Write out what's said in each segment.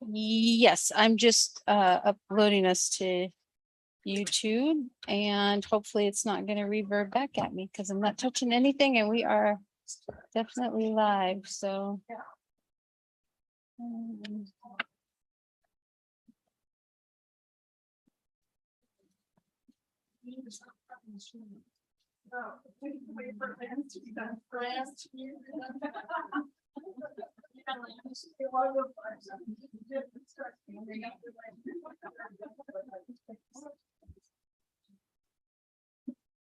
Yes, I'm just uploading us to YouTube, and hopefully it's not going to reverb back at me because I'm not touching anything and we are definitely live. So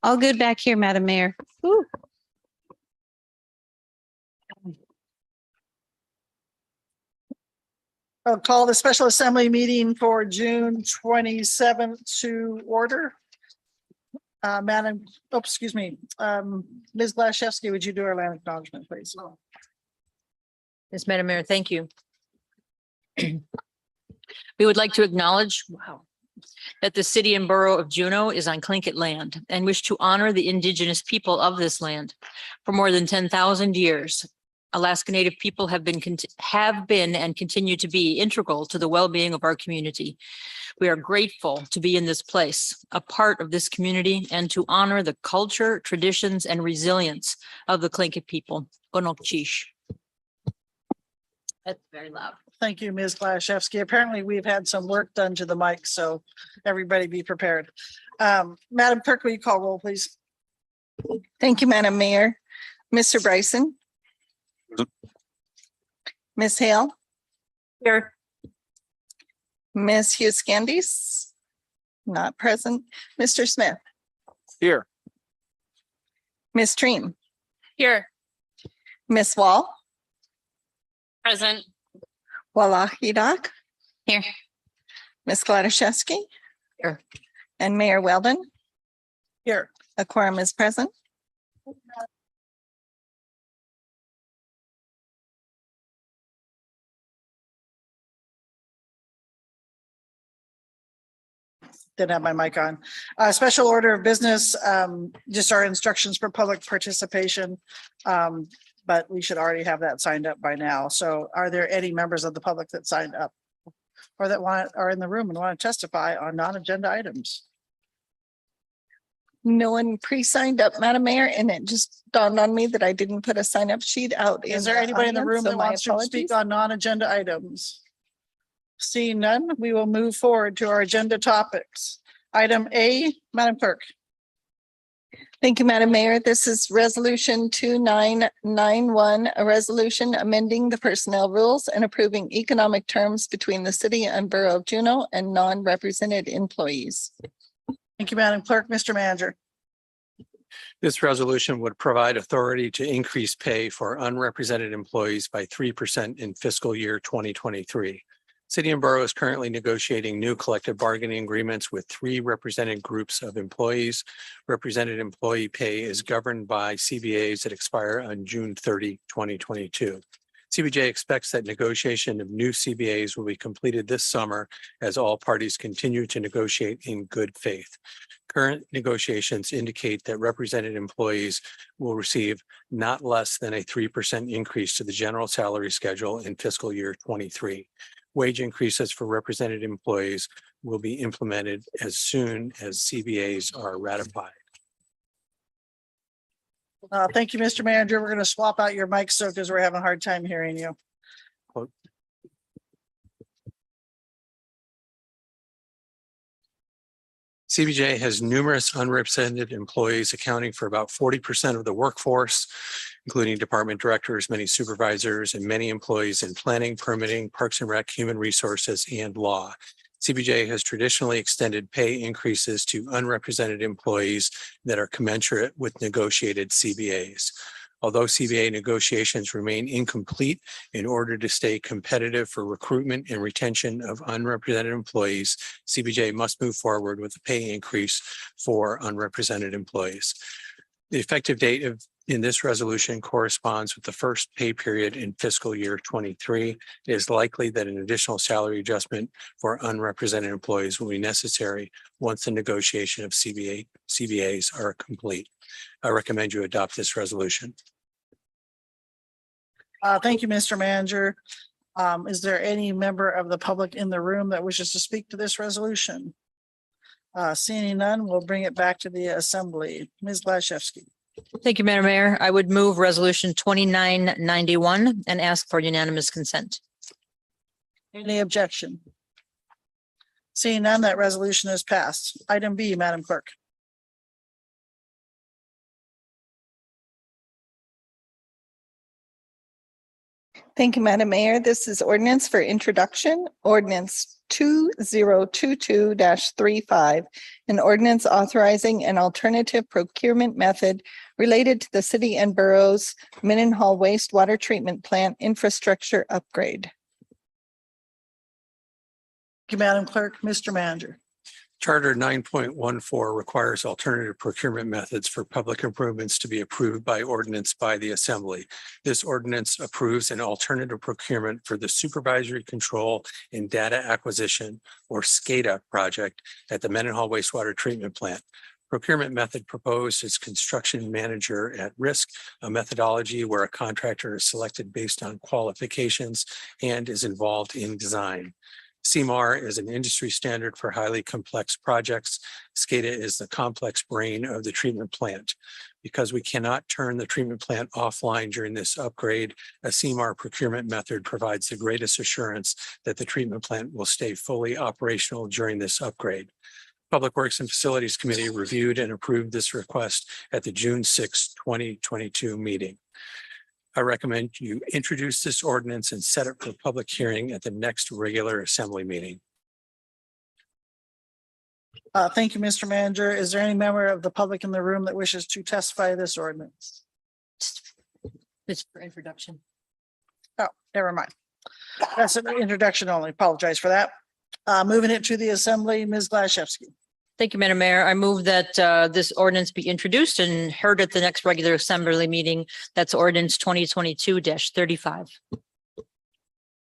all good back here, Madam Mayor. Woo. I'll call the special assembly meeting for June 27th to order. Madam, excuse me, Ms. Blaszewski, would you do our land acknowledgement, please? Yes, Madam Mayor, thank you. We would like to acknowledge, that the city and borough of Juneau is on Tlingit land and wish to honor the indigenous people of this land. For more than 10,000 years, Alaska Native people have been and continue to be integral to the well-being of our community. We are grateful to be in this place, a part of this community, and to honor the culture, traditions, and resilience of the Tlingit people. Onokchish. That's very loud. Thank you, Ms. Blaszewski. Apparently, we've had some work done to the mic, so everybody be prepared. Madam Clerk, will you call roll, please? Thank you, Madam Mayor. Mr. Bryson. Ms. Hale. Here. Ms. Hughes Candies. Not present. Mr. Smith. Here. Ms. Treem. Here. Ms. Wall. Present. Walahidak. Here. Ms. Gladaszewski. Here. And Mayor Weldon. Here. A quorum is present. Didn't have my mic on. Special order of business, just our instructions for public participation. But we should already have that signed up by now. So are there any members of the public that signed up or that are in the room and want to testify on non-agenda items? No one pre-signed up, Madam Mayor, and it just dawned on me that I didn't put a sign-up sheet out. Is there anybody in the room that wants to speak on? on non-agenda items? Seeing none, we will move forward to our agenda topics. Item A, Madam Clerk. Thank you, Madam Mayor. This is Resolution 2991, a resolution amending the personnel rules and approving economic terms between the city and borough of Juneau and non-represented employees. Thank you, Madam Clerk. Mr. Manager. This resolution would provide authority to increase pay for unrepresented employees by 3% in fiscal year 2023. City and Borough is currently negotiating new collective bargaining agreements with 3 represented groups of employees. Represented employee pay is governed by CBAs that expire on June 30, 2022. CBJ expects that negotiation of new CBAs will be completed this summer as all parties continue to negotiate in good faith. Current negotiations indicate that represented employees will receive not less than a 3% increase to the general salary schedule in fiscal year 23. Wage increases for represented employees will be implemented as soon as CBAs are ratified. Thank you, Mr. Manager. We're going to swap out your mic so because we're having a hard time hearing you. CBJ has numerous unrepresented employees accounting for about 40% of the workforce, including department directors, many supervisors, and many employees in planning, permitting, parks and rec, human resources, and law. CBJ has traditionally extended pay increases to unrepresented employees that are commensurate with negotiated CBAs. Although CBA negotiations remain incomplete, in order to stay competitive for recruitment and retention of unrepresented employees, CBJ must move forward with a pay increase for unrepresented employees. The effective date in this resolution corresponds with the first pay period in fiscal year 23. It is likely that an additional salary adjustment for unrepresented employees will be necessary once the negotiation of CBAs are complete. I recommend you adopt this resolution. Thank you, Mr. Manager. Is there any member of the public in the room that wishes to speak to this resolution? Seeing none, we'll bring it back to the assembly. Ms. Glaszewski. Thank you, Madam Mayor. I would move resolution 2991 and ask for unanimous consent. Any objection? Seeing none, that resolution is passed. Item B, Madam Clerk. Thank you, Madam Mayor. This is ordinance for introduction, ordinance 2022-35, an ordinance authorizing an alternative procurement method related to the city and borough's Mendenhall wastewater treatment plant infrastructure upgrade. Thank you, Madam Clerk. Mr. Manager. Charter 9.14 requires alternative procurement methods for public improvements to be approved by ordinance by the Assembly. This ordinance approves an alternative procurement for the supervisory control and data acquisition, or SCADA project at the Mendenhall wastewater treatment plant. Procurement method proposed is construction manager at risk, a methodology where a contractor is selected based on qualifications and is involved in design. CMAR is an industry standard for highly complex projects. SCADA is the complex brain of the treatment plant. Because we cannot turn the treatment plant offline during this upgrade, a CMAR procurement method provides the greatest assurance that the treatment plant will stay fully operational during this upgrade. Public Works and Facilities Committee reviewed and approved this request at the June 6, 2022 meeting. I recommend you introduce this ordinance and set it for public hearing at the next regular assembly meeting. Thank you, Mr. Manager. Is there any member of the public in the room that wishes to testify this ordinance? It's for introduction. Oh, never mind. That's an introduction only. Apologize for that. Moving it to the assembly, Ms. Glaszewski. Thank you, Madam Mayor. I move that this ordinance be introduced and heard at the next regular assembly meeting. That's ordinance 2022-35.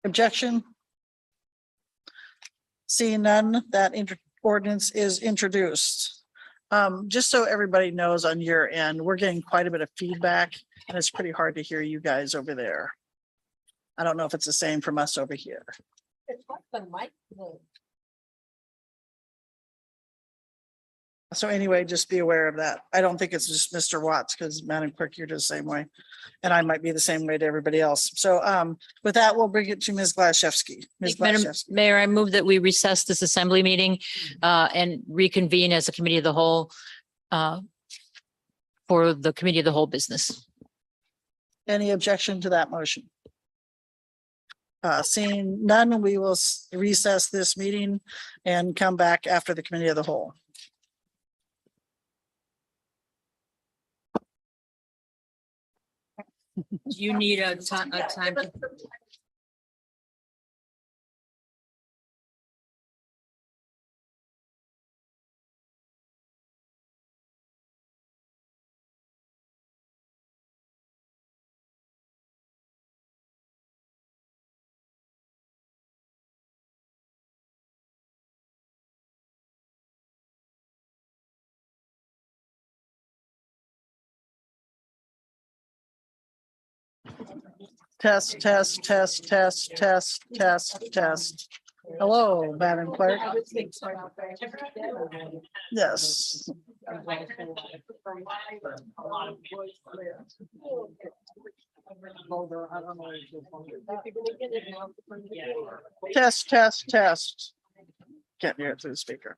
Objection? Seeing none, that ordinance is introduced. Just so everybody knows on your end, we're getting quite a bit of feedback and it's pretty hard to hear you guys over there. I don't know if it's the same from us over here. So anyway, just be aware of that. I don't think it's just Mr. Watts, because Madam Clerk, you're just the same way. And I might be the same way to everybody else. So with that, we'll bring it to Ms. Glaszewski. Ms. Madam Glaszewski. Mayor, I move that we recess this assembly meeting and reconvene as a committee of the whole for the committee of the whole business. Any objection to that motion? Seeing none, we will recess this meeting and come back after the committee of the whole. Do you need a time? Test, test, test, test, test, test, test. Hello, Madam Clerk. Yes. Test, test, test. Can't hear it through the speaker.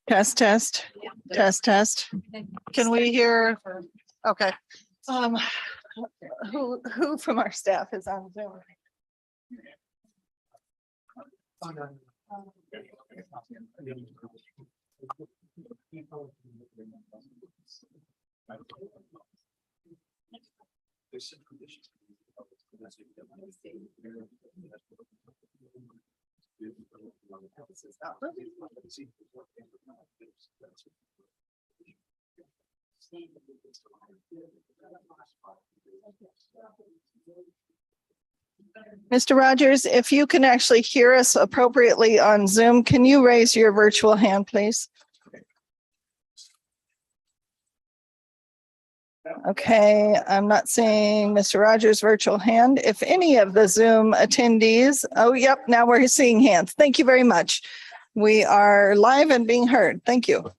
Test, test, test, test. Can we hear? Okay. Who from our staff is on Zoom? Mr. Rogers, if you can actually hear us appropriately on Zoom, can you raise your virtual hand, please? Okay, I'm not seeing Mr. Rogers' virtual hand. If any of the Zoom attendees, oh, yep, now we're seeing hands. Thank you very much. We are live and being heard. Thank you.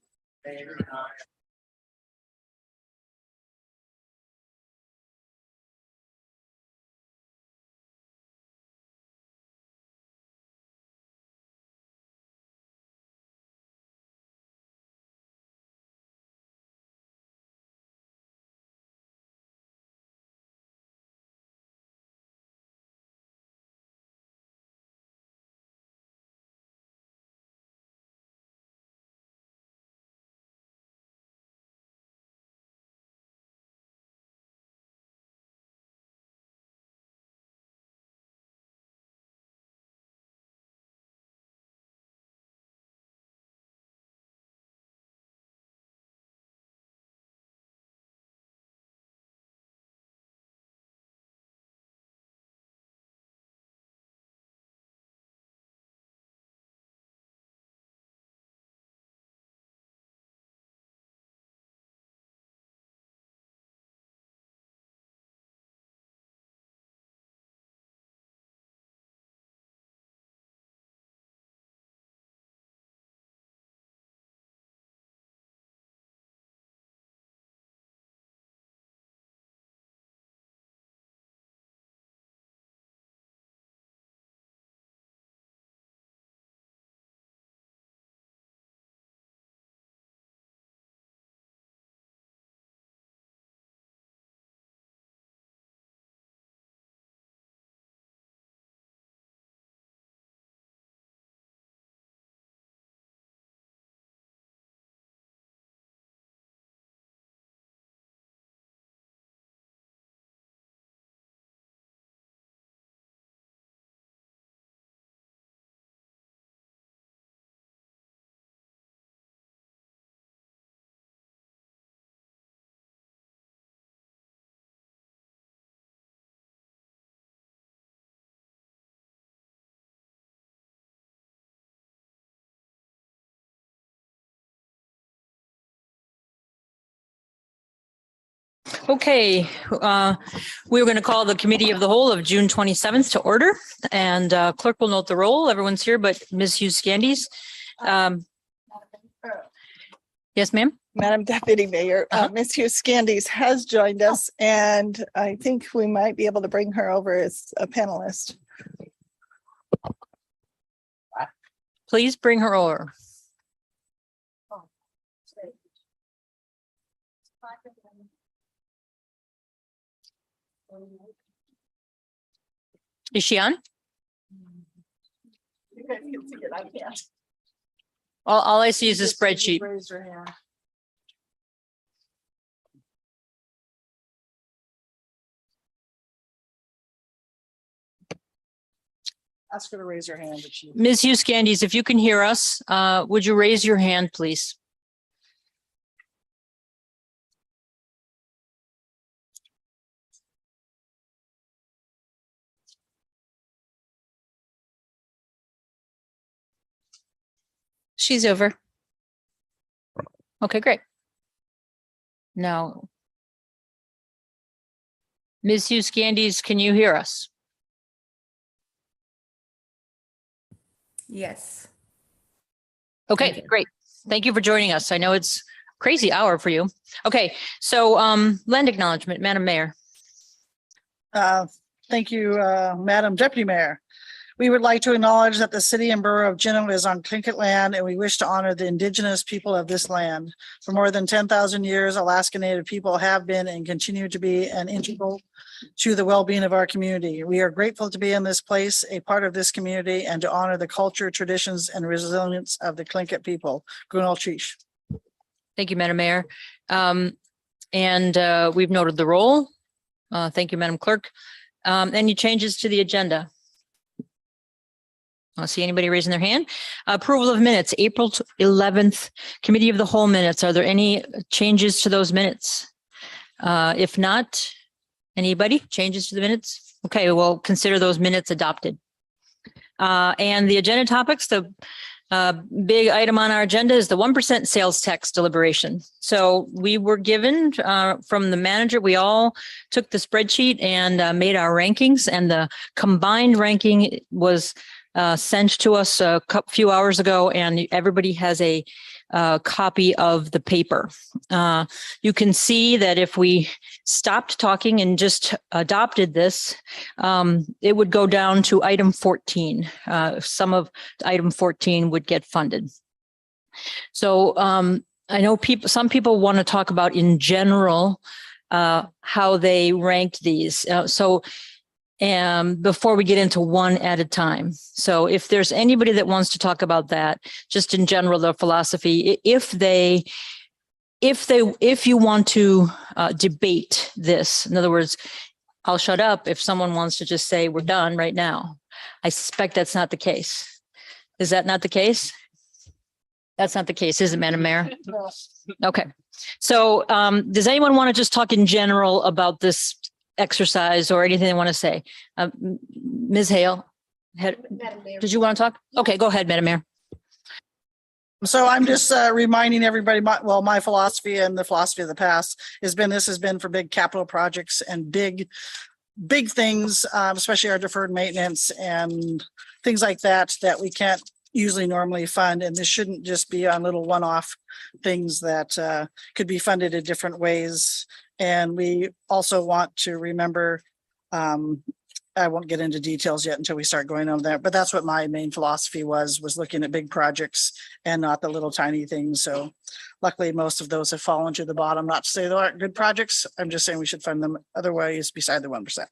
Okay, we're going to call the Committee of the Whole of June 27th to order, and clerk will note the roll. Everyone's here, but Ms. Hughes Scandies. Yes, ma'am. Madam Deputy Mayor, Ms. Hughes Scandies has joined us, and I think we might be able to bring her over as a panelist. Please bring her over. Is she on? You guys can see it, I can't. All I see is a spreadsheet. Raise your hand. Ask her to raise her hand if she. Ms. Hughes Scandies, if you can hear us, would you raise your hand, please? She's over. Okay, great. Now, Ms. Hughes Scandies, can you hear us? Yes. Okay, Thank you. great. Thank you for joining us. I know it's a crazy hour for you. Okay, so land acknowledgement, Madam Mayor. Thank you, Madam Deputy Mayor. We would like to acknowledge that the city and borough of Juneau is on Tlingit land, and we wish to honor the indigenous people of this land. For more than 10,000 years, Alaska Native people have been and continue to be an integral to the well-being of our community. We are grateful to be in this place, a part of this community, and to honor the culture, traditions, and resilience of the Tlingit people. Gunal Chish. Thank you, Madam Mayor. We've noted the roll. Thank you, Madam Clerk. Any changes to the agenda? I don't see anybody raising their hand. Approval of minutes, April 11th, Committee of the Whole minutes. Are there any changes to those minutes? If not, anybody changes to the minutes? Okay, we'll consider those minutes adopted. And the agenda topics, the big item on our agenda is the 1% sales tax deliberation. So we were given from the manager, we all took the spreadsheet and made our rankings, and the combined ranking was sent to us a few hours ago, and everybody has a copy of the paper. You can see that if we stopped talking and just adopted this, it would go down to item 14. Some of item 14 would get funded. So I know some people want to talk about in general how they ranked these. Before we get into one at a time. So if there's anybody that wants to talk about that, just in general, their philosophy, if you want to debate this, in other words, I'll shut up if someone wants to just say we're done right now. I suspect that's not the case. Is that not the case? That's not the case, is it, Madam Mayor? Okay. So does anyone want to just talk in general about this exercise or anything they want to say? Ms. Hale, did you want to talk? Okay, go ahead, Madam Mayor. So I'm just reminding everybody, my philosophy and the philosophy of the past this has been for big capital projects and big things, especially our deferred maintenance and things like that we can't usually normally fund. And this shouldn't just be on little one-off things that could be funded in different ways. And we also want to remember, I won't get into details yet until we start going on there, but that's what my main philosophy was looking at big projects and not the little tiny things. So luckily, most of those have fallen to the bottom. Not to say they aren't good projects. I'm just saying we should fund them other ways beside the 1%.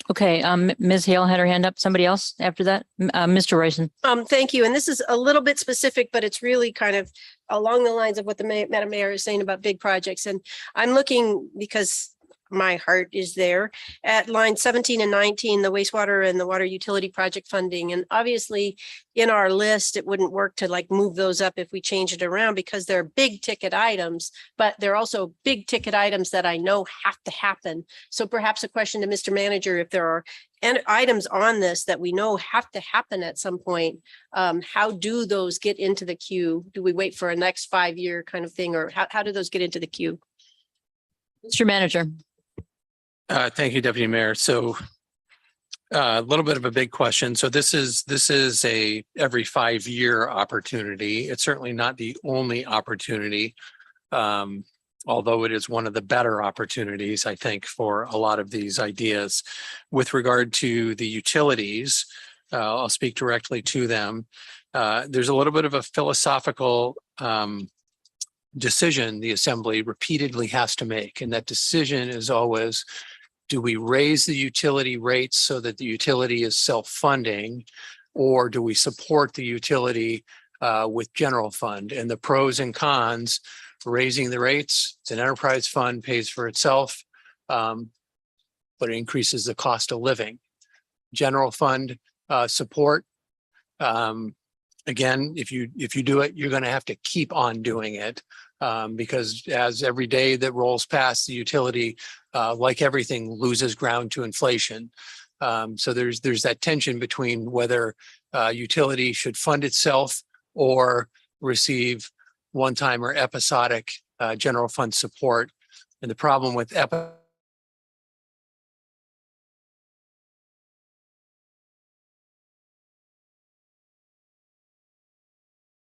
Okay, Ms. Hale had her hand up. Somebody else after that? Mr. Royson. Thank you. And this is a little bit specific, but it's really kind of along the lines of what the Madam Mayor is saying about big projects. And I'm looking, because my heart is there, at line 17 and 19, the wastewater and the water utility project funding. And obviously in our list, it wouldn't work to like move those up if we change it around, because they're big ticket items, but they're also big ticket items that I know have to happen. So perhaps a question to Mr. Manager, if there are items on this that we know have to happen at some point, how do those get into the queue? Do we wait for a next 5-year kind of thing, or how do those get into the queue? Mr. Manager. Thank you, Deputy Mayor. So a little bit of a big question. So this is a every 5-year opportunity. It's certainly not the only opportunity, although it is one of the better opportunities, I think, for a lot of these ideas. With regard to the utilities, I'll speak directly to them. There's a little bit of a philosophical decision the Assembly repeatedly has to make, and that decision is always, do we raise the utility rates so that the utility is self-funding, or do we support the utility with general fund? And the pros and cons, raising the rates, it's an enterprise fund, pays for itself, but it increases the cost of living. General fund support, again, if you do it, you're going to have to keep on doing it, because as every day that rolls past, the utility, like everything, loses ground to inflation. So there's that tension between whether utility should fund itself or receive one-time or episodic general fund support. And the problem with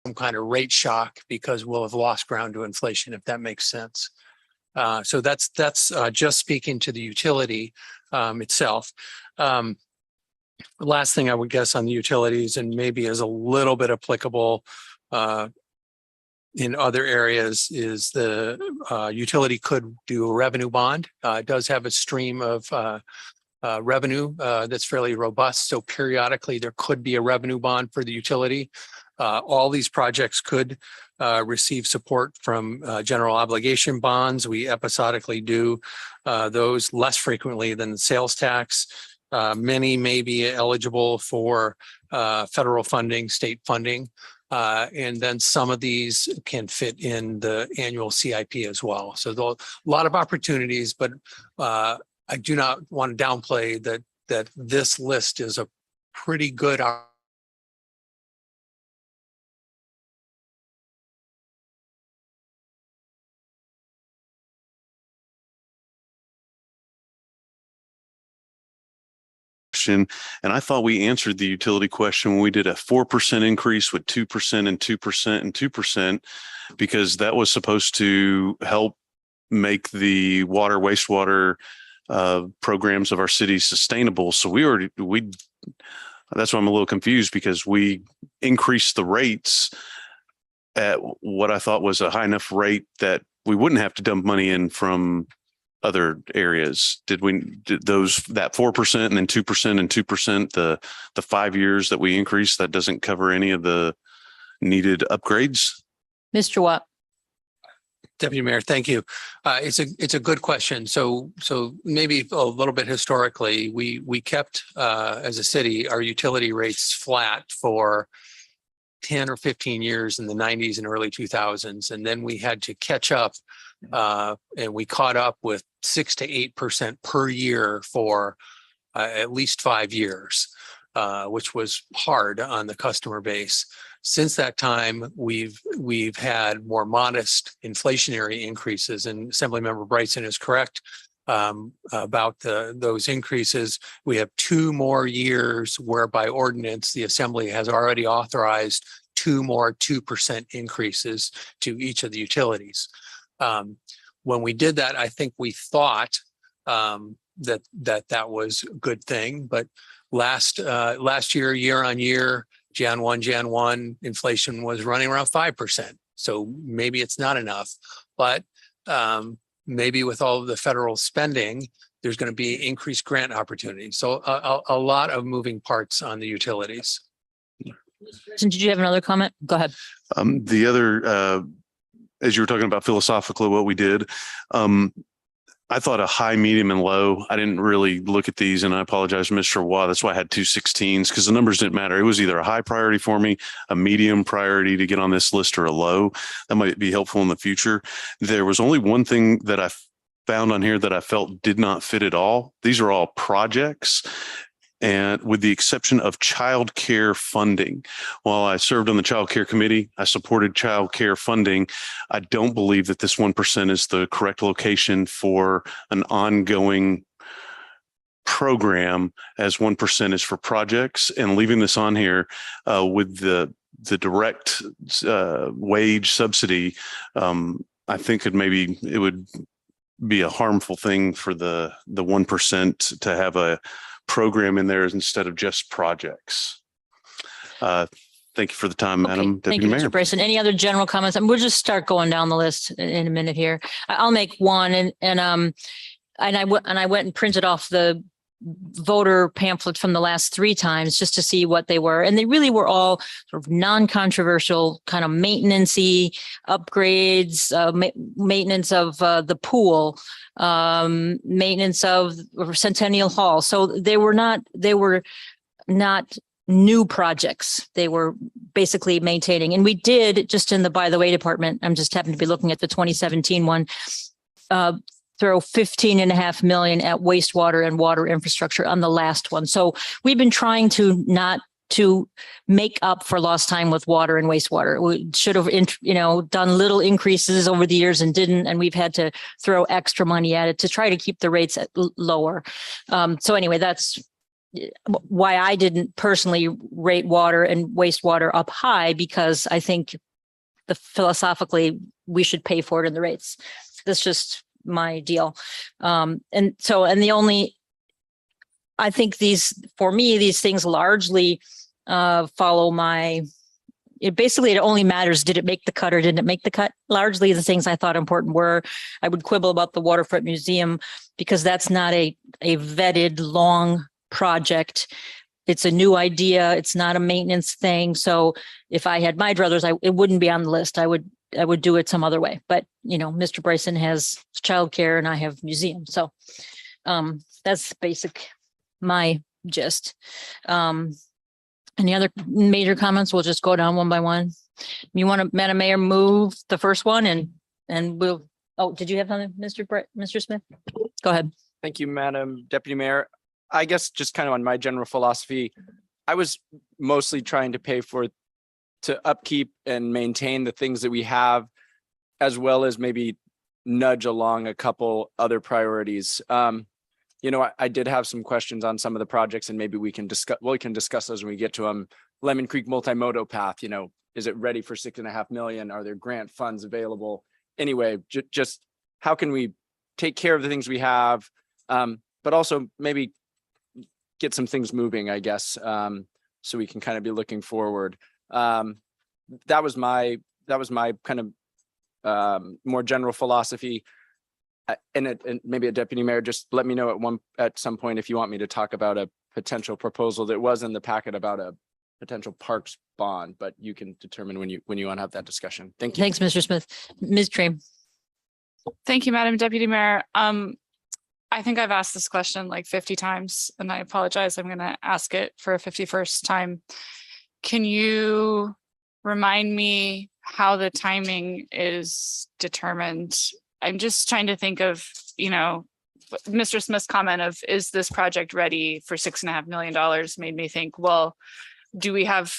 some kind of rate shock, because we'll have lost ground to inflation, if that makes sense. So that's just speaking to the utility itself. The last thing I would guess on the utilities, and maybe is a little bit applicable in other areas, is the utility could do a revenue bond. It does have a stream of revenue that's fairly robust. So periodically there could be a revenue bond for the utility. All these projects could receive support from general obligation bonds. We episodically do those less frequently than the sales tax. Many may be eligible for federal funding, state funding. And then some of these can fit in the annual CIP as well. So there's a lot of opportunities, but I do not want to downplay that this list is a pretty good and I thought we answered the utility question when we did a 4% increase with 2% and 2% and 2%, because that was supposed to help make the water, wastewater programs of our city sustainable. So that's why I'm a little confused, because we increased the rates at what I thought was a high enough rate that we wouldn't have to dump money in from other areas. Did that 4% and then 2% and 2%, the 5 years that we increased, that doesn't cover any of the needed upgrades? Mr. Watt. Deputy Mayor, thank you. It's a good question. So maybe a little bit historically, we kept as a city our utility rates flat for 10 or 15 years in the 90s and early 2000s, and then we had to catch up, and we caught up with 6 to 8% per year for at least 5 years, which was hard on the customer base. Since that time, we've had more modest inflationary increases, and Assemblymember Brightson is correct about those increases. We have 2 more years where by ordinance, the Assembly has already authorized 2 more 2% increases to each of the utilities. When we did that, I think we thought that was a good thing, but last year on year, Jan 1, inflation was running around 5%. So maybe it's not enough, but maybe with all of the federal spending, there's going to be increased grant opportunities. So a lot of moving parts on the utilities. Did you have another comment? Go ahead. The other, as you were talking about philosophically, what we did, I thought a high, medium, and low. I didn't really look at these, and I apologize, Mr. Watt. That's why I had 2 16s, because the numbers didn't matter. It was either a high priority for me, a medium priority to get on this list, or a low. That might be helpful in the future. There was only one thing that I found on here that I felt did not fit at all. These are all projects, and with the exception of child care funding. While I served on the child care committee, I supported child care funding. I don't believe that this 1% is the correct location for an ongoing program, as 1% is for projects. And leaving this on here with the direct wage subsidy, I think it would be a harmful thing for the 1% to have a program in there instead of just projects. Thank you for the time, Madam Thank Deputy you, Mayor. Mr. Bryson. Any other general comments? And we'll just start going down the list in a minute here. I'll make one, and I went and printed off the voter pamphlet from the last 3 times just to see what they were, and they really were all sort of non-controversial, kind of maintenance-y upgrades, maintenance of the pool, maintenance of Centennial Hall. So they were not new projects. They were basically maintaining. And we did, just in the by the way department, I'm just happened to be looking at the 2017 one, throw 15.5 million at wastewater and water infrastructure on the last one. So we've been trying to make up for lost time with water and wastewater. We should have, done little increases over the years and didn't, and we've had to throw extra money at it to try to keep the rates lower. So anyway, that's why I didn't personally rate water and wastewater up high, because I think philosophically we should pay for it in the rates. That's just my deal. And the only I think for me, these things largely follow it only matters, did it make the cut or didn't it make the cut? Largely the things I thought important were, I would quibble about the Waterfront Museum because that's not a vetted long project. It's a new idea. It's not a maintenance thing. So if I had my druthers, it wouldn't be on the list. I would do it some other way. But, Mr. Bryson has childcare and I have museum. So that's my gist. Any other major comments? We'll just go down one by one. You want to, Madam Mayor, move the first one and we'll, did you have something, Mr. Smith? Go ahead. Thank you, Madam Deputy Mayor. I guess just kind of on my general philosophy, I was mostly trying to upkeep and maintain the things that we have, as well as maybe nudge along a couple other priorities. I did have some questions on some of the projects and maybe we can discuss those when we get to them. Lemon Creek multimodal path, is it ready for 6.5 million? Are there grant funds available? Anyway, just how can we take care of the things we have, but also maybe get some things moving, I guess, so we can kind of be looking forward. That was my kind of more general philosophy. And maybe a deputy mayor, just let me know at some point if you want me to talk about a potential proposal that was in the packet about a potential parks bond, but you can determine when you want to have that discussion. Thank you. Thanks, Mr. Smith. Ms. Train. Thank you, Madam Deputy Mayor. I think I've asked this question like 50 times and I apologize. I'm going to ask it for a 51st time. Can you remind me how the timing is determined? I'm just trying to think of, Mr. Smith's comment of, is this project ready for $6.5 million made me think, well, do we have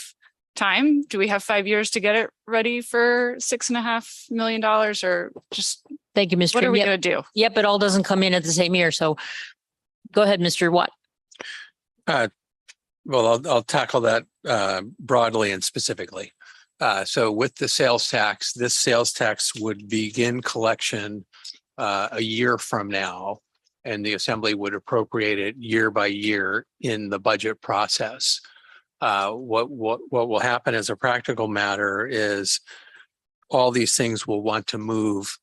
time? Do we have 5 years to get it ready for $6.5 million or just? Thank you, Ms. What Train. are we going to do? Yep, it all doesn't come in at the same year. So go ahead, Mr. Watt. Well, I'll tackle that broadly and specifically. So with the sales tax, this sales tax would begin collection a year from now, and the assembly would appropriate it year by year in the budget process. What will happen as a practical matter is all these things will want to move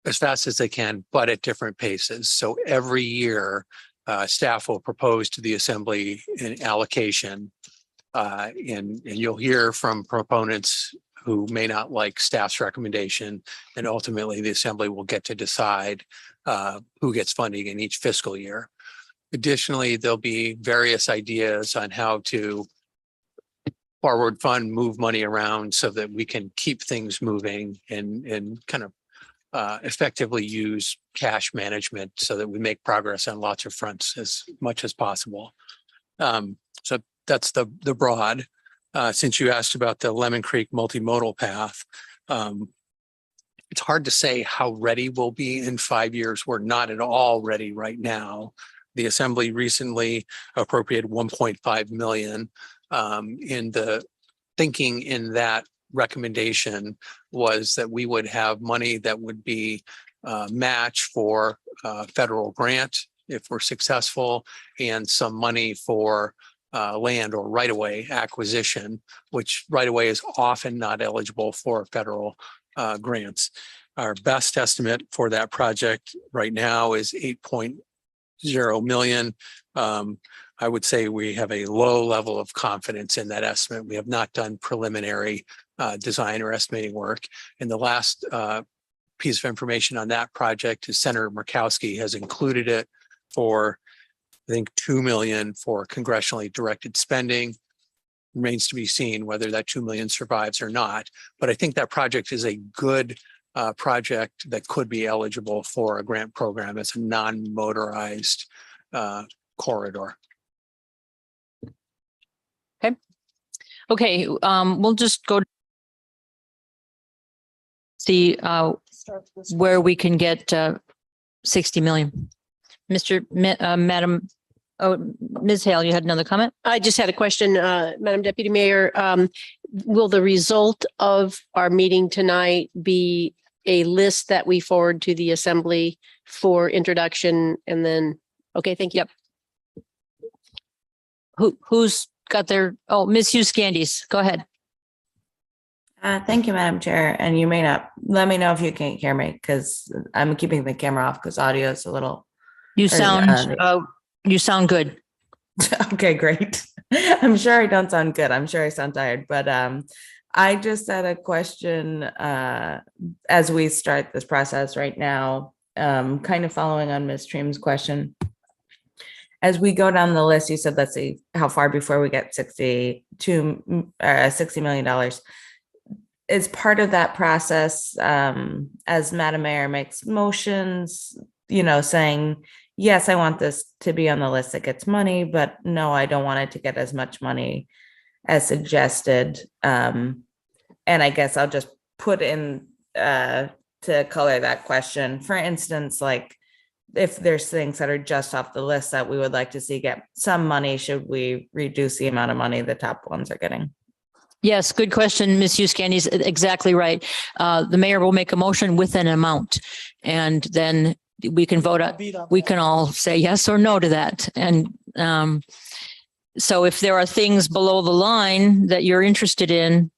as fast as they can, but at different paces. So every year, staff will propose to the assembly an allocation. And you'll hear from proponents who may not like staff's recommendation, and ultimately the assembly will get to decide who gets funding in each fiscal year. Additionally, there'll be various ideas on how to forward fund, move money around so that we can keep things moving and kind of effectively use cash management so that we make progress on lots of fronts as much as possible. So that's the broad. Since you asked about the Lemon Creek multimodal path, it's hard to say how ready we'll be in 5 years. We're not at all ready right now. The assembly recently appropriated 1.5 million. In the thinking in that recommendation was that we would have money that would be match for federal grant if we're successful, and some money for land or right-of-way acquisition, which right-of-way is often not eligible for federal grants. Our best estimate for that project right now is 8.0 million. I would say we have a low level of confidence in that estimate. We have not done preliminary design or estimating work. And the last piece of information on that project is Senator Murkowski has included it for, I think, 2 million for congressionally directed spending. Remains to be seen whether that 2 million survives or not. But I think that project is a good project that could be eligible for a grant program as a non-motorized corridor. Okay, we'll just go see where we can get 60 million. Madam, Ms. Hale, you had another comment? I just had a question, Madam Deputy Mayor. Will the result of our meeting tonight be a list that we forward to the assembly for introduction and then, okay, thank you. Yep. who's got their, oh, Ms. Hughes Candies, go ahead. Thank you, Madam Chair. And you may not, let me know if you can't hear me because I'm keeping the camera off because audio is a little. You sound good. Okay, great. I'm sure I don't sound good. I'm sure I sound tired, but I just had a question as we start this process right now, kind of following on Ms. Treem's question. As we go down the list, you said, let's see how far before we get $60 million. Is part of that process, as Madam Mayor makes motions, saying, yes, I want this to be on the list that gets money, but no, I don't want it to get as much money as suggested. And I guess I'll just put in to color that question. For instance, like if there's things that are just off the list that we would like to see get some money, should we reduce the amount of money the top ones are getting? Yes, good question, Ms. Hughes Candies. Exactly right. The mayor will make a motion with an amount, and then we can vote on, we can all say yes or no to that. And so if there are things below the line that you're interested in,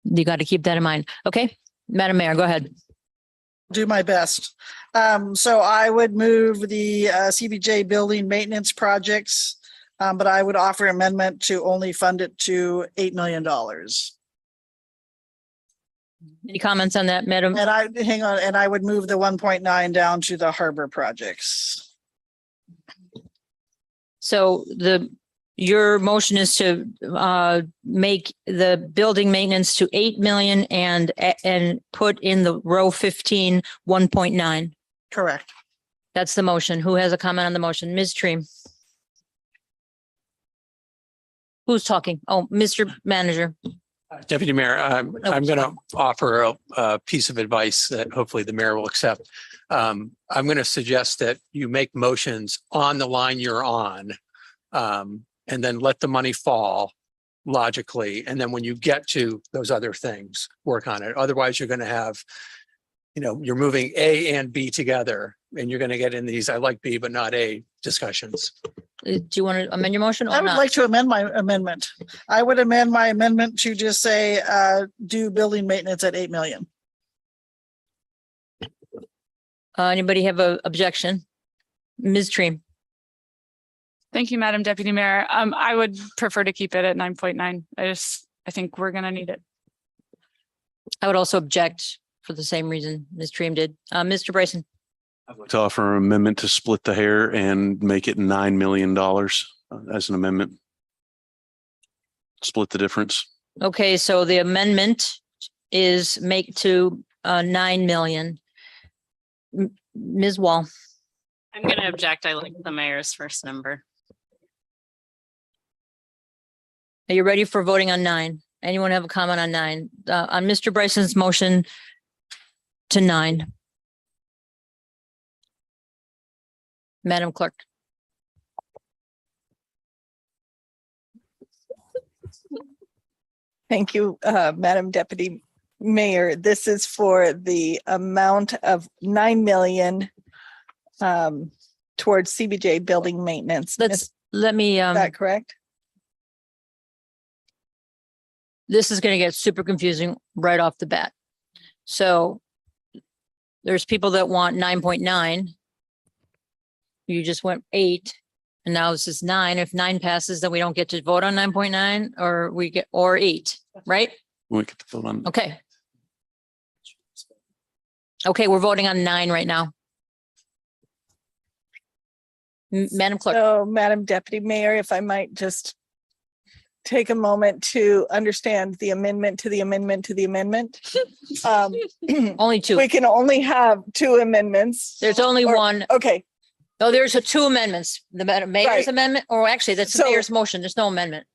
you got to keep that in mind. Okay, Madam Mayor, go ahead. Do my best. So I would move the CBJ building maintenance projects, but I would offer amendment to only fund it to $8 million. Any comments on that, Madam? And I would move the 1.9 down to the harbor projects. So your motion is to make the building maintenance to 8 million and put in the row 15, 1.9. Correct. That's the motion. Who has a comment on the motion? Ms. Treem. Who's talking? Oh, Mr. Manager. Deputy Mayor, I'm going to offer a piece of advice that hopefully the mayor will accept. I'm going to suggest that you make motions on the line you're on, and then let the money fall logically. And then when you get to those other things, work on it. Otherwise, you're going to have, you're moving A and B together, and you're going to get in these I like B but not A discussions. Do you want to amend your motion or I would not? like to amend my amendment. I would amend my amendment to just say, do building maintenance at 8 million. Anybody have a objection? Ms. Treem. Thank you, Madam Deputy Mayor. I would prefer to keep it at 9.9. I think we're going to need it. I would also object for the same reason Ms. Treem did. Mr. Bryson. I'd like to offer an amendment to split the hair and make it $9 million as an amendment. Split the difference. Okay, so the amendment is make to 9 million. Ms. Wall. I'm going to object. I like the mayor's first number. Are you ready for voting on 9? Anyone have a comment on 9? On Mr. Bryson's motion to 9. Madam Clerk. Thank you, Madam Deputy Mayor. This is for the amount of 9 million towards CBJ building maintenance. Let me, Is that correct? this is going to get super confusing right off the bat. So there's people that want 9.9. You just went 8 and now this is 9. If 9 passes, then we don't get to vote on 9.9 or 8, right? We get to vote on. Okay. Okay, we're voting on 9 right now. Madam Clerk. So, Madam Deputy Mayor, if I might just take a moment to understand the amendment to the amendment to the amendment. Only 2. We can only have 2 amendments. There's only one. Okay, Oh, there's 2 amendments. The mayor's Right. amendment, or actually that's the So- mayor's motion. There's no amendment.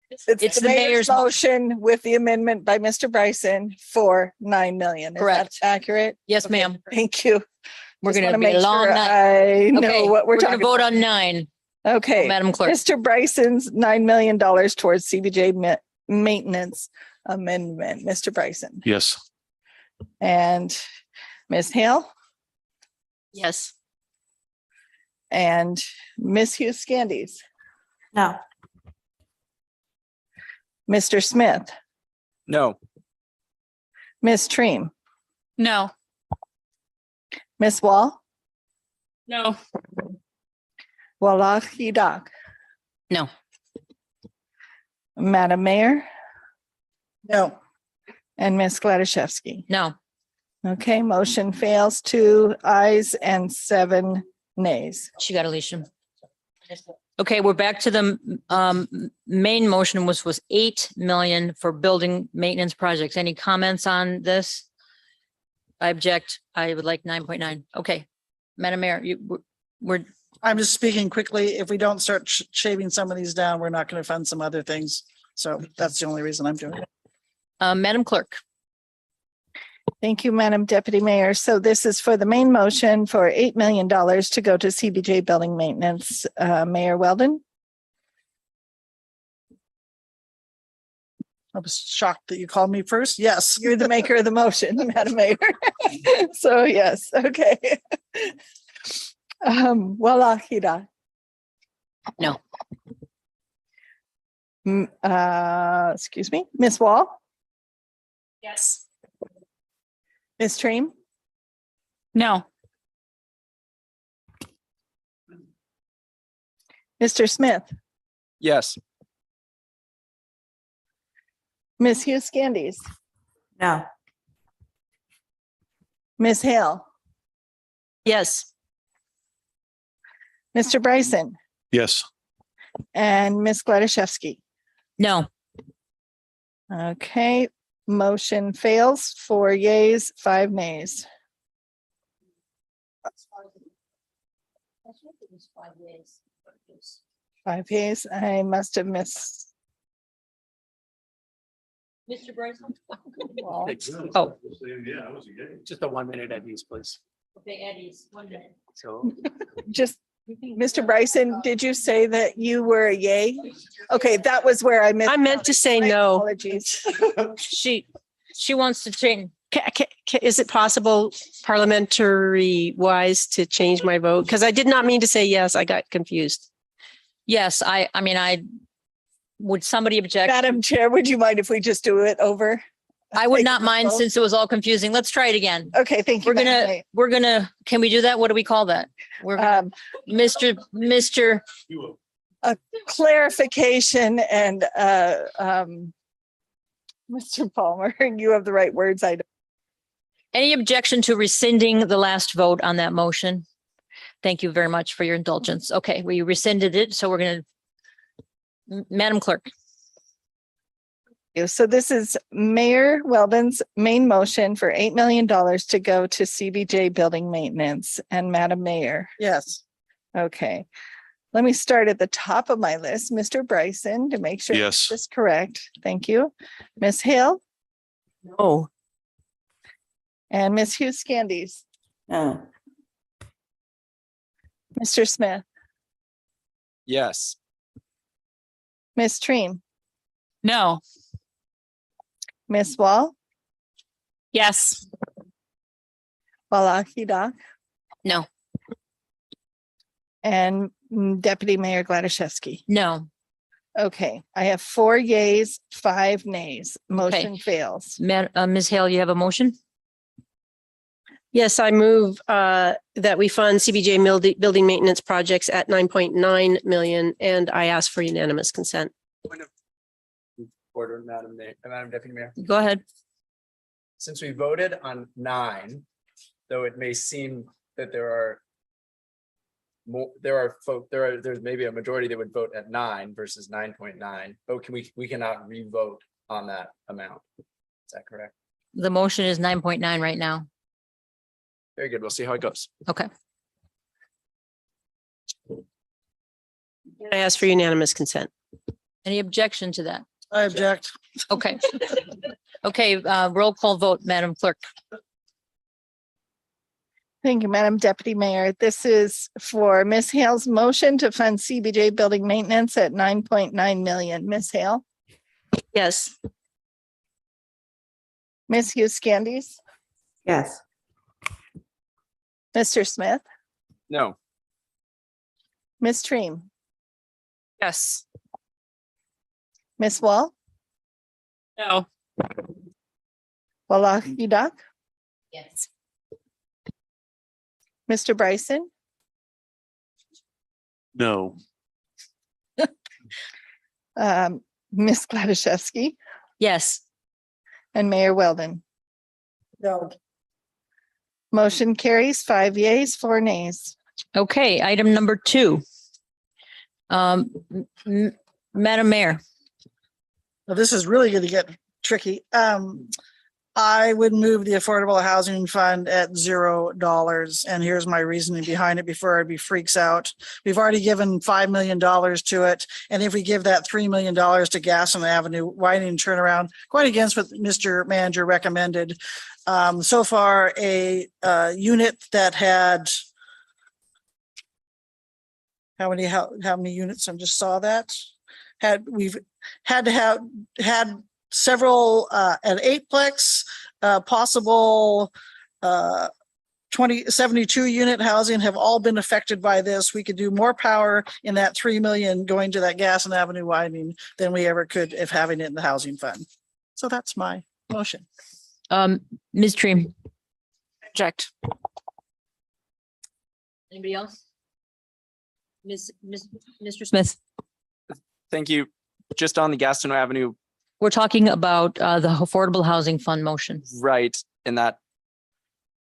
it's the mayor's motion with the amendment by Mr. Bryson for 9 million. Is that Correct. accurate? Yes, Okay, ma'am. Thank you. We're Just going to wanna be a make long sure night. I know Okay, what we're going to talking vote about. on 9, Okay. Madam Clerk. Mr. Bryson's $9 million towards CBJ maintenance amendment. Mr. Bryson Yes. and Ms. Hale Yes. and Ms. Hughes Candies. No. Mr. Smith, No. Ms. Treem, No. Ms. Wall, No. Wallahi Doc, No. Madam Mayor, No, and Ms. Gladysevsky. No. Okay, motion fails, 2 ayes and 7 nays. She got Alicia. Okay, we're back to the main motion was 8 million for building maintenance projects. Any comments on this? I object. I would like 9.9. Okay. Madam Mayor, we're I'm just speaking quickly. If we don't start shaving some of these down, we're not going to fund some other things. So that's the only reason I'm doing it. Madam Clerk. Thank you, Madam Deputy Mayor. So this is for the main motion for $8 million to go to CBJ building maintenance. Mayor Weldon? I was shocked that you called me first. Yes. You're the maker of the motion, Madam Mayor. So yes, okay. Walahida. No. Excuse me, Ms. Wall, Yes. Ms. Treem, No. Mr. Smith, Yes. Ms. Hughes Candies, No. Ms. Hale, Yes. Mr. Bryson, Yes. and Ms. Gladysevsky. No. Okay, motion fails, 4 yeas, 5 nays. 5 yeas, I must have missed. Mr. Bryson? Well, Oh. Just a 1 minute at least, please. Okay, Eddie's 1 minute. So just, Mr. Bryson, did you say that you were a yay? Okay, that was where I missed. I meant to say My no. Apologies. She wants to change. Is it possible parliamentary wise to change my vote? Because I did not mean to say yes. I got confused. Yes, I mean, would somebody object? Madam Chair, would you mind if we just do it over? I would Take not the mind vote? since it was all confusing. Let's try it again. Okay, thank you. We're gonna, can we do that? What do we call that? We're, Mr. Clarification and Mr. Palmer, you have the right words. I don't. Any objection to rescinding the last vote on that motion? Thank you very much for your indulgence. Okay, we rescinded it, so we're gonna, Madam Clerk. So this is Mayor Weldon's main motion for $8 million to go to CBJ building maintenance. And Madam Mayor. Yes. Okay. Let me start at the top of my list, Mr. Bryson, to make sure Yes. this is correct. Thank you. Ms. Hill Oh, and Ms. Hughes Candies, No. Mr. Smith, Yes. Ms. Treem, No. Ms. Wall, Yes. Wallahi Doc, No. and Deputy Mayor Gladysevsky. No. Okay, I have 4 yeas, 5 nays. Motion fails. Ms. Hale, you have a motion? yes, I move that we fund CBJ building maintenance projects at 9.9 million, and I ask for unanimous consent. Order, Madam Deputy Mayor. Go ahead. Since we voted on 9, though it may seem that there's maybe a majority that would vote at 9 versus 9.9, but we cannot re-vote on that amount. Is that correct? The motion is 9.9 right now. Very good. We'll see how it goes. Okay. I ask for unanimous consent. Any objection to that? I object. Okay. Okay, roll call vote, Madam Clerk. Thank you, Madam Deputy Mayor. This is for Ms. Hale's motion to fund CBJ building maintenance at 9.9 million. Ms. Hale, Yes. Ms. Hughes Candies, Yes. Mr. Smith, No. Ms. Treem, Yes. Ms. Wall, No. Wallace Doc, Yes. Mr. Bryson, No. Ms. Gladysevsky, Yes. and Mayor Weldon. No. Motion carries 5 yeas, 4 nays. Okay, item number 2. Madam Mayor, Well, this is really going to get tricky. I would move the Affordable Housing Fund at $0. And here's my reasoning behind it before everybody freaks out. We've already given $5 million to it. And if we give that $3 million to Gaston Avenue widening turnaround, going against what Mr. Manager recommended. So far, a unit that had how many units? I just saw that. We've had to have had several at 8plex, possible 72 unit housing have all been affected by this. We could do more power in that 3 million going to that Gaston Avenue widening than we ever could if having it in the housing fund. So that's my motion. Ms. Dream. Object. Anybody else? Mr. Smith, Thank you. Just on the Gaston Avenue, we're talking about the Affordable Housing Fund motion. right, and that,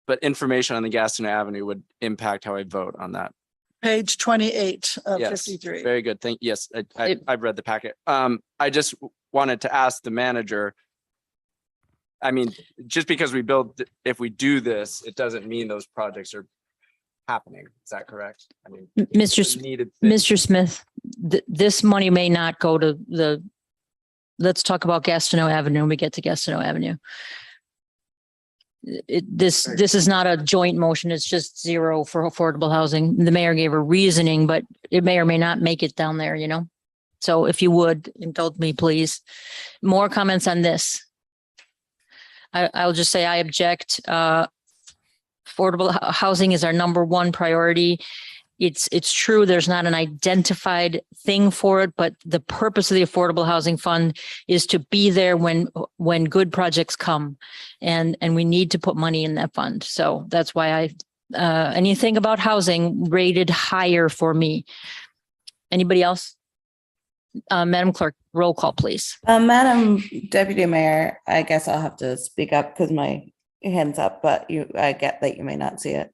but information on the Gaston Avenue would impact how I vote on that. Page 28 of Yes, 53. very good. Yes, I've read the packet. I just wanted to ask the manager. I mean, just because if we do this, it doesn't mean those projects are happening. Is that correct? I mean, Mr. Smith, this money may not go to let's talk about Gastineau Avenue when we get to Gastineau Avenue. This is not a joint motion. It's just 0 for affordable housing. The mayor gave a reasoning, but it may or may not make it down there, So if you would indulge me, please. More comments on this. I'll just say I object. Affordable housing is our number 1 priority. It's true. There's not an identified thing for it, but the purpose of the Affordable Housing Fund is to be there when good projects come, and we need to put money in that fund. So that's why anything about housing rated higher for me. Anybody else? Madam Clerk, roll call, please. Madam Deputy Mayor, I guess I'll have to speak up because my hand's up, but I get that you may not see it.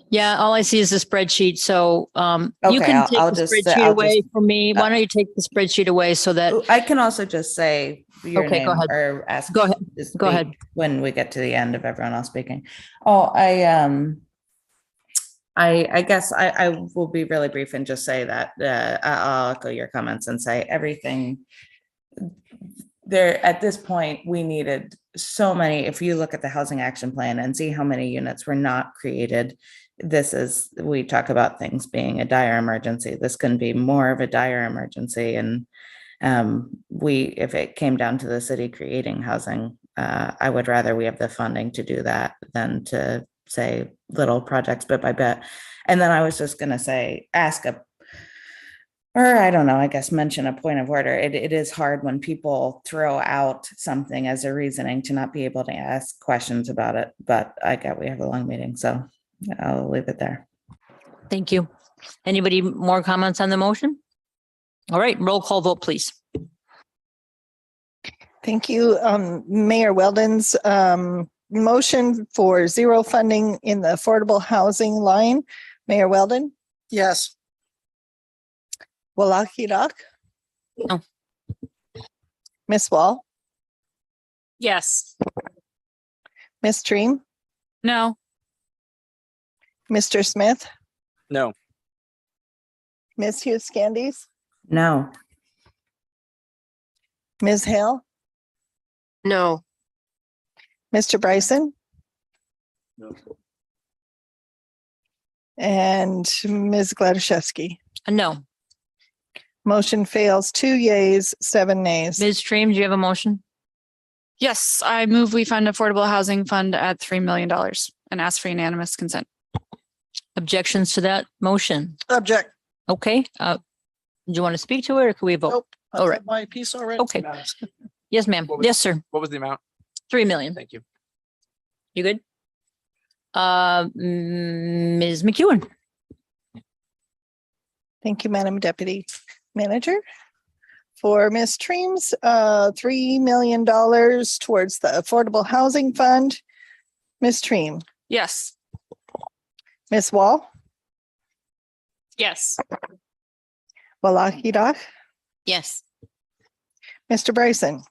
Yeah, all I see is the spreadsheet. So you Okay, can take I'll the just- spreadsheet I'll away just- from me. Why don't you take the spreadsheet away so that, I can also just say your Okay, go name ahead. or ask. Go ahead. to Go ahead. speak when we get to the end of everyone else speaking. Oh, I guess I will be really brief and just say that I'll echo your comments and say everything there at this point. We needed so many. If you look at the housing action plan and see how many units were not created, we talk about things being a dire emergency. This can be more of a dire emergency. And if it came down to the city creating housing, I would rather we have the funding to do that than to say little projects bit by bit. And then I was just going to say, mention a point of order. It is hard when people throw out something as a reasoning to not be able to ask questions about it, but I get we have a long meeting, so I'll leave it there. thank you. Anybody more comments on the motion? All right, roll call vote, please. Thank you. Mayor Weldon's motion for 0 funding in the affordable housing line. Mayor Weldon, Yes. Wallace Doc. No. Ms. Wall, Yes. Ms. Dream, No. Mr. Smith, No. Ms. Hughes Candies, No. Ms. Hale, No. Mr. Bryson. No. And Ms. Gladysevsky. No. Motion fails 2 yeas, 7 nays. Ms. Stream, do you have a motion? Yes, I move we fund Affordable Housing Fund at $3 million and ask for unanimous consent. Objections to that motion? Object. Okay, do you want to speak to it or can we vote? Nope. All right. My piece already. Okay. Yes, ma'am. What was- Yes, sir. What was the amount? 3 million. Thank you. You good? Ms. McEwen. Thank you, Madam Deputy Manager. For Ms. Treems, $3 million towards the Affordable Housing Fund. Ms. Treem, Yes. Ms. Wall, Yes. Walakidach, Yes. Mr. Bryson,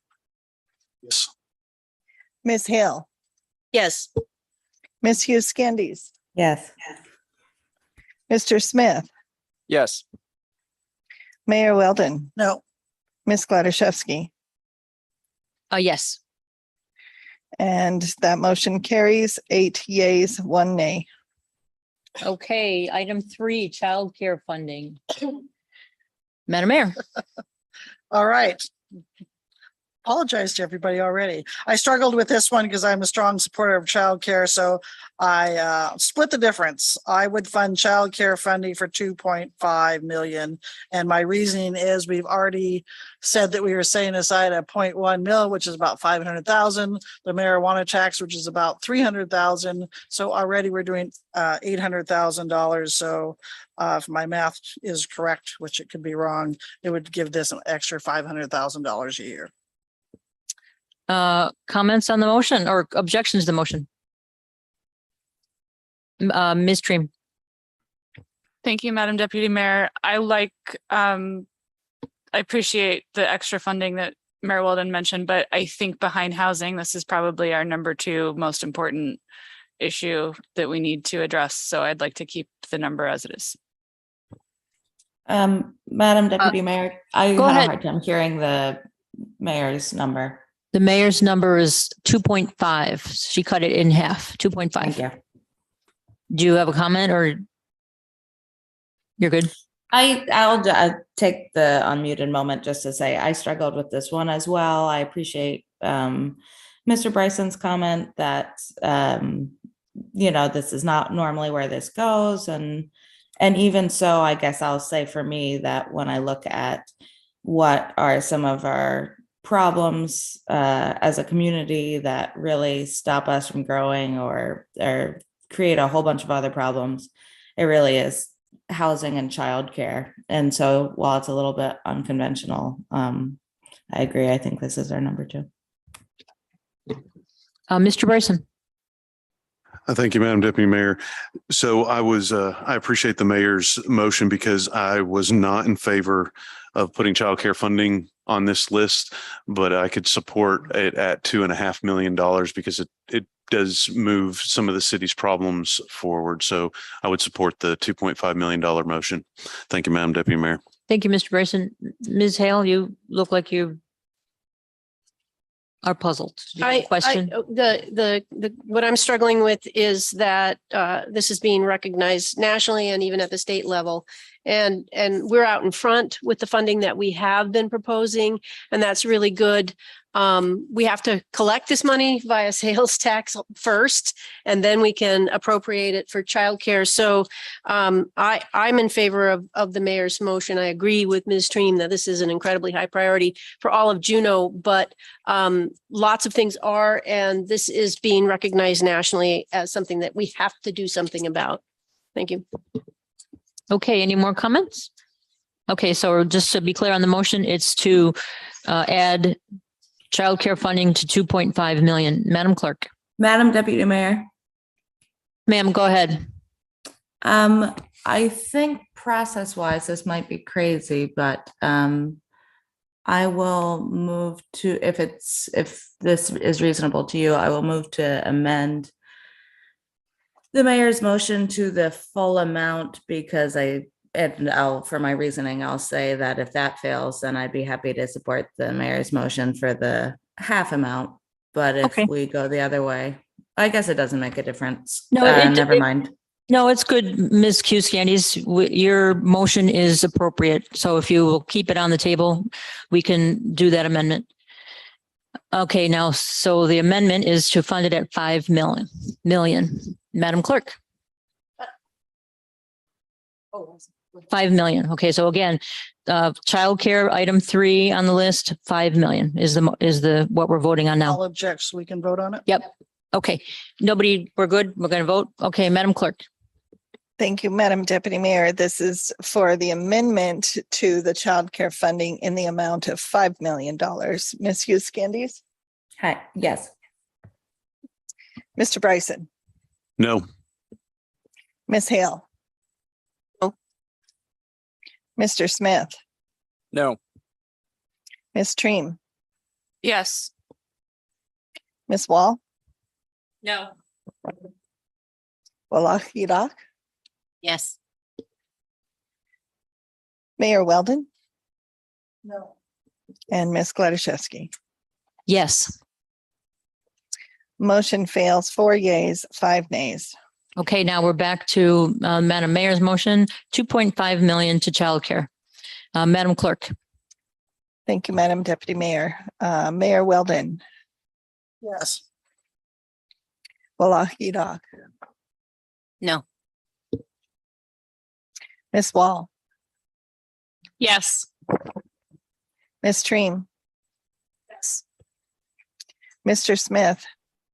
Yes. Ms. Hale, Yes. Ms. Hughes Candies, Yes. Mr. Smith, Yes. Mayor Weldon, No, Ms. Gladysevsky. Yes. And that motion carries 8 yeas, 1 nay. Okay, item 3, childcare funding. Madam Mayor. all right. Apologize to everybody already. I struggled with this one because I'm a strong supporter of childcare, so I split the difference. I would fund childcare funding for 2.5 million. And my reasoning is we've already said that we were setting aside a 0.1 mil, which is about 500,000, the marijuana tax, which is about 300,000. So already we're doing $800,000. So if my math is correct, which it could be wrong, it would give this an extra $500,000 a year. Comments on the motion or objections to the motion? Ms. Treem. Thank you, Madam Deputy Mayor. I appreciate the extra funding that Mayor Weldon mentioned, but I think behind housing, this is probably our number 2 most important issue that we need to address. So I'd like to keep the number as it is. Madam Deputy Mayor, I go had a ahead. hard time hearing the mayor's number. The mayor's number is 2.5. She cut it in half, 2.5. Thank you. Do you have a comment or you're good? I'll take the unmuted moment just to say I struggled with this one as well. I appreciate Mr. Bryson's comment that this is not normally where this goes, and even so, I guess I'll say for me that when I look at what are some of our problems as a community that really stop us from growing or create a whole bunch of other problems, it really is housing and childcare. And so while it's a little bit unconventional, I agree. I think this is our number 2. Mr. Bryson. Thank you, Madam Deputy Mayor. So I appreciate the mayor's motion because I was not in favor of putting childcare funding on this list, but I could support it at $2.5 million because it does move some of the city's problems forward. So I would support the $2.5 million motion. Thank you, Madam Deputy Mayor. Thank you, Mr. Bryson. Ms. Hale, you look like you are puzzled. Do you have a question? What I'm struggling with is that this is being recognized nationally and even at the state level. And we're out in front with the funding that we have been proposing, and that's really good. We have to collect this money via sales tax first, and then we can appropriate it for childcare. So I'm in favor of the mayor's motion. I agree with Ms. Treem that this is an incredibly high priority for all of Juneau, but lots of things are, and this is being recognized nationally as something that we have to do something about. Thank you. Okay, any more comments? Okay, so just to be clear on the motion, it's to add childcare funding to 2.5 million. Madam Clerk. Madam Deputy Mayor. Ma'am, go ahead. I think process-wise, this might be crazy, but I will move to, if this is reasonable to you, I will move to amend the mayor's motion to the full amount because for my reasoning, I'll say that if that fails, then I'd be happy to support the mayor's motion for the half amount. But if we go the other way, I guess it doesn't make a difference. No, never mind. No, it's good, Ms. Candies. Your motion is appropriate. So if you will keep it on the table, we can do that amendment. Okay, now, so the amendment is to fund it at 5 million. Madam Clerk. 5 million. Okay, so again, childcare, item 3 on the list, 5 million is what we're voting on now. All objects, we can vote on it. Yep. Okay, nobody, we're good. We're going to vote. Okay, Madam Clerk. Thank you, Madam Deputy Mayor. This is for the amendment to the childcare funding in the amount of $5 million. Ms. Hughes Candies, Hi, yes. Mr. Bryson, No. Ms. Hale. No. Mr. Smith, No. Ms. Treem, Yes. Ms. Wall, No. Wallach, Yes. Mayor Weldon. No. And Ms. Gladysevsky. Yes. Motion fails, 4 yeas, 5 nays. Okay, now we're back to Madam Mayor's motion, 2.5 million to childcare. Madam Clerk. Thank you, Madam Deputy Mayor. Mayor Weldon, Yes. Wallach, No. Ms. Wall, Yes. Ms. Treem, Yes. Mr. Smith,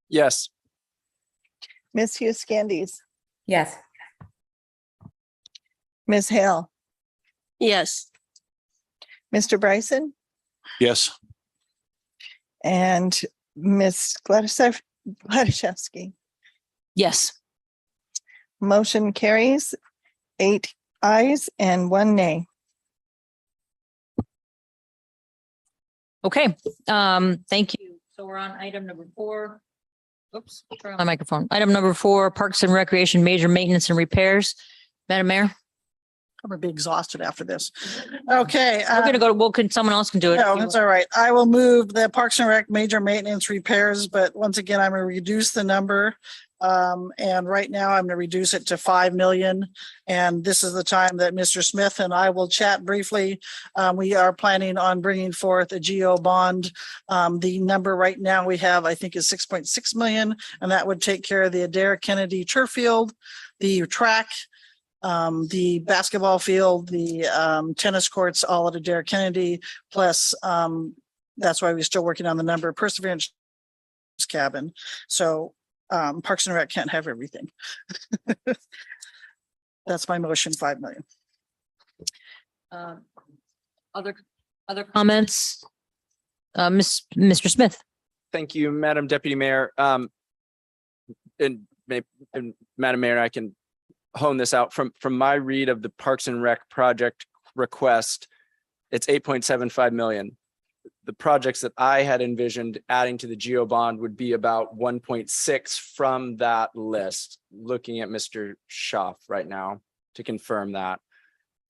Yes. Ms. Hughes Candies, Yes. Ms. Hale, Yes. Mr. Bryson, Yes. and Ms. Gladysevsky. Yes. Motion carries 8 ayes and 1 nay. Okay, thank you. So we're on item number 4. Oops, turn on my microphone. Item number 4, Parks and Recreation Major Maintenance and Repairs. Madam Mayor, I'm gonna be exhausted after this. Okay. we're going to go, well, someone else can do it. No, that's all right. I will move the Parks and Rec major maintenance repairs, but once again, I'm gonna reduce the number. And right now I'm gonna reduce it to 5 million. And this is the time that Mr. Smith and I will chat briefly. We are planning on bringing forth a GO bond. The number right now we have, I think, is 6.6 million, and that would take care of the Adair Kennedy turf field, the track, the basketball field, the tennis courts, all at Adair Kennedy, plus that's why we're still working on the number Perseverance cabin. So Parks and Rec can't have everything. That's my motion, 5 million. Other comments? Mr. Smith. Thank you, Madam Deputy Mayor. And Madam Mayor, I can hone this out from my read of the Parks and Rec project request. It's 8.75 million. The projects that I had envisioned adding to the GO bond would be about 1.6 from that list. Looking at Mr. Schaaf right now to confirm that.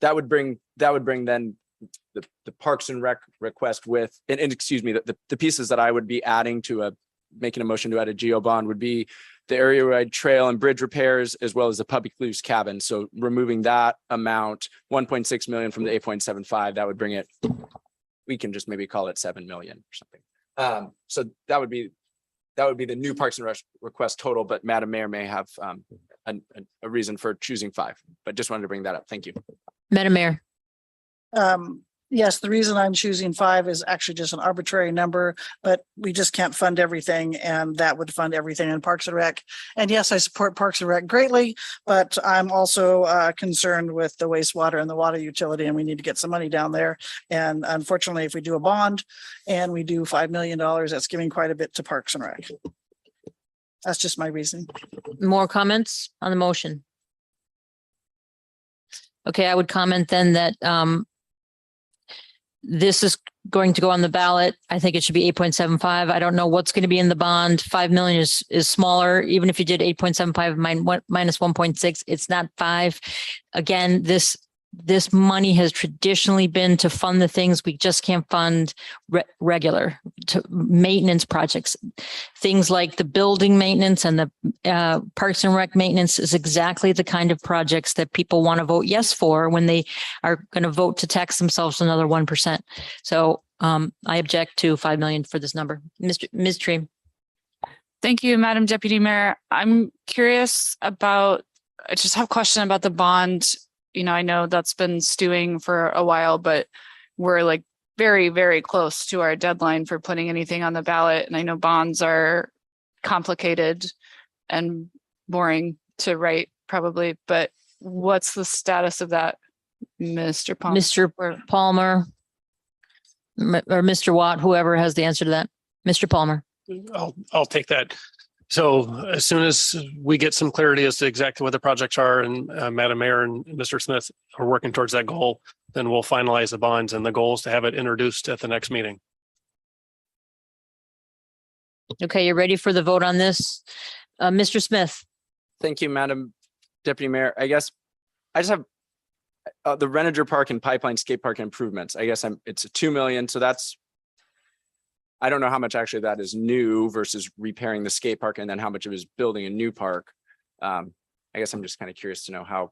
That would bring then the Parks and Rec request with, and excuse me, the pieces that I would be adding to making a motion to add a GO bond would be the area wide trail and bridge repairs, as well as the public use cabin. So removing that amount, 1.6 million from the 8.75, that would bring it, we can just maybe call it 7 million or something. So that would be the new Parks and Rec request total, but Madam Mayor may have a reason for choosing 5, but just wanted to bring that up. Thank you. Madam Mayor. Yes, the reason I'm choosing 5 is actually just an arbitrary number, but we just can't fund everything, and that would fund everything in Parks and Rec. And yes, I support Parks and Rec greatly, but I'm also concerned with the wastewater and the water utility, and we need to get some money down there. And unfortunately, if we do a bond and we do $5 million, that's giving quite a bit to Parks and Rec. That's just my reasoning. More comments on the motion? Okay, I would comment then that this is going to go on the ballot. I think it should be 8.75. I don't know what's going to be in the bond. 5 million is smaller. Even if you did 8.75 minus 1.6, it's not 5. Again, this money has traditionally been to fund the things we just can't fund regular to maintenance projects. Things like the building maintenance and the Parks and Rec maintenance is exactly the kind of projects that people want to vote yes for when they are going to vote to tax themselves another 1%. So I object to 5 million for this number. Ms. Treem. Thank you, Madam Deputy Mayor. I'm curious about, I just have a question about the bond. I know that's been stewing for a while, but we're like very, very close to our deadline for putting anything on the ballot. And I know bonds are complicated and boring to write probably, but what's the status of that, Mr. Palmer? Mr. Palmer or Mr. Watt, whoever has the answer to that. Mr. Palmer. I'll take that. So as soon as we get some clarity as to exactly what the projects are, and Madam Mayor and Mr. Smith are working towards that goal, then we'll finalize the bonds, and the goal is to have it introduced at the next meeting. Okay, you're ready for the vote on this? Mr. Smith. Thank you, Madam Deputy Mayor. I guess I just have the Reninger Park and Pipeline Skate Park improvements. I guess it's a 2 million. So that's, I don't know how much actually that is new versus repairing the skate park, and then how much of it is building a new park. I guess I'm just kind of curious to know how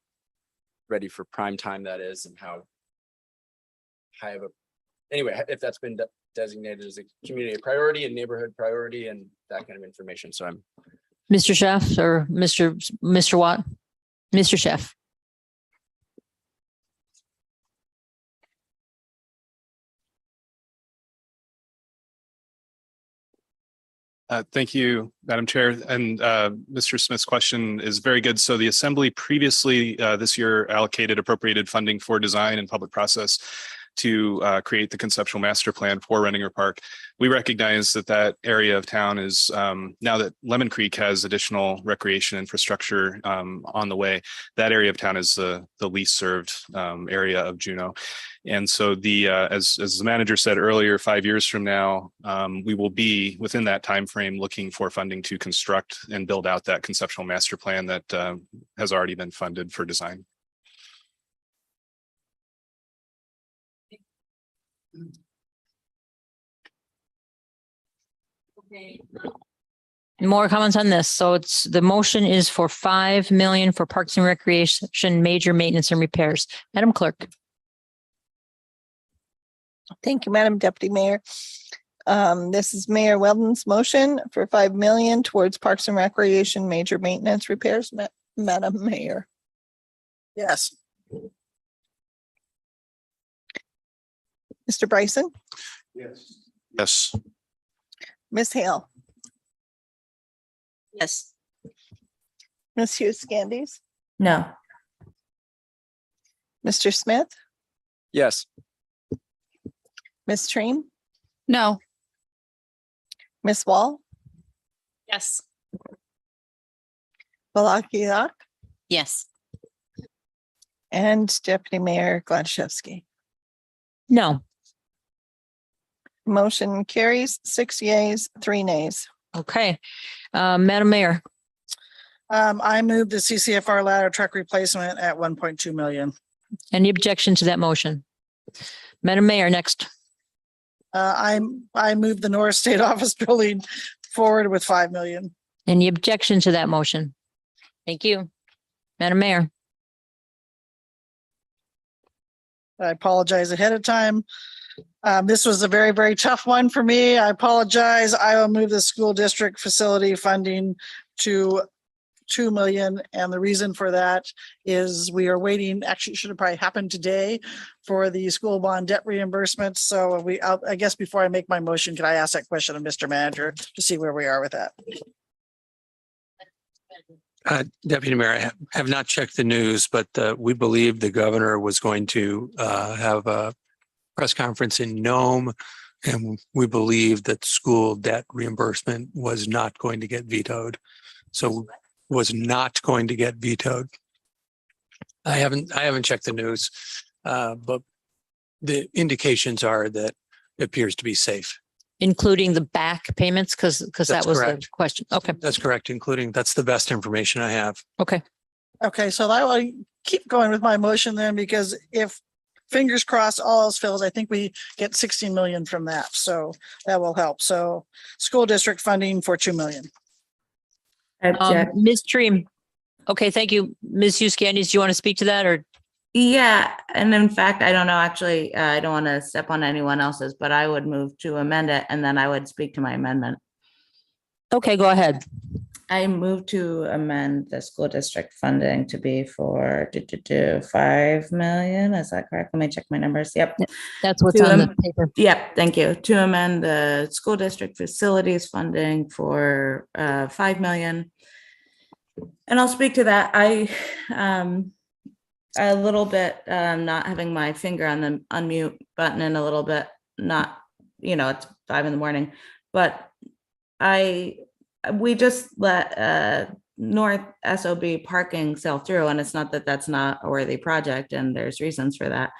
ready for prime time that is, and how high of a, anyway, if that's been designated as a community priority and neighborhood priority and that kind of information. So I'm Mr. Chef or Mr. Watt? Mr. Chef. Thank you, Madam Chair. And Mr. Smith's question is very good. So the Assembly previously this year allocated appropriated funding for design and public process to create the conceptual master plan for Reninger Park. We recognize that that area of town is, now that Lemon Creek has additional recreation infrastructure on the way, that area of town is the least served area of Juneau. And so the as the manager said earlier, 5 years from now, we will be within that time frame looking for funding to construct and build out that conceptual master plan that has already been funded for design. More comments on this. So it's, the motion is for 5 million for Parks and Recreation, major maintenance and repairs. Madam Clerk. Thank you, Madam Deputy Mayor. This is Mayor Weldon's motion for 5 million towards Parks and Recreation major maintenance repairs. Madam Mayor. Yes. Mr. Bryson, Yes. Ms. Hale, Yes. Ms. Hughes Candies, No. Mr. Smith, yes. Ms. Treem, No. Ms. Wall, Yes. Balakiak, Yes. and Deputy Mayor Gladchevsky. No. Motion carries 6 yeas, 3 nays. Okay. Madam Mayor. I move the CCFR ladder truck replacement at 1.2 million. Any objection to that motion? Madam Mayor, next. I move the North State Office Building forward with 5 million. Any objection to that motion? Thank you. Madam Mayor. I apologize ahead of time. This was a very, very tough one for me. I apologize. I will move the school district facility funding to 2 million. And the reason for that is we are waiting, actually it should have probably happened today, for the school bond debt reimbursement. So I guess before I make my motion, can I ask that question of Mr. Manager to see where we are with that? Deputy Mayor, I have not checked the news, but we believe the governor was going to have a press conference in Nome, and we believe that school debt reimbursement was not going to get vetoed. So was not going to get vetoed. I haven't checked the news, but the indications are that it appears to be safe. Including the back payments, because that That's was the correct. question. Okay. That's correct, including, that's the best information I have. Okay. Okay, so I will keep going with my motion then, because if fingers crossed, all else fails, I think we get 16 million from that. So that will help. So school district funding for 2 million. Object. Ms. Treem. Okay, thank you. Ms. Hughes Candies, do you want to speak to that, or? Yeah, and in fact, I don't know, actually, I don't want to step on anyone else's, but I would move to amend it and then I would speak to my amendment. Okay, go ahead. I move to amend the school district funding to be for 5 million. Is that correct? Let me check my numbers. Yep. That's what's To on the am- paper. Yep, thank you. To amend the school district facilities funding for 5 million. And I'll speak to that. A little bit not having my finger on the unmute button and a little bit not, it's 5 a.m, but we just let North SOB parking sell through, and it's not that that's not a worthy project, and there's reasons for that.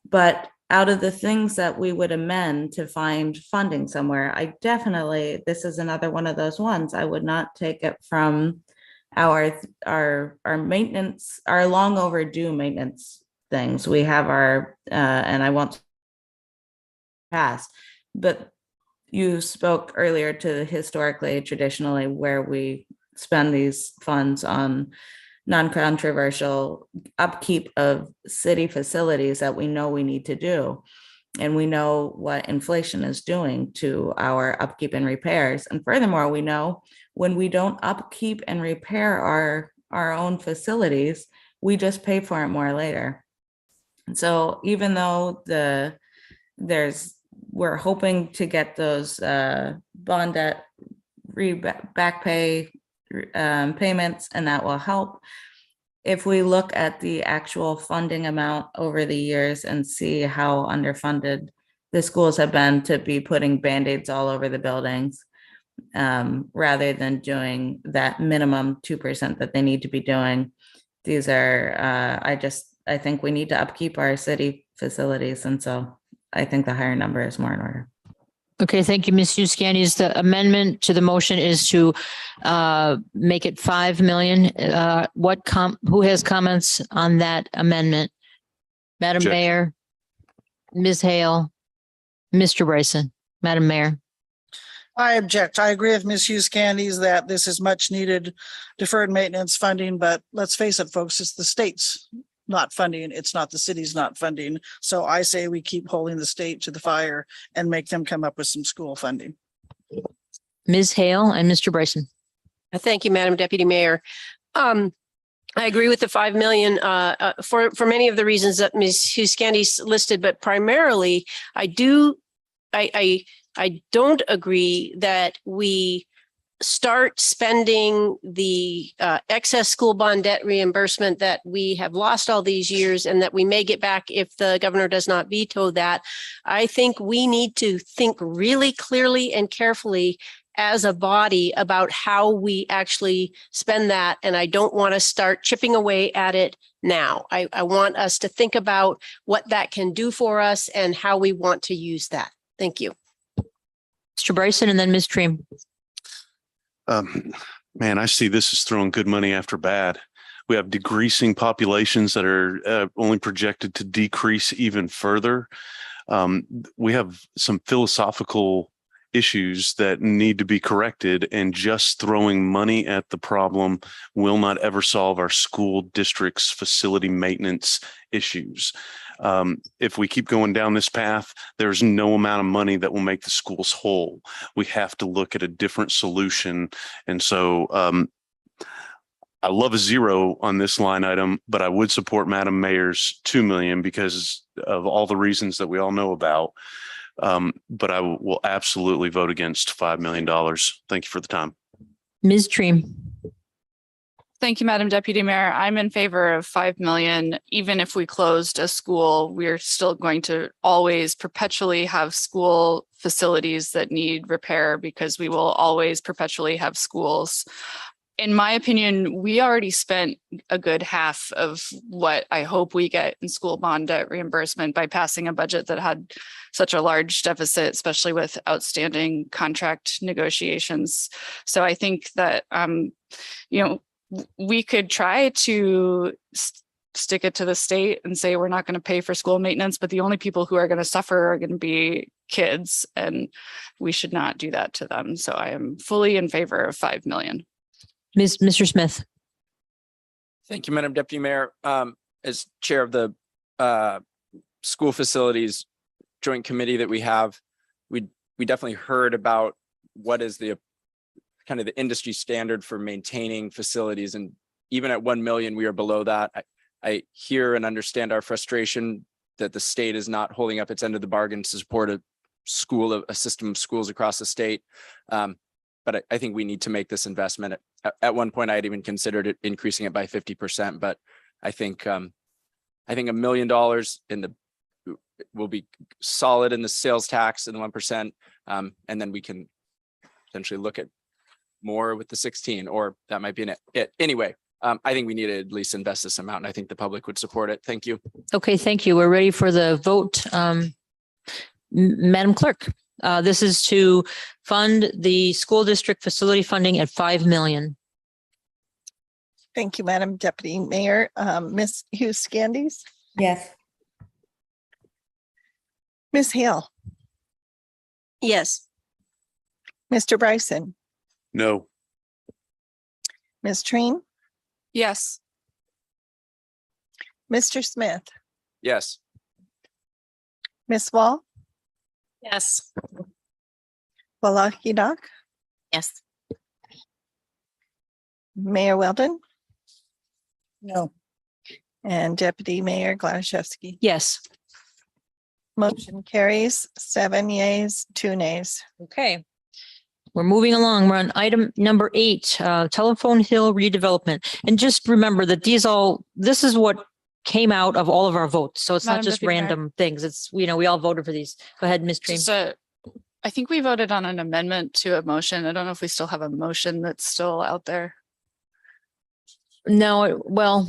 But out of the things that we would amend to find funding somewhere, this is another one of those ones. I would not take it from our maintenance, our long overdue maintenance things. We have our, and I won't pass, but you spoke earlier to historically, traditionally, where we spend these funds on non-controversial upkeep of city facilities that we know we need to do. And we know what inflation is doing to our upkeep and repairs. And furthermore, we know when we don't upkeep and repair our own facilities, we just pay for it more later. And so even though we're hoping to get those bond debt back pay payments, and that will help. If we look at the actual funding amount over the years and see how underfunded the schools have been to be putting Band-Aids all over the buildings, rather than doing that minimum 2% that they need to be doing. These are, I think we need to upkeep our city facilities. And so I think the higher number is more in order. Okay, thank you, Ms. Uskanis. The amendment to the motion is to make it 5 million. Who has comments on that amendment? Madam Objection. Mayor, Ms. Hale, Mr. Bryson, Madam Mayor. I object. I agree with Ms. Hughes Candies that this is much needed deferred maintenance funding, but let's face it, folks, it's the state's not funding. It's not the city's not funding. So I say we keep holding the state to the fire and make them come up with some school funding. Ms. Hale and Mr. Bryson. Thank you, Madam Deputy Mayor. I agree with the 5 million for many of the reasons that Ms. Hughes listed, but primarily I don't agree that we start spending the excess school bond debt reimbursement that we have lost all these years and that we may get back if the governor does not veto that. I think we need to think really clearly and carefully as a body about how we actually spend that. And I don't want to start chipping away at it now. I want us to think about what that can do for us and how we want to use that. Thank you. Mr. Bryson and then Ms. Treem. Man, I see this as throwing good money after bad. We have decreasing populations that are only projected to decrease even further. We have some philosophical issues that need to be corrected, and just throwing money at the problem will not ever solve our school district's facility maintenance issues. If we keep going down this path, there's no amount of money that will make the schools whole. We have to look at a different solution. And so I love a zero on this line item, but I would support Madam Mayor's 2 million because of all the reasons that we all know about. But I will absolutely vote against $5 million. Thank you for the time. Ms. Treem. Thank you, Madam Deputy Mayor. I'm in favor of 5 million. Even if we closed a school, we're still going to always perpetually have school facilities that need repair because we will always perpetually have schools. In my opinion, we already spent a good half of what I hope we get in school bond debt reimbursement by passing a budget that had such a large deficit, especially with outstanding contract negotiations. So I think that, we could try to stick it to the state and say we're not going to pay for school maintenance, but the only people who are going to suffer are going to be kids, and we should not do that to them. So I am fully in favor of 5 million. Mr. Smith. Thank you, Madam Deputy Mayor. As chair of the school facilities joint committee that we have, we definitely heard about what is the kind of the industry standard for maintaining facilities. And even at 1 million, we are below that. I hear and understand our frustration that the state is not holding up its end of the bargain to support a system of schools across the state. But I think we need to make this investment. At one point, I had even considered it increasing it by 50%, but I think $1 million will be solid in the sales tax and the 1%. And then we can potentially look at more with the 16, or that might be it. Anyway, I think we need to at least invest this amount, and I think the public would support it. Thank you. Okay, thank you. We're ready for the vote. Madam Clerk, this is to fund the school district facility funding at 5 million. Thank you, Madam Deputy Mayor. Ms. Hughes Candies, Yes. Ms. Hale, Yes. Mr. Bryson, No. Ms. Treen, Yes. Mr. Smith, Yes. Ms. Wall, Yes. Wallahi Doc, Yes. Mayor Weldon, No. and Deputy Mayor Gladys. Yes. Motion carries 7 yeas, 2 nays. Okay. We're moving along. We're on item number 8, Telephone Hill redevelopment. And just remember that this is what came out of all of our votes. So it's not Madam just Deputy Mayor. random things. It's, we all voted for these. Go ahead, Ms. Treen. I think we voted on an amendment to a motion. I don't know if we still have a motion that's still out there. No, well,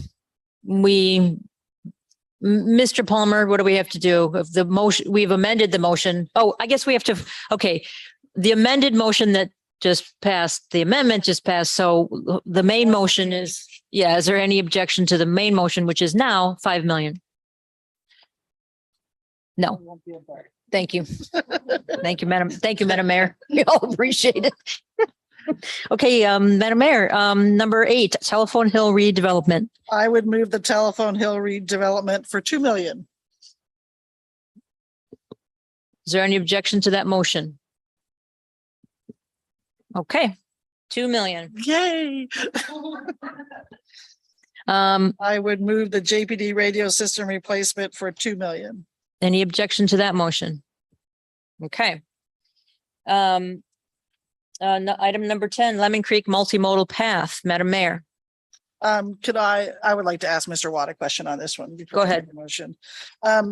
Mr. Palmer, what do we have to do? If the motion, we've amended the motion. Oh, I guess we have to, okay. The amended motion that just passed, the amendment just passed. So the main motion is, is there any objection to the main motion, which is now 5 million? No. Thank you. Thank you, Madam. Thank you, Madam Mayor. We all appreciate it. Okay, Madam Mayor, number 8, Telephone Hill redevelopment. I would move the Telephone Hill redevelopment for 2 million. Is there any objection to that motion? Okay, 2 million. Yay. I would move the JPD radio system replacement for 2 million. Any objection to that motion? Okay. Item number 10, Lemon Creek Multimodal Path, Madam Mayor. I would like to ask Mr. Watt a question on this one. before Go we ahead. make the motion.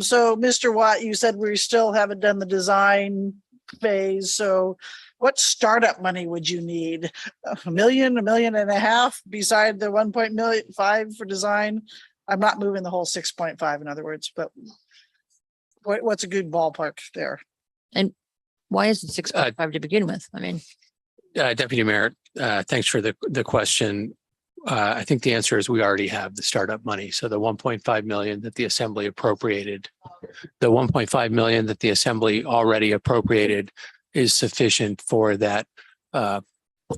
So Mr. Watt, you said we still haven't done the design phase. So what startup money would you need? $1 million, $1.5 million beside the 1.5 for design? I'm not moving the whole 6.5 in other words, but what's a good ballpark there? And why is it 6.5 to begin with? I mean, Deputy Mayor, thanks for the question. I think the answer is we already have the startup money. So the 1.5 million that the Assembly appropriated, the 1.5 million that the Assembly already appropriated is sufficient for that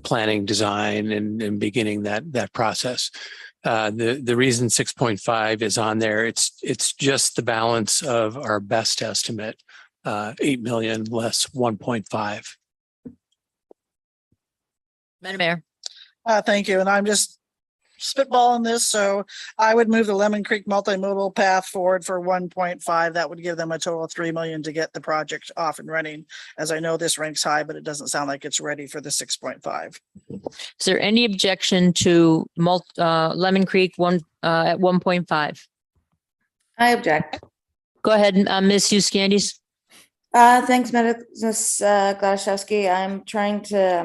planning, design, and beginning that process. The reason 6.5 is on there, it's just the balance of our best estimate, 8 million less 1.5. Madam Mayor. Thank you. And I'm just spitballing this. So I would move the Lemon Creek multimodal path forward for 1.5. That would give them a total of 3 million to get the project off and running. As I know this ranks high, but it doesn't sound like it's ready for the 6.5. Is there any objection to Lemon Creek at 1.5? I object. Go ahead, Ms. Hughes Candies. Thanks, Ms. Gladys. I'm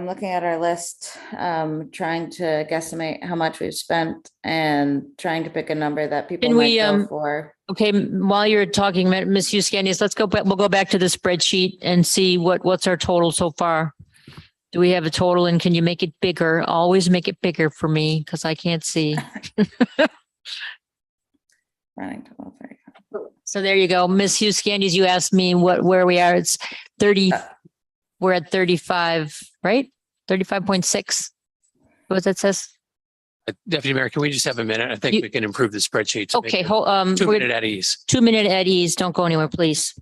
looking at our list, trying to guesstimate how much we've spent and trying to pick a number that people Can might we, go for. Okay, while you're talking, Ms. Hughes Candies, let's go back. We'll go back to the spreadsheet and see what's our total so far. Do we have a total, and can you make it bigger? Always make it bigger for me because I can't see. Running total 35. So there you go. Ms. Hughes Candies, you asked me where we are. It's 30. We're at 35, right? 35.6. What that says? Deputy Mayor, can we just have a minute? I think we can improve the spreadsheet. to make Okay, it hold, 2 minute at ease. 2 minute at ease. Don't go anywhere, please.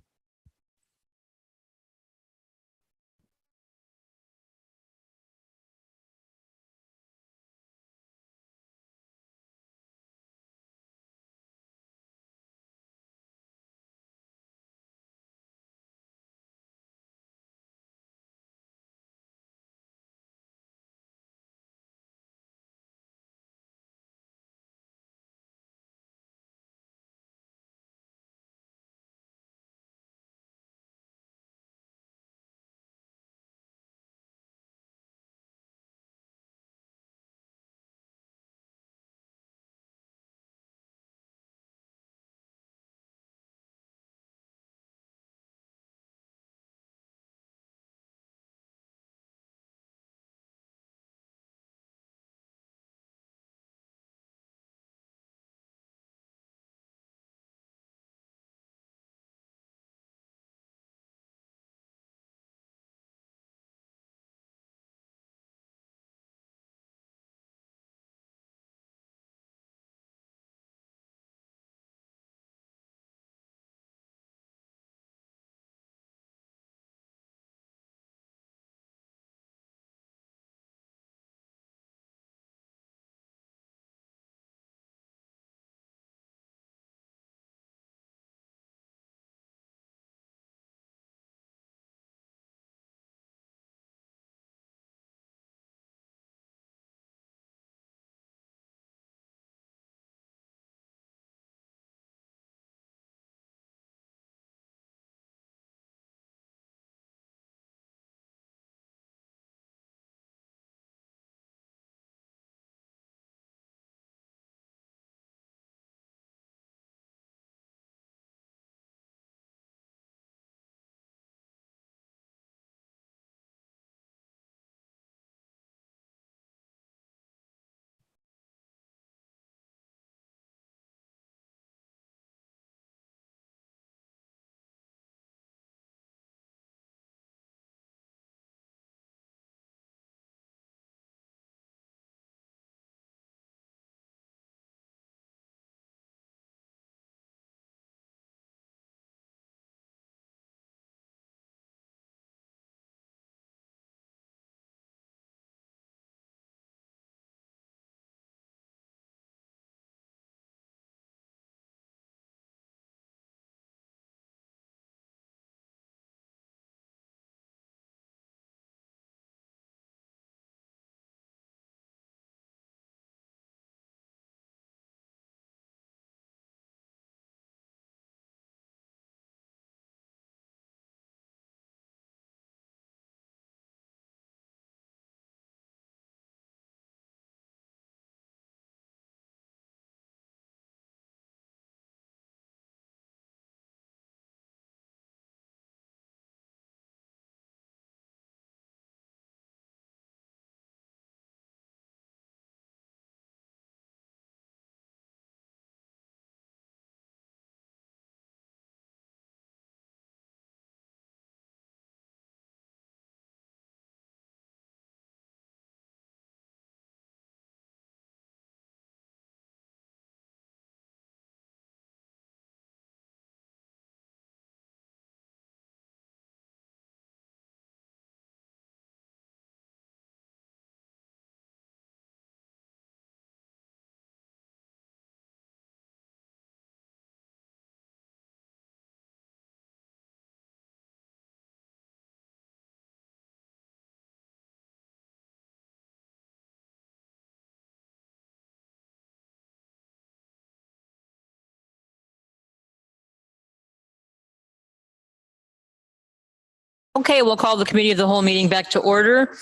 Okay, we'll call the committee of the whole meeting back to order.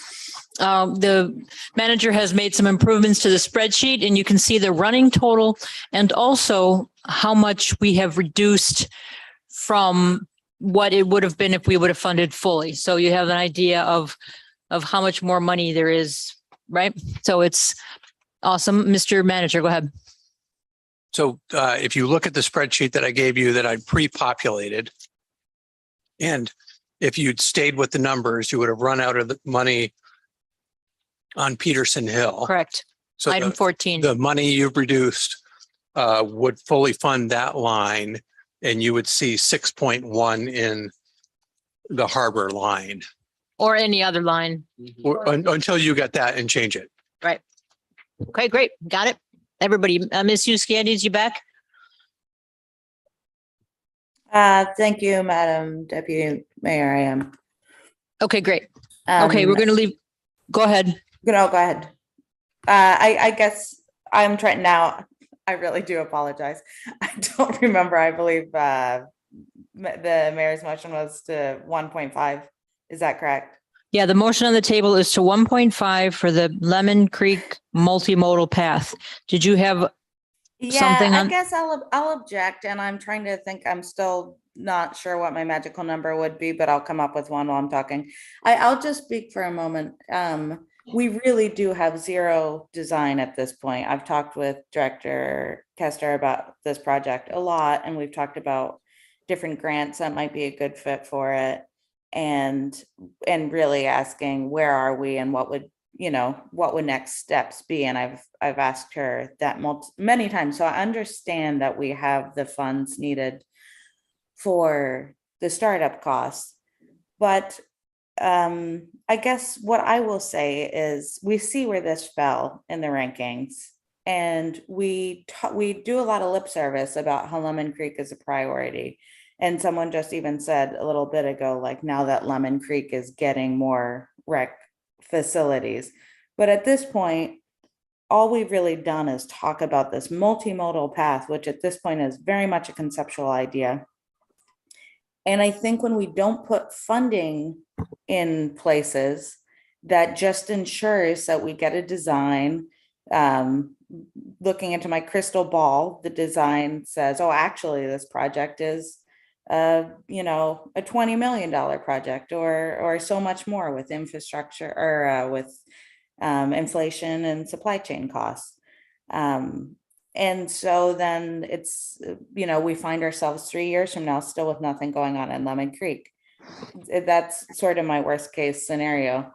The manager has made some improvements to the spreadsheet, and you can see the running total and also how much we have reduced from what it would have been if we would have funded fully. So you have an idea of how much more money there is, right? So it's awesome. Mr. Manager, go ahead. So if you look at the spreadsheet that I gave you that I pre-populated, and if you'd stayed with the numbers, you would have run out of the money on Peterson Hill. Correct. So Item 14. the money you've reduced would fully fund that line, and you would see 6.1 in the harbor line. Or any other line. Until you get that and change it. Right. Okay, great. Got it. Everybody, Ms. Hughes Candies, you back? Thank you, Madam Deputy Mayor. I am. Okay, great. Okay, we're going to leave. Go ahead. No, go ahead. I guess I'm trying now. I really do apologize. I don't remember. I believe the mayor's motion was to 1.5. Is that correct? Yeah, the motion on the table is to 1.5 for the Lemon Creek multimodal path. Did you have something I on? guess I'll object, and I'm trying to think. I'm still not sure what my magical number would be, but I'll come up with one while I'm talking. I'll just speak for a moment. We really do have zero design at this point. I've talked with Director Kester about this project a lot, and we've talked about different grants that might be a good fit for it, and really asking where are we and what would next steps be. And I've asked her that many times. So I understand that we have the funds needed for the startup costs, but I guess what I will say is we see where this fell in the rankings, and we do a lot of lip service about how Lemon Creek is a priority. And someone just even said a little bit ago, like, now that Lemon Creek is getting more rec facilities. But at this point, all we've really done is talk about this multimodal path, which at this point is very much a conceptual idea. And I think when we don't put funding in places, that just ensures that we get a design. Looking into my crystal ball, the design says, oh, actually, this project is a $20 million project, or so much more with infrastructure or with inflation and supply chain costs. And so then it's, we find ourselves 3 years from now still with nothing going on in Lemon Creek. That's sort of my worst case scenario.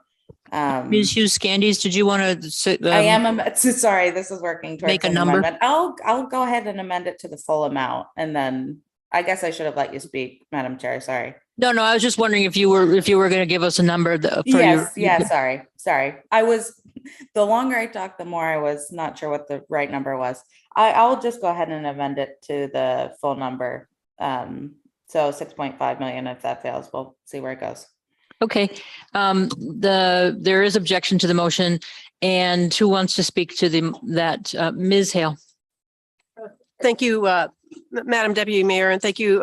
Ms. Hughes Candies, did you want to? I am sorry, this is working towards make a an number. amendment. I'll go ahead and amend it to the full amount, and then I guess I should have let you speak, Madam Chair. Sorry. No, I was just wondering if you were going to give us a number. Sorry. The longer I talked, the more I was not sure what the right number was. I'll just go ahead and amend it to the full number. So 6.5 million. If that fails, we'll see where it goes. Okay. There is objection to the motion, and who wants to speak to that? Ms. Hale. Thank you, Madam Deputy Mayor, and thank you,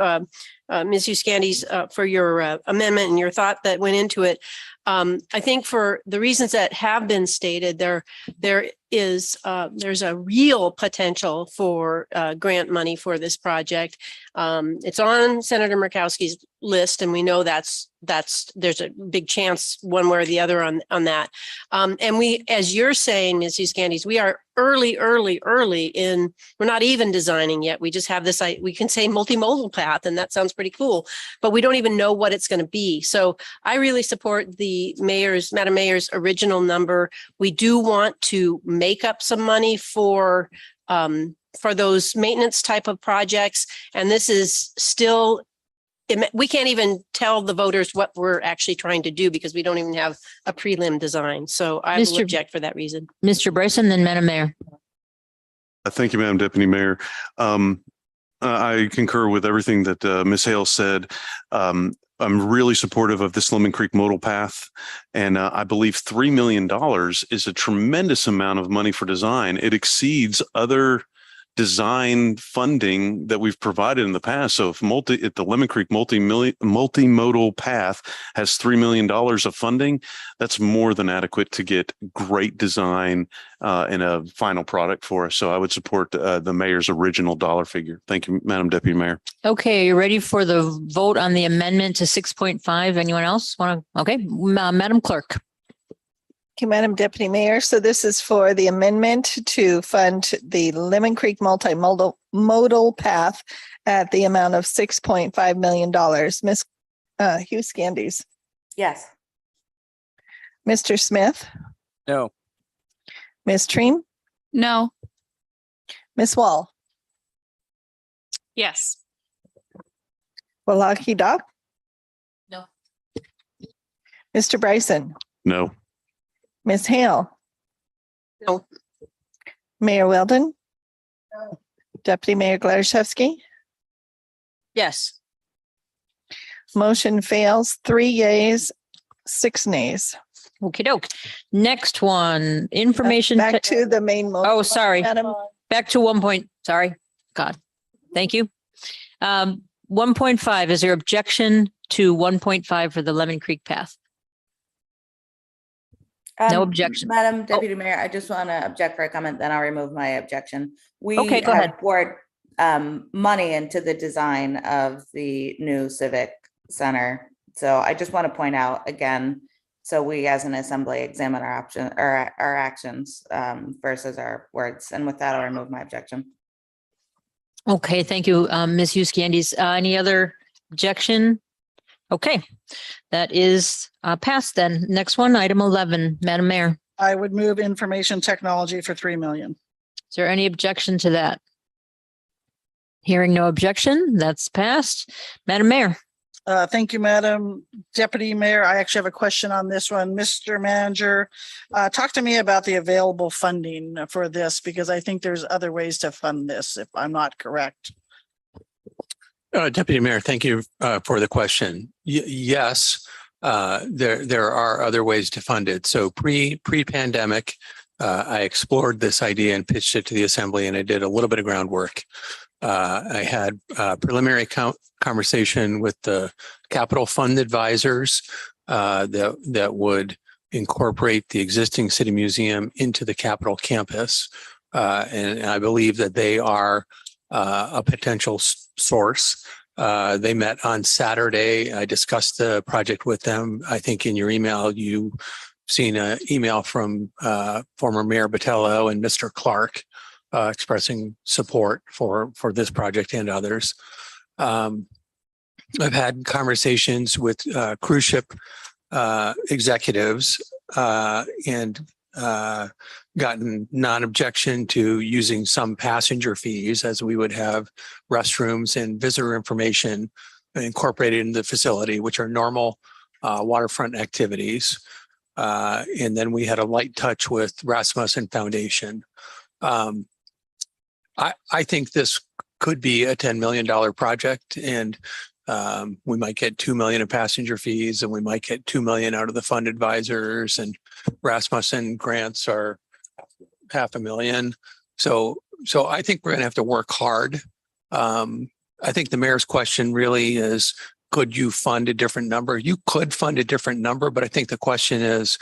Ms. Hughes Candies, for your amendment and your thought that went into it. I think for the reasons that have been stated, there's a real potential for grant money for this project. It's on Senator Murkowski's list, and we know there's a big chance one way or the other on that. And we, as you're saying, Ms. Hughes Candies, we are early in, we're not even designing yet. We just have this, we can say multimodal path, and that sounds pretty cool, but we don't even know what it's going to be. So I really support the Madam Mayor's original number. We do want to make up some money for those maintenance type of projects. And this is still, we can't even tell the voters what we're actually trying to do because we don't even have a prelim design. So I will object for that reason. Mr. Bryson, then Madam Mayor. Thank you, Madam Deputy Mayor. I concur with everything that Ms. Hale said. I'm really supportive of this Lemon Creek modal path. And I believe $3 million is a tremendous amount of money for design. It exceeds other design funding that we've provided in the past. So if the Lemon Creek multimodal path has $3 million of funding, that's more than adequate to get great design and a final product for us. So I would support the mayor's original dollar figure. Thank you, Madam Deputy Mayor. Okay, are you ready for the vote on the amendment to 6.5? Anyone else want to? Okay, Madam Clerk. Thank you, Madam Deputy Mayor. So this is for the amendment to fund the Lemon Creek modal path at the amount of $6.5 million. Ms. Hughes Candies, Yes. Mr. Smith, No. Ms. Treem, No. Ms. Wall, Yes. Walaki Doc. No. Mr. Bryson, No. Ms. Hale. No. Mayor Weldon. Deputy Mayor Gladysevsky. Yes. Motion fails, 3 yeas, 6 nays. Okey doke. Next one, information. Back to the main. motion, Oh, sorry. Madam. Back to 1 point. Sorry. God. Thank you. 1.5, is there objection to 1.5 for the Lemon Creek path? No objection. Madam Deputy Mayor, I just want to object for a comment, then I'll remove my objection. We Okay, go ahead. have poured money into the design of the new civic center. So I just want to point out again, so we as an assembly examine our option or our actions versus our words. And with that, I'll remove my objection. Okay, thank you, Ms. Hughes Candies. Any other objection? Okay, that is passed then. Next one, item 11, Madam Mayor. I would move information technology for 3 million. Is there any objection to that? Hearing no objection, that's passed. Madam Mayor. Thank you, Madam Deputy Mayor. I actually have a question on this one. Mr. Manager, talk to me about the available funding for this, because I think there's other ways to fund this, if I'm not correct. Deputy Mayor, thank you for the question. Yes, there are other ways to fund it. So pre-pandemic, I explored this idea and pitched it to the Assembly, and I did a little bit of groundwork. I had a preliminary conversation with the capital fund advisors that would incorporate the existing city museum into the Capitol campus. And I believe that they are a potential source. They met on Saturday. I discussed the project with them. I think in your email, you've seen an email from former Mayor Botello and Mr. Clark expressing support for this project and others. I've had conversations with cruise ship executives and gotten non-objection to using some passenger fees, as we would have restrooms and visitor information incorporated in the facility, which are normal waterfront activities. And then we had a light touch with Rasmussen Foundation. I think this could be a $10 million project, and we might get 2 million in passenger fees, and we might get 2 million out of the fund advisors, and Rasmussen grants are $500,000. So I think we're going to have to work hard. I think the mayor's question really is, could you fund a different number? You could fund a different number, but I think the question is,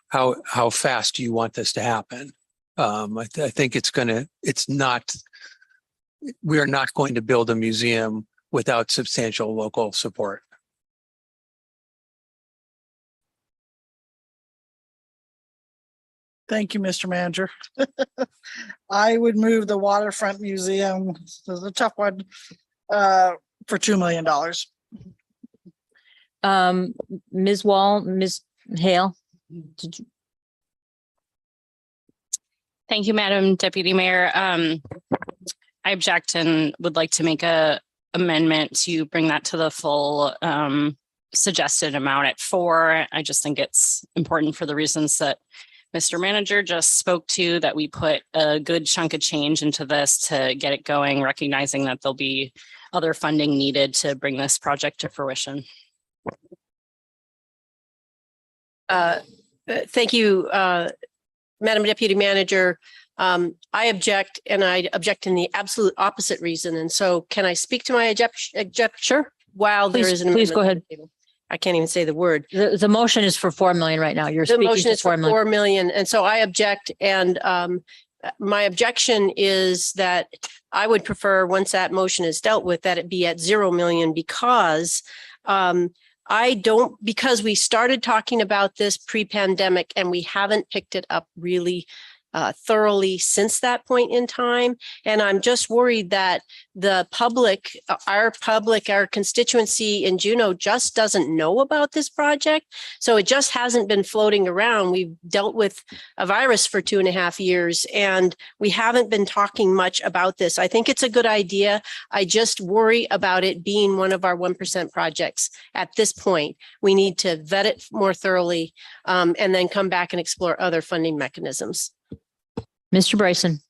how fast do you want this to happen? I think we are not going to build a museum without substantial local support. Thank you, Mr. Manager. I would move the waterfront museum, this is a tough one, for $2 million. Ms. Wall, Ms. Hale. Thank you, Madam Deputy Mayor. I object and would like to make a amendment to bring that to the full suggested amount at 4. I just think it's important for the reasons that Mr. Manager just spoke to, that we put a good chunk of change into this to get it going, recognizing that there'll be other funding needed to bring this project to fruition. Thank you, Madam Deputy Manager, I object, and I object in the absolute opposite reason. And so can I speak to my objection? Sure. While there Please- is an please go amendment on the table? I can't even say the word. The motion is for 4 million right now. You're The speaking motion to is 4 for million. 4 million. And so I object. And my objection is that I would prefer, once that motion is dealt with, that it be at 0 million, because because we started talking about this pre-pandemic and we haven't picked it up really thoroughly since that point in time. And I'm just worried that the public, our constituency in Juneau just doesn't know about this project. So it just hasn't been floating around. We've dealt with a virus for 2.5 years and we haven't been talking much about this. I think it's a good idea. I just worry about it being one of our 1% projects at this point. We need to vet it more thoroughly and then come back and explore other funding mechanisms. Mr. Bryson.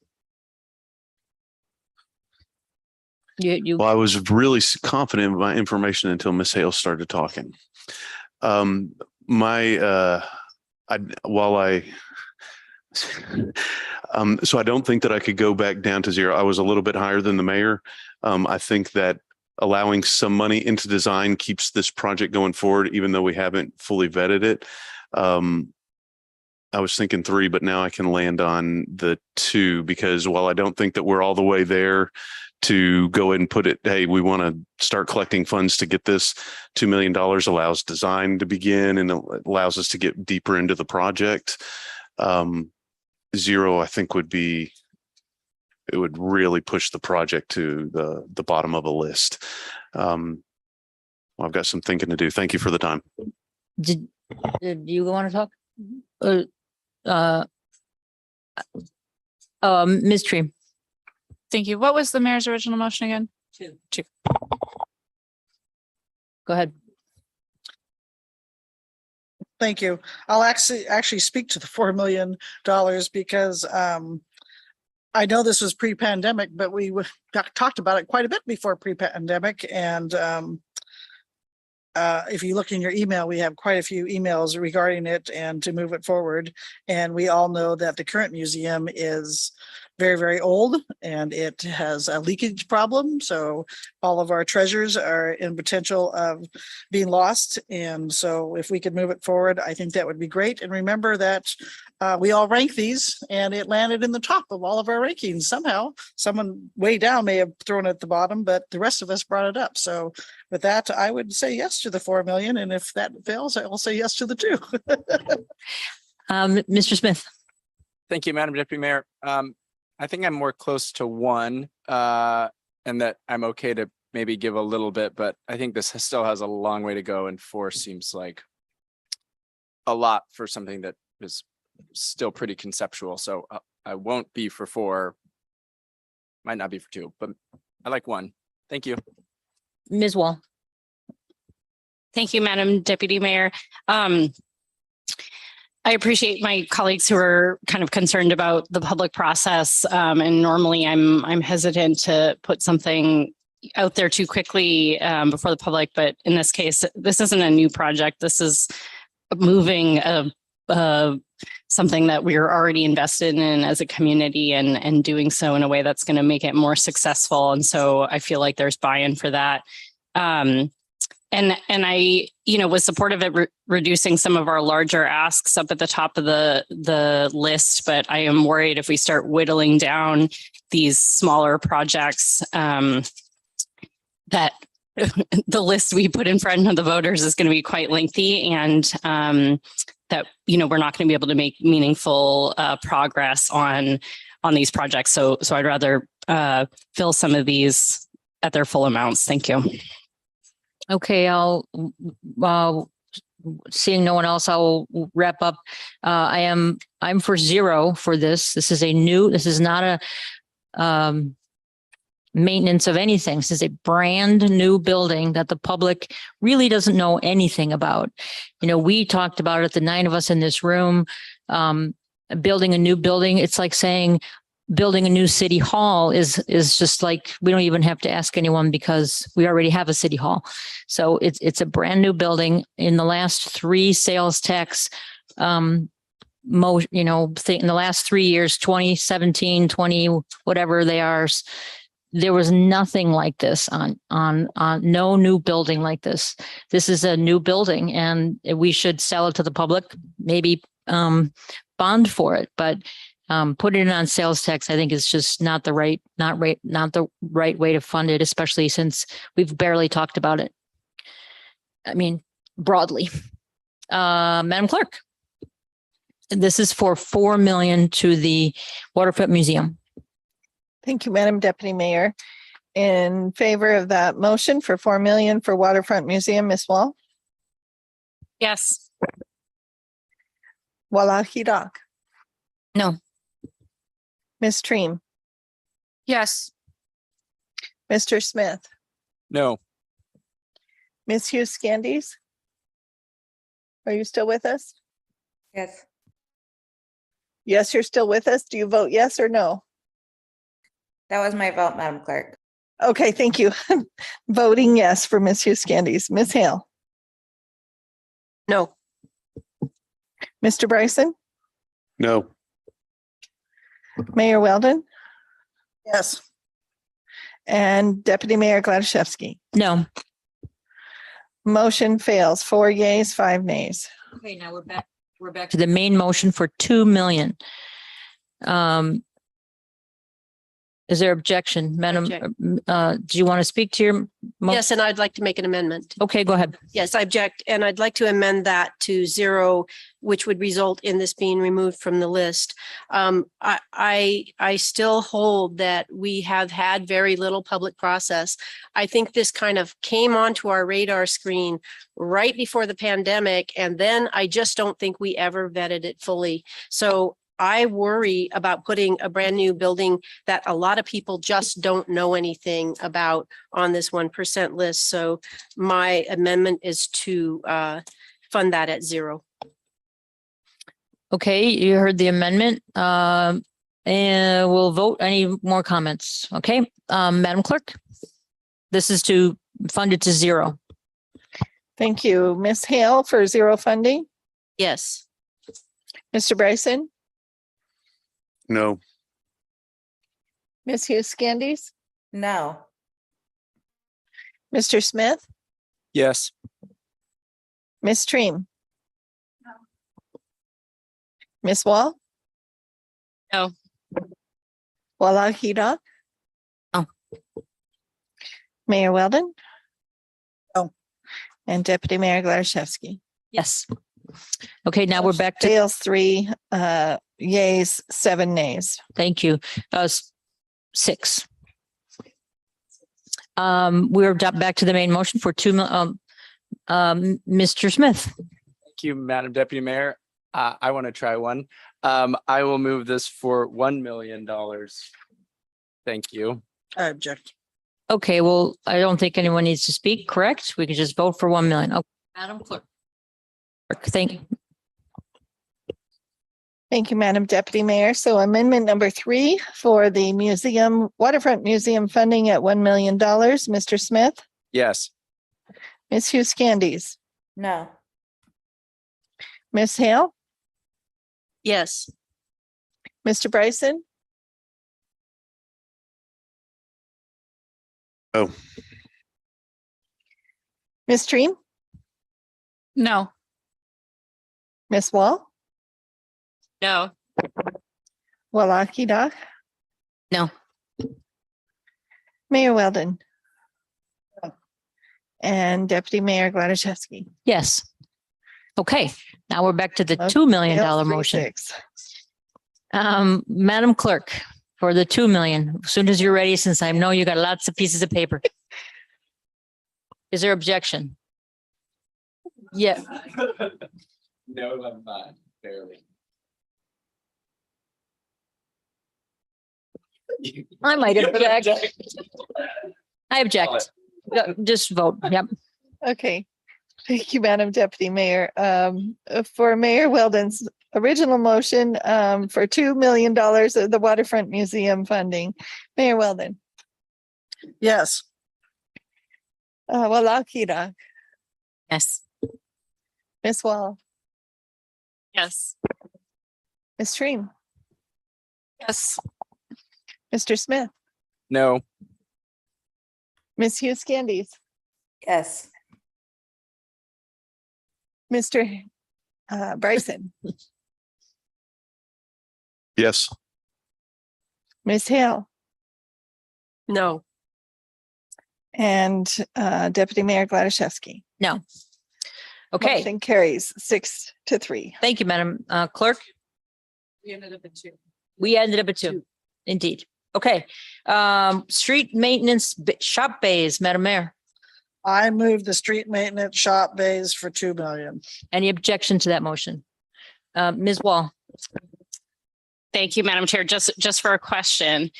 You, Well, I was really confident in my information until Miss Hale started talking. So I don't think that I could go back down to 0. I was a little bit higher than the mayor. I think that allowing some money into design keeps this project going forward, even though we haven't fully vetted it. I was thinking 3, but now I can land on the 2, because while I don't think that we're all the way there to go ahead and put it, hey, we want to start collecting funds to get this, $2 million allows design to begin and it allows us to get deeper into the project. 0, I think it would really push the project to the bottom of a list. Well, I've got some thinking to do. Thank you for the time. did you want to talk? Ms. Tree. Thank you. What was the mayor's original motion again? 2. Go ahead. Thank you. I'll actually speak to the $4 million because I know this was pre-pandemic, but we talked about it quite a bit before pre-pandemic. And if you look in your email, we have quite a few emails regarding it and to move it forward. And we all know that the current museum is very, very old and it has a leakage problem. So all of our treasures are in potential of being lost. And so if we could move it forward, I think that would be great. And remember that we all rank these and it landed in the top of all of our rankings. Somehow someone way down may have thrown it at the bottom, but the rest of us brought it up. So with that, I would say yes to the 4 million. And if that fails, I will say yes to the 2. Mr. Smith. Thank you, Madam Deputy Mayor. I think I'm more close to 1 and that I'm okay to maybe give a little bit, but I think this still has a long way to go, and 4 seems like a lot for something that is still pretty conceptual. So I won't be for 4, might not be for 2, but I like 1. Thank you. Ms. Wall. Thank you, Madam Deputy Mayor. I appreciate my colleagues who are kind of concerned about the public process. And normally I'm hesitant to put something out there too quickly before the public. But in this case, this isn't a new project. This is moving something that we're already invested in as a community and doing so in a way that's going to make it more successful. And so I feel like there's buy-in for that. And I, was supportive of reducing some of our larger asks up at the top of the list, but I am worried if we start whittling down these smaller projects, that the list we put in front of the voters is going to be quite lengthy, and that, we're not going to be able to make meaningful progress on these projects. So I'd rather fill some of these at their full amounts. Thank you. Okay, seeing no one else, I'll wrap up. I'm for 0 for this. This is not a maintenance of anything. This is a brand new building that the public really doesn't know anything about. We talked about it, the 9 of us in this room, building a new building. It's like saying building a new city hall is just like, we don't even have to ask anyone because we already have a city hall. So it's a brand new building. In the last 3 sales tax in the last 3 years, 2017, 20, whatever they are, there was nothing like this on no new building like this. This is a new building and we should sell it to the public, maybe bond for it, but putting it on sales tax, I think is just not the right way to fund it, especially since we've barely talked about it. I mean, broadly. Madam Clerk. This is for 4 million to the Waterfront Museum. Thank you, Madam Deputy Mayor. In favor of that motion for 4 million for Waterfront Museum, Ms. Wall, Yes. Wallahi Doc, No. Ms. Treem, Yes. Mr. Smith, No. Ms. Hughes Scandies. Are you still with us? Yes. Yes, you're still with us. Do you vote yes or no? That was my vote, Madam Clerk. Okay, thank you. Voting yes for Ms. Hughes Scandies. Ms. Hale, No. Mr. Bryson, No. Mayor Weldon, Yes. and Deputy Mayor Gladysevsky. No. Motion fails. 4 yeas, 5 nays. Okay, now we're back to the main motion for 2 million. Is there objection, Madam? Do you want to speak to your? Yes, and I'd like to make an amendment. Okay, go ahead. Yes, I object, and I'd like to amend that to 0, which would result in this being removed from the list. I still hold that we have had very little public process. I think this kind of came onto our radar screen right before the pandemic, and then I just don't think we ever vetted it fully. So I worry about putting a brand new building that a lot of people just don't know anything about on this 1% list. So my amendment is to fund that at 0. Okay, you heard the amendment. And we'll vote. Any more comments? Okay, Madam Clerk. This is to fund it to 0. Thank you. Ms. Hale for 0 funding. Yes. Mr. Bryson, No. Ms. Hughes Scandies, No. Mr. Smith, Yes. Ms. Treem. Ms. Wall. No. Wallahi Doc. No. Mayor Weldon. No. And Deputy Mayor Gladysevsky. Yes. Okay, now we're back to, Fails 3 yeas, 7 nays. thank you. 6. We're back to the main motion for 2 million. Mr. Smith. Thank you, Madam Deputy Mayor. I want to try one. I will move this for $1 million. Thank you. I object. Okay, well, I don't think anyone needs to speak, correct? We can just vote for 1 million. Okay, Madam Clerk. Thank you. Thank you, Madam Deputy Mayor. So amendment number 3 for the museum, Waterfront Museum funding at $1 million. Mr. Smith, Yes. Ms. Hughes Scandies, No. Ms. Hale, Yes. Mr. Bryson, Oh. Ms. Treem, No. Ms. Wall, No. Wallahi Doc. No. Mayor Weldon. And Deputy Mayor Gladysevsky. Yes. Okay, now we're back to the $2 million Fails 3 motion. 6. Madam Clerk, for the 2 million, as soon as you're ready, since I know you got lots of pieces of paper. Is there objection? Yeah, No, I'm not. Barely. I might object. I object. Just vote. Yep. Okay. Thank you, Madam Deputy Mayor. For Mayor Weldon's original motion for $2 million of the Waterfront Museum funding. Mayor Weldon. Yes. Wallahi Doc. Yes. Ms. Wall, Yes. Ms. Stream, Yes. Mr. Smith, No. Ms. Hughes Candies, Yes. Mr. Bryson, Yes. Ms. Hale, No. and Deputy Mayor Gladysevsky. No. Okay, Motion carries 6-3. thank you, Madam Clerk. We ended up at 2. We ended up at 2. Indeed. Okay, street maintenance shop bays, Madam Mayor. I move the street maintenance shop bays for 2 million. Any objection to that motion? Ms. Wall? Thank you, Madam Chair. Just for a question.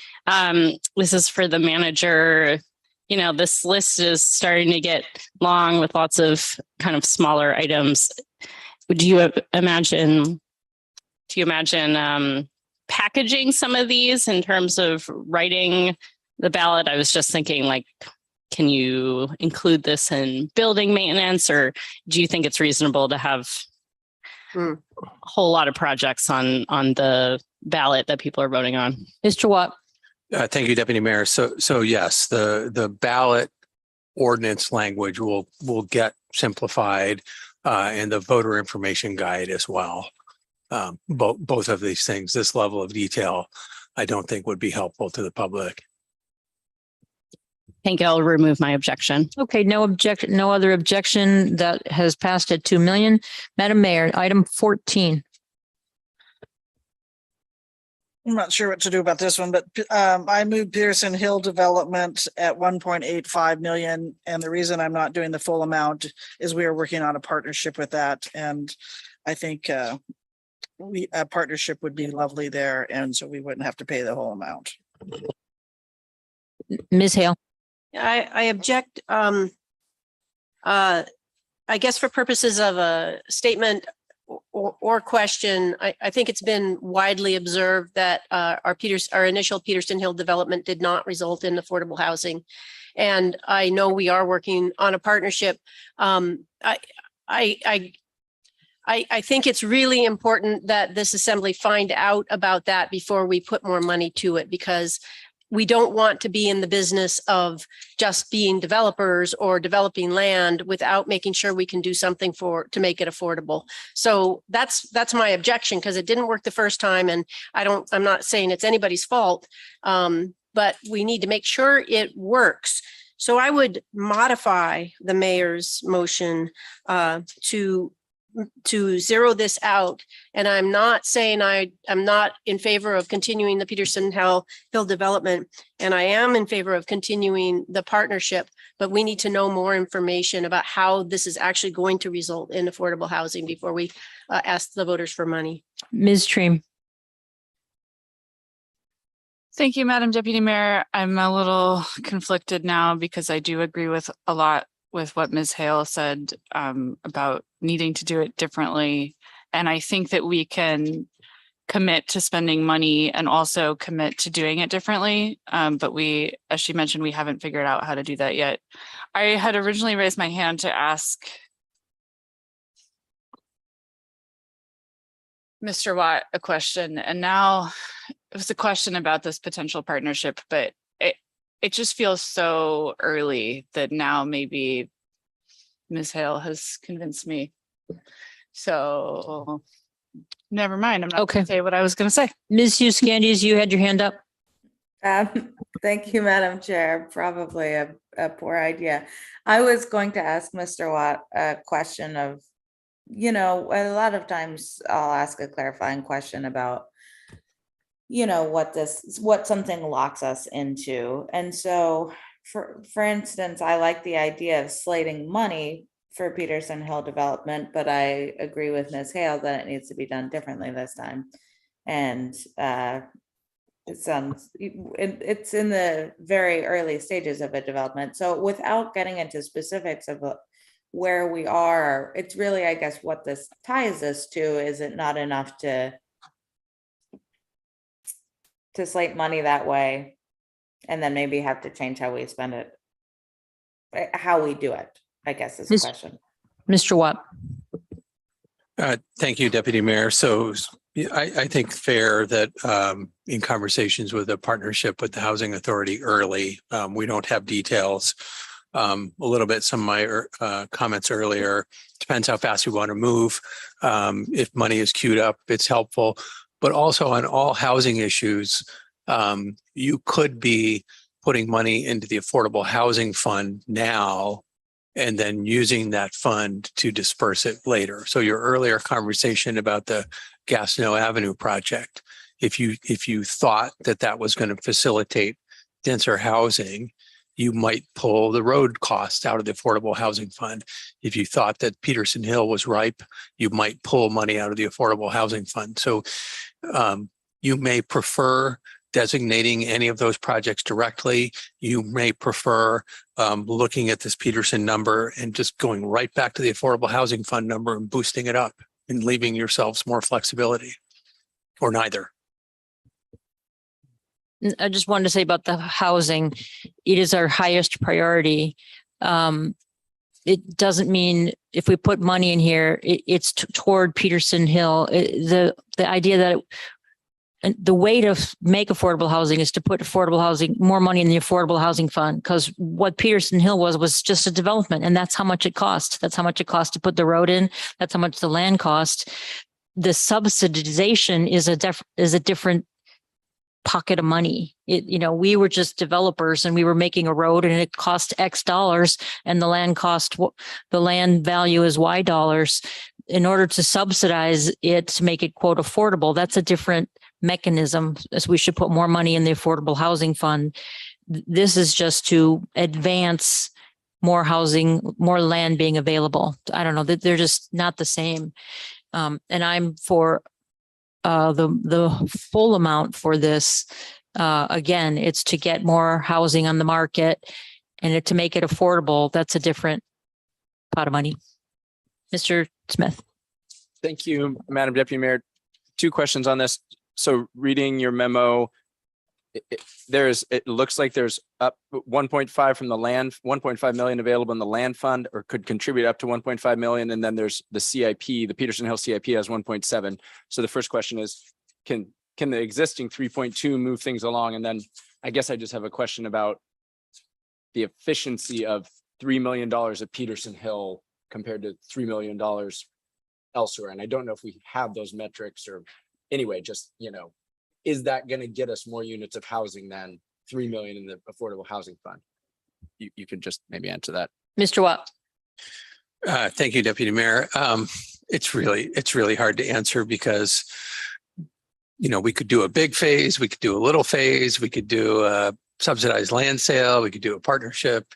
This is for the manager. You know, this list is starting to get long with lots of kind of smaller items. Do you imagine packaging some of these in terms of writing the ballot? I was just thinking, like, can you include this in building maintenance, or do you think it's reasonable to have a whole lot of projects on the ballot that people are voting on? Mr. Watt? Thank you, Deputy Mayor. So yes, the ballot ordinance language will get simplified and the voter information guide as well. Both of these things, this level of detail, I don't think would be helpful to the public. Thank you. I'll remove my objection. Okay, no objection, no other objection. That has passed at 2 million. Madam Mayor, item 14. I'm not sure what to do about this one, but I moved Peterson Hill Development at 1.85 million. And the reason I'm not doing the full amount is we are working on a partnership with that. And I think a partnership would be lovely there. And so we wouldn't have to pay the whole amount. Ms. Hale? I object. I guess for purposes of a statement or question, I think it's been widely observed that our initial Peterson Hill development did not result in affordable housing. And I know we are working on a partnership. I think it's really important that this assembly find out about that before we put more money to it, because we don't want to be in the business of just being developers or developing land without making sure we can do something to make it affordable. So that's my objection, because it didn't work the first time, and I'm not saying it's anybody's fault, but we need to make sure it works. So I would modify the mayor's motion to zero this out. And I'm not saying I'm not in favor of continuing the Peterson Hill development, and I am in favor of continuing the partnership, but we need to know more information about how this is actually going to result in affordable housing before we ask the voters for money. Ms. Stream? Thank you, Madam Deputy Mayor. I'm a little conflicted now because I do agree with a lot with what Ms. Hale said about needing to do it differently. And I think that we can commit to spending money and also commit to doing it differently. But as she mentioned, we haven't figured out how to do that yet. I had originally raised my hand to ask Mr. Watt a question, and now it was a question about this potential partnership, but it just feels so early that now maybe Ms. Hale has convinced me. So never mind. I'm not going to say what I was going to say. Ms. Hughes Candies, you had your hand up. Thank you, Madam Chair. Probably a poor idea. I was going to ask Mr. Watt a question of, a lot of times I'll ask a clarifying question about, what something locks us into. And so for instance, I like the idea of slating money for Peterson Hill development, but I agree with Ms. Hale that it needs to be done differently this time. And it's in the very early stages of a development. So without getting into specifics of where we are, it's really, I guess, what this ties us to. Is it not enough to slate money that way and then maybe have to change how we spend it, how we do it, I guess is the question. Mr. Watt? Thank you, Deputy Mayor. So I think fair that in conversations with a partnership with the Housing Authority early, we don't have details. A little bit, some of my comments earlier, depends how fast we want to move. If money is queued up, it's helpful. But also on all housing issues, you could be putting money into the Affordable Housing Fund now and then using that fund to disperse it later. So your earlier conversation about the Gastineau Avenue project, if you thought that that was going to facilitate denser housing, you might pull the road cost out of the Affordable Housing Fund. If you thought that Peterson Hill was ripe, you might pull money out of the Affordable Housing Fund. So you may prefer designating any of those projects directly. You may prefer looking at this Peterson number and just going right back to the Affordable Housing Fund number and boosting it up and leaving yourselves more flexibility, or neither. I just wanted to say about the housing, it is our highest priority. It doesn't mean if we put money in here, it's toward Peterson Hill. The idea that the way to make affordable housing is to put affordable housing, more money in the Affordable Housing Fund, because what Peterson Hill was just a development, and that's how much it cost. That's how much it cost to put the road in. That's how much the land cost. The subsidization is a different pocket of money. We were just developers and we were making a road and it cost X dollars and the land value is Y dollars. In order to subsidize it to make it quote affordable, that's a different mechanism, as we should put more money in the Affordable Housing Fund. This is just to advance more housing, more land being available. I don't know, that they're just not the same. And I'm for the full amount for this. Again, it's to get more housing on the market and to make it affordable. That's a different pot of money. Mr. Smith. Thank you, Madam Deputy Mayor. 2 questions on this. So reading your memo, it looks like there's up 1.5 from the land, 1.5 million available in the land fund, or could contribute up to 1.5 million. And then there's the CIP, the Peterson Hill CIP has 1.7. So the first question is, can the existing 3.2 move things along? And then I guess I just have a question about the efficiency of $3 million at Peterson Hill compared to $3 million elsewhere. And I don't know if we have those metrics, or anyway, just, is that going to get us more units of housing than 3 million in the Affordable Housing Fund? You could just maybe answer that. Mr. Watt. Thank you, Deputy Mayor. It's really hard to answer because, we could do a big phase, we could do a little phase, we could do a subsidized land sale, we could do a partnership.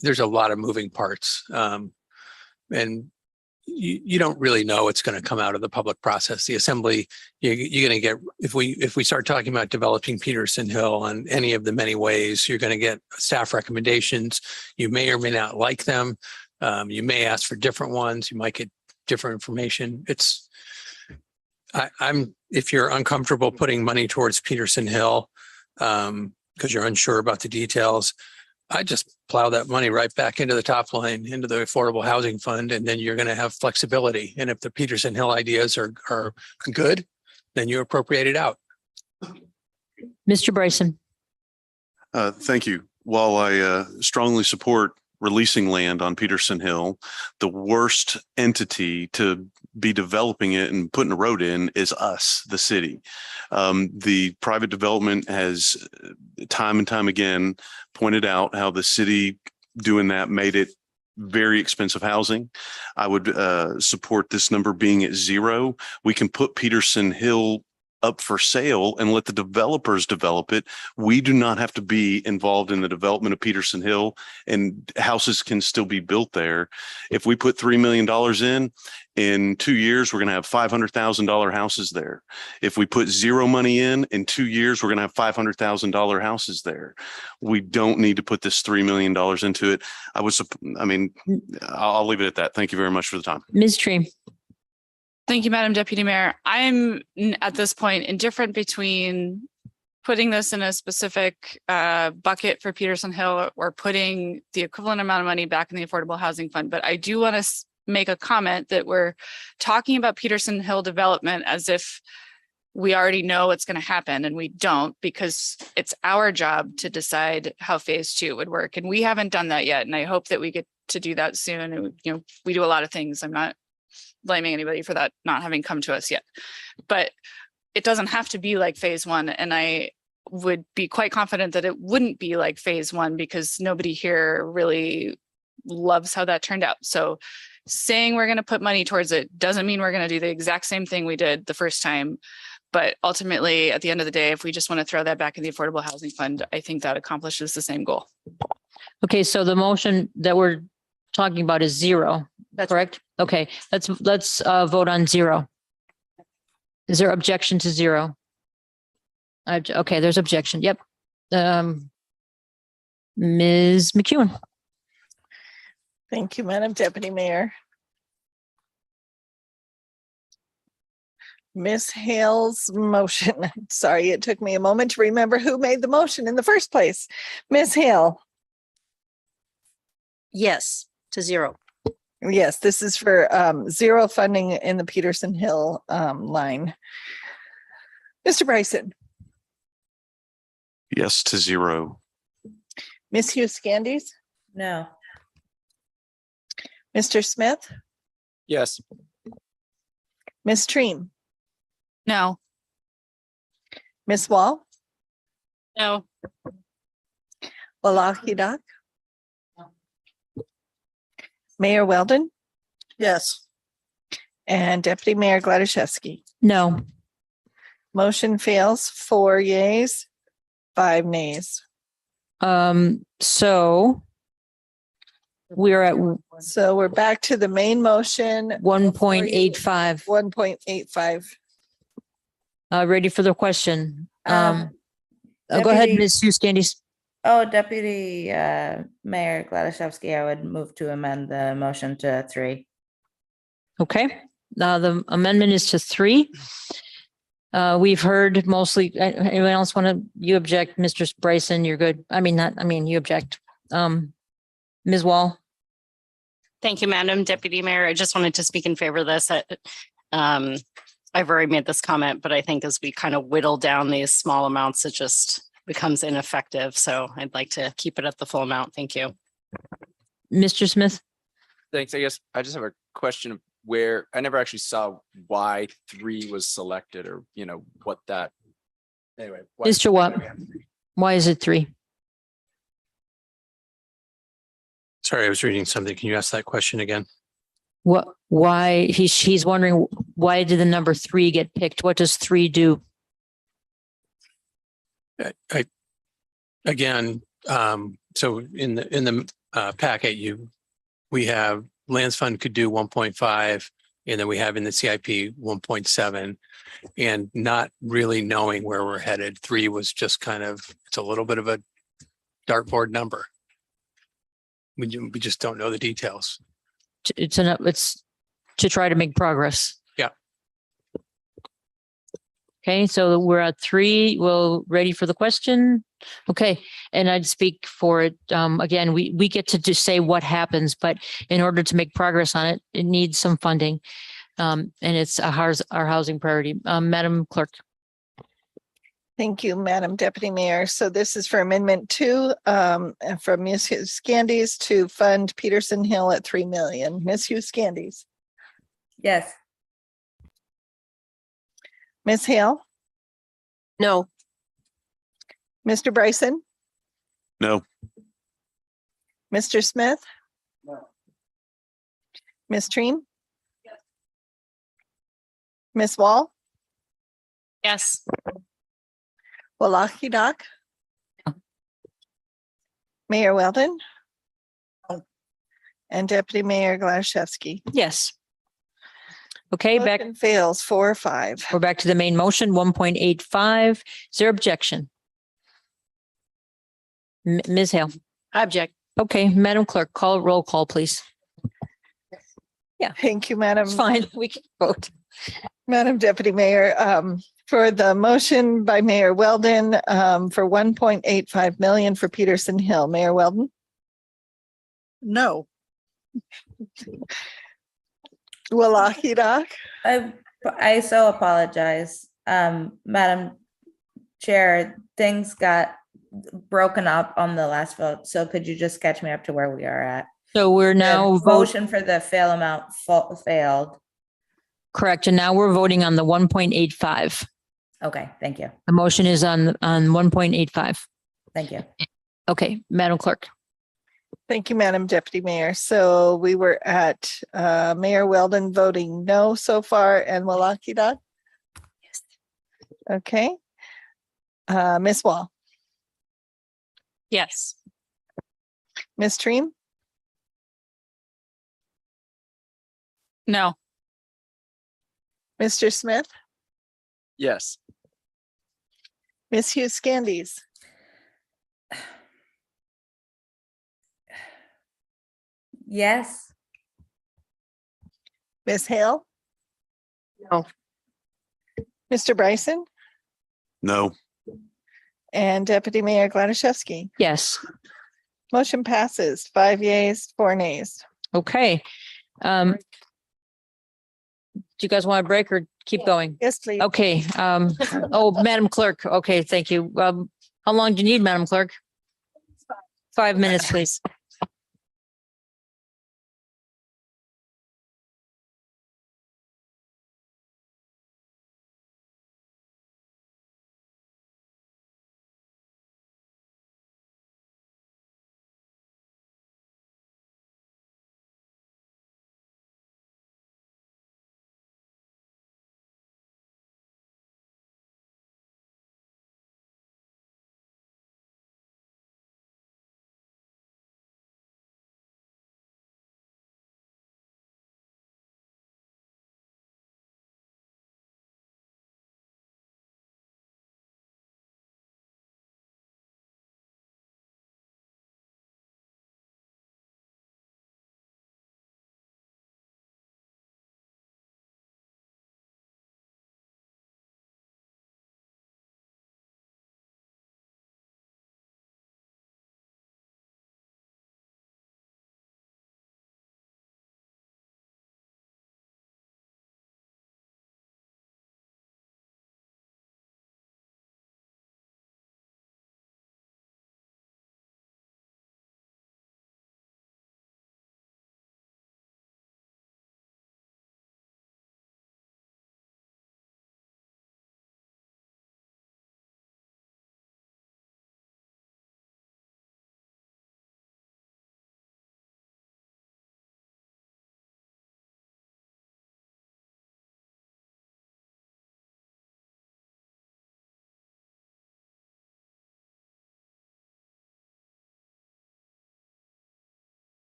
There's a lot of moving parts. And you don't really know what's going to come out of the public process. The assembly, you're going to get, if we start talking about developing Peterson Hill on any of the many ways, you're going to get staff recommendations. You may or may not like them. You may ask for different ones. You might get different information. If you're uncomfortable putting money towards Peterson Hill because you're unsure about the details, I just plow that money right back into the top line, into the Affordable Housing Fund, and then you're going to have flexibility. And if the Peterson Hill ideas are good, then you appropriate it out. Mr. Bryson. Thank you. While I strongly support releasing land on Peterson Hill, the worst entity to be developing it and putting a road in is us, the city. The private development has time and time again pointed out how the city doing that made it very expensive housing. I would support this number being at 0. We can put Peterson Hill up for sale and let the developers develop it. We do not have to be involved in the development of Peterson Hill, and houses can still be built there. If we put $3 million in 2 years, we're going to have $500,000 houses there. If we put 0 money in 2 years, we're going to have $500,000 houses there. We don't need to put this $3 million into it. I'll leave it at that. Thank you very much for the time. Ms. Tree. Thank you, Madam Deputy Mayor. I'm at this point indifferent between putting this in a specific bucket for Peterson Hill or putting the equivalent amount of money back in the Affordable Housing Fund. But I do want to make a comment that we're talking about Peterson Hill development as if we already know what's going to happen, and we don't, because it's our job to decide how phase 2 would work. And we haven't done that yet. And I hope that we get to do that soon. And, you know, we do a lot of things. I'm not blaming anybody for that not having come to us yet, but it doesn't have to be like phase 1. And I would be quite confident that it wouldn't be like phase 1 because nobody here really loves how that turned out. So saying we're going to put money towards it doesn't mean we're going to do the exact same thing we did the first time. But ultimately, at the end of the day, if we just want to throw that back in the Affordable Housing Fund, I think that accomplishes the same goal. Okay, so the motion that we're talking about is 0, correct? Okay, let's vote on 0. Is there objection to 0? Okay, there's objection. Yep. Ms. McEwen. Thank you, Madam Deputy Mayor. Ms. Hale's motion. Sorry, it took me a moment to remember who made the motion in the first place. Ms. Hale. Yes, to 0. Yes, this is for 0 funding in the Peterson Hill line. Mr. Bryson. Yes to 0. Ms. Hughes Scandies. No. Mr. Smith. Yes. Ms. Treen. No. Ms. Wall. No. Wallahi Doc. Mayor Weldon. Yes. And Deputy Mayor Gladysevsky. No. Motion fails, 4 yeas, 5 nays. So we're at So we're back to the main motion. 1.85. 1.85. Ready for the question. Go ahead, Deputy- Ms. Hughes Candies. Oh, Deputy Mayor Gladysevsky, I would move to amend the motion to 3. Okay, the amendment is to 3. We've heard mostly, anyone else want to, you object, Mr. Bryson, you're good. You object. Ms. Wall. Thank you, Madam Deputy Mayor. I just wanted to speak in favor of this. I've already made this comment, but I think as we kind of whittle down these small amounts, it just becomes ineffective. So I'd like to keep it at the full amount. Thank you. Mr. Smith. Thanks. I guess I just have a question of where I never actually saw why 3 was selected, or, you know, what that. Anyway. Mr. Watt, why is it 3? Sorry, I was reading something. Can you ask that question again? Why he's wondering, why did the number 3 get picked? What does 3 do? So in the packet, we have Lands Fund could do 1.5, and then we have in the CIP 1.7, and not really knowing where we're headed. 3 was just kind of, it's a little bit of a dartboard number. We just don't know the details. It's to try to make progress. Yeah. Okay, so we're at 3. Well, ready for the question? Okay, and I'd speak for it. Again, we get to just say what happens, but in order to make progress on it, it needs some funding. And it's our housing priority. Madam Clerk. Thank you, Madam Deputy Mayor. So this is for Amendment 2 from Ms. Hughes Scandies to fund Peterson Hill at 3 million. Ms. Hughes Scandies. Yes. Ms. Hale. No. Mr. Bryson. No. Mr. Smith. No. Ms. Treen. Yes. Ms. Wall. Yes. Wallahi Doc. Mayor Weldon. And Deputy Mayor Gladysevsky. Yes. Okay, back. Motion fails 4-5. We're back to the main motion, 1.85. Is there objection? Ms. Hale. I object. Okay, Madam Clerk, roll call, please. Yeah, Thank you, Madam. it's fine. We can vote. Madam Deputy Mayor, for the motion by Mayor Weldon for 1.85 million for Peterson Hill. Mayor Weldon. No. Wallahi. I so apologize. Madam Chair, things got broken up on the last vote, so could you just catch me up to where we are at? So we're The now motion for the fail amount failed. correct. And now we're voting on the 1.85. Okay, thank you. The motion is on 1.85. Thank you. Okay, Madam Clerk. Thank you, Madam Deputy Mayor. So we were at Mayor Weldon voting no so far and Wallahi. Yes. Okay. Ms. Wall, Yes. Ms. Treem, No. Mr. Smith, Yes. Ms. Hughes Scandies, Yes. Ms. Hale. No. Mr. Bryson No. and Deputy Mayor Gladysevsky. Yes. Motion passes 5 yeas, 4 nays. Okay. Do you guys want a break or keep going? Yes, please. Okay. Oh, Madam Clerk. Okay, thank you. How long do you need, Madam Clerk? 5 minutes, please.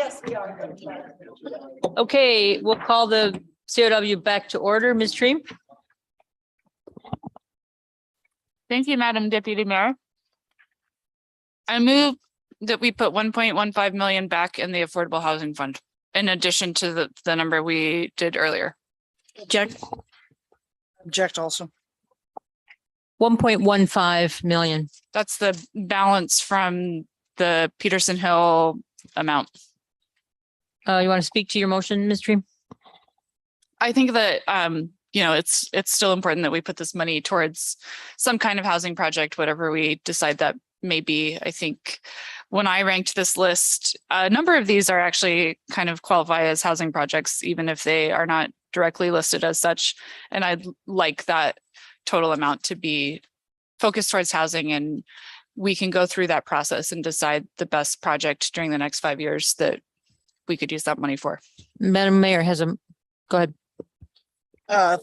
Yes, we are. Okay, we'll call the COW back to order. Ms. Treem? Thank you, Madam Deputy Mayor. I move that we put 1.15 million back in the Affordable Housing Fund, in addition to the number we did earlier. Object. Object also. 1.15 million. That's the balance from the Peterson Hill amount. You want to speak to your motion, Ms. Treem? I think that, it's still important that we put this money towards some kind of housing project, whatever we decide that may be. I think when I ranked this list, a number of these are actually kind of qualify as housing projects, even if they are not directly listed as such. And I'd like that total amount to be focused towards housing, and we can go through that process and decide the best project during the next 5 years that we could use that money for. Madam Mayor go ahead.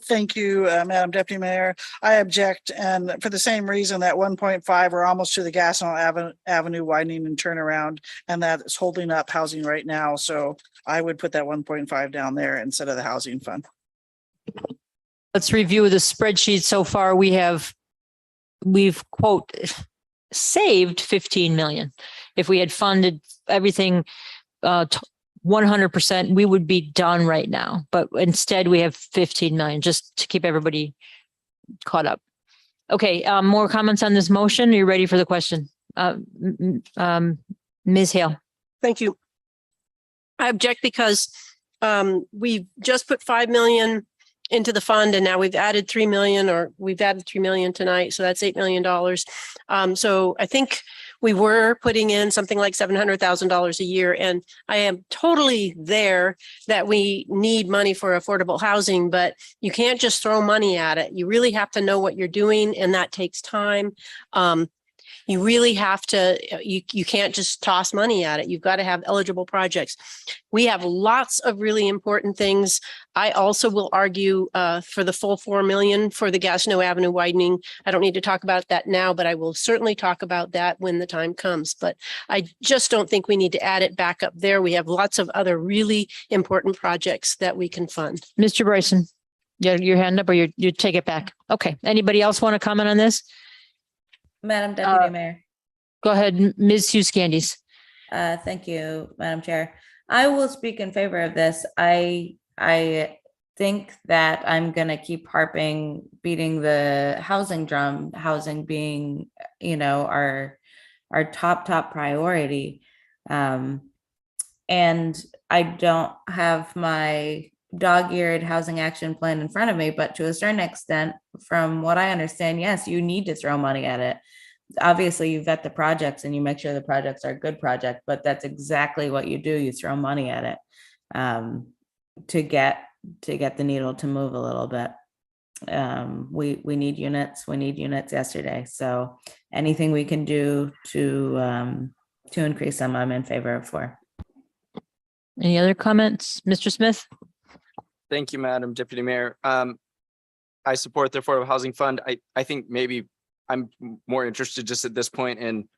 Thank you, Madam Deputy Mayor. I object, and for the same reason that 1.5, we're almost to the Gaston Avenue widening and turnaround, and that is holding up housing right now. So I would put that 1.5 down there instead of the housing fund. Let's review the spreadsheet. So far, we've quote saved 15 million. If we had funded everything 100%, we would be done right now. But instead we have 15 million, just to keep everybody caught up. Okay, more comments on this motion? Are you ready for the question? Ms. Hale. Thank you. I object because we've just put 5 million into the fund, and now we've added 3 million, or we've added 3 million tonight. So that's $8 million. So I think we were putting in something like $700,000 a year. And I am totally there that we need money for affordable housing, but you can't just throw money at it. You really have to know what you're doing, and that takes time. You really have to, you can't just toss money at it. You've got to have eligible projects. We have lots of really important things. I also will argue for the full 4 million for the Gaston Avenue widening. I don't need to talk about that now, but I will certainly talk about that when the time comes. But I just don't think we need to add it back up there. We have lots of other really important projects that we can fund. Mr. Bryson, your hand up, or you take it back? Okay. Anybody else want to comment on this? Madam Deputy Mayor. Go ahead, Ms. Hughes Candies. Thank you, Madam Chair. I will speak in favor of this. I think that I'm going to keep beating the housing drum, housing being, our top priority. And I don't have my dog-eared housing action plan in front of me, but to a certain extent, from what I understand, yes, you need to throw money at it. Obviously, you vet the projects and you make sure the projects are a good project, but that's exactly what you do. You throw money at it to get the needle to move a little bit. We need units. We need units yesterday. So anything we can do to increase them, I'm in favor of. Any other comments? Mr. Smith? Thank you, Madam Deputy Mayor. I support the Affordable Housing Fund. I think maybe I'm more interested just at this point in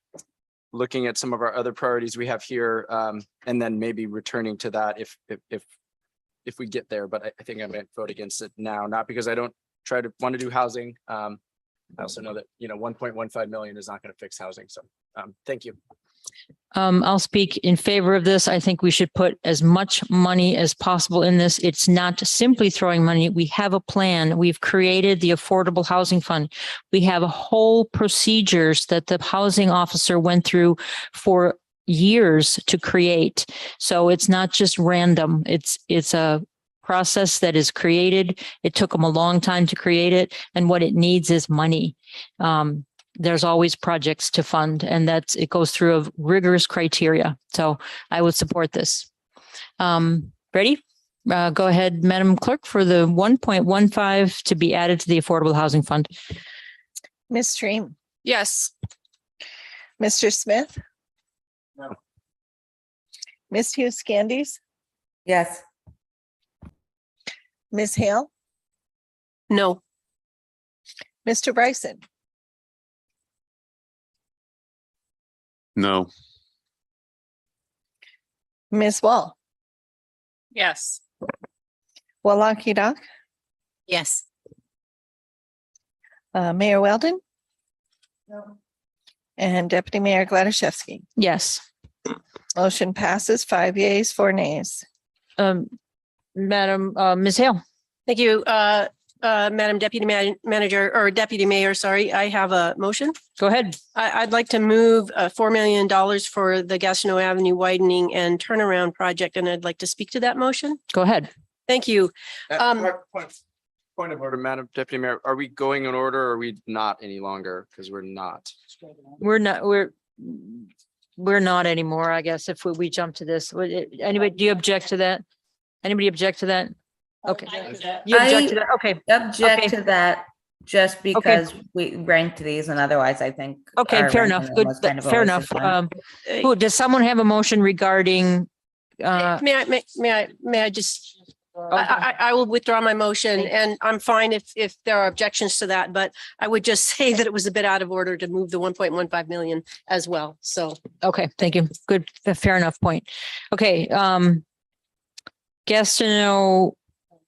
looking at some of our other priorities we have here, and then maybe returning to that if we get there. But I think I might vote against it now, not because I don't want to do housing. I also know that 1.15 million is not going to fix housing. So thank you. I'll speak in favor of this. I think we should put as much money as possible in this. It's not simply throwing money. We have a plan. We've created the Affordable Housing Fund. We have a whole procedures that the housing officer went through for years to create. So it's not just random. It's a process that is created. It took them a long time to create it. And what it needs is money. There's always projects to fund, and it goes through a rigorous criteria. So I would support this. Ready? Go ahead, Madam Clerk, for the 1.15 to be added to the Affordable Housing Fund. Ms. Stream, Yes. Mr. Smith, No. Ms. Hughes Candies, Yes. Ms. Hale, No. Mr. Bryson, No. Ms. Wall, Yes. Walaki Doc, Yes. Mayor Weldon. And Deputy Mayor Gladys. Yes. Motion passes 5 yeas, 4 nays. Madam, Ms. Hale. Thank you, Madam Deputy Manager or Deputy Mayor, sorry, I have a motion. Go ahead. I'd like to move $4 million for the Gastineau Avenue widening and turnaround project, and I'd like to speak to that motion. Go ahead. Thank you. Point of order, Madam Deputy Mayor, are we going in order or are we not any longer? Because we're not. We're not anymore, I guess, if we jump to this. Anybody, do you object to that? Anybody object to that? Okay. You object to that? Okay. Object to that just because we ranked these and otherwise I think. Okay, our fair ranking enough. them Good. was kind of a Fair waste of enough. time. Does someone have a motion regarding? May I just, I will withdraw my motion and I'm fine if there are objections to that, but I would just say that it was a bit out of order to move the 1.15 million as well. So. Okay, thank you. Good, fair enough point. Okay, Gastineau,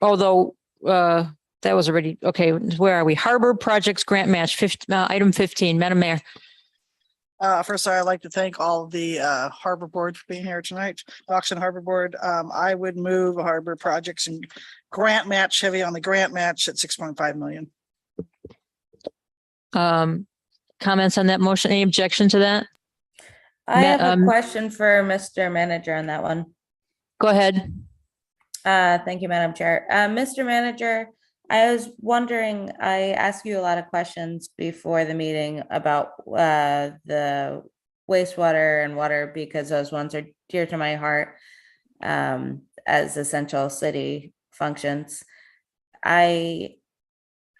although that was already, okay, where are we? Harbor Projects Grant Match, item 15, Madam Mayor. First, I'd like to thank all of the Harbor Board for being here tonight. Auction Harbor Board, I would move Harbor Projects and grant match, heavy on the grant match at 6.5 million. Comments on that motion? Any objection to that? I have a question for Mr. Manager on that one. Go ahead. Thank you, Madam Chair. Mr. Manager, I was wondering, I asked you a lot of questions before the meeting about the wastewater and water because those ones are dear to my heart as essential city functions. I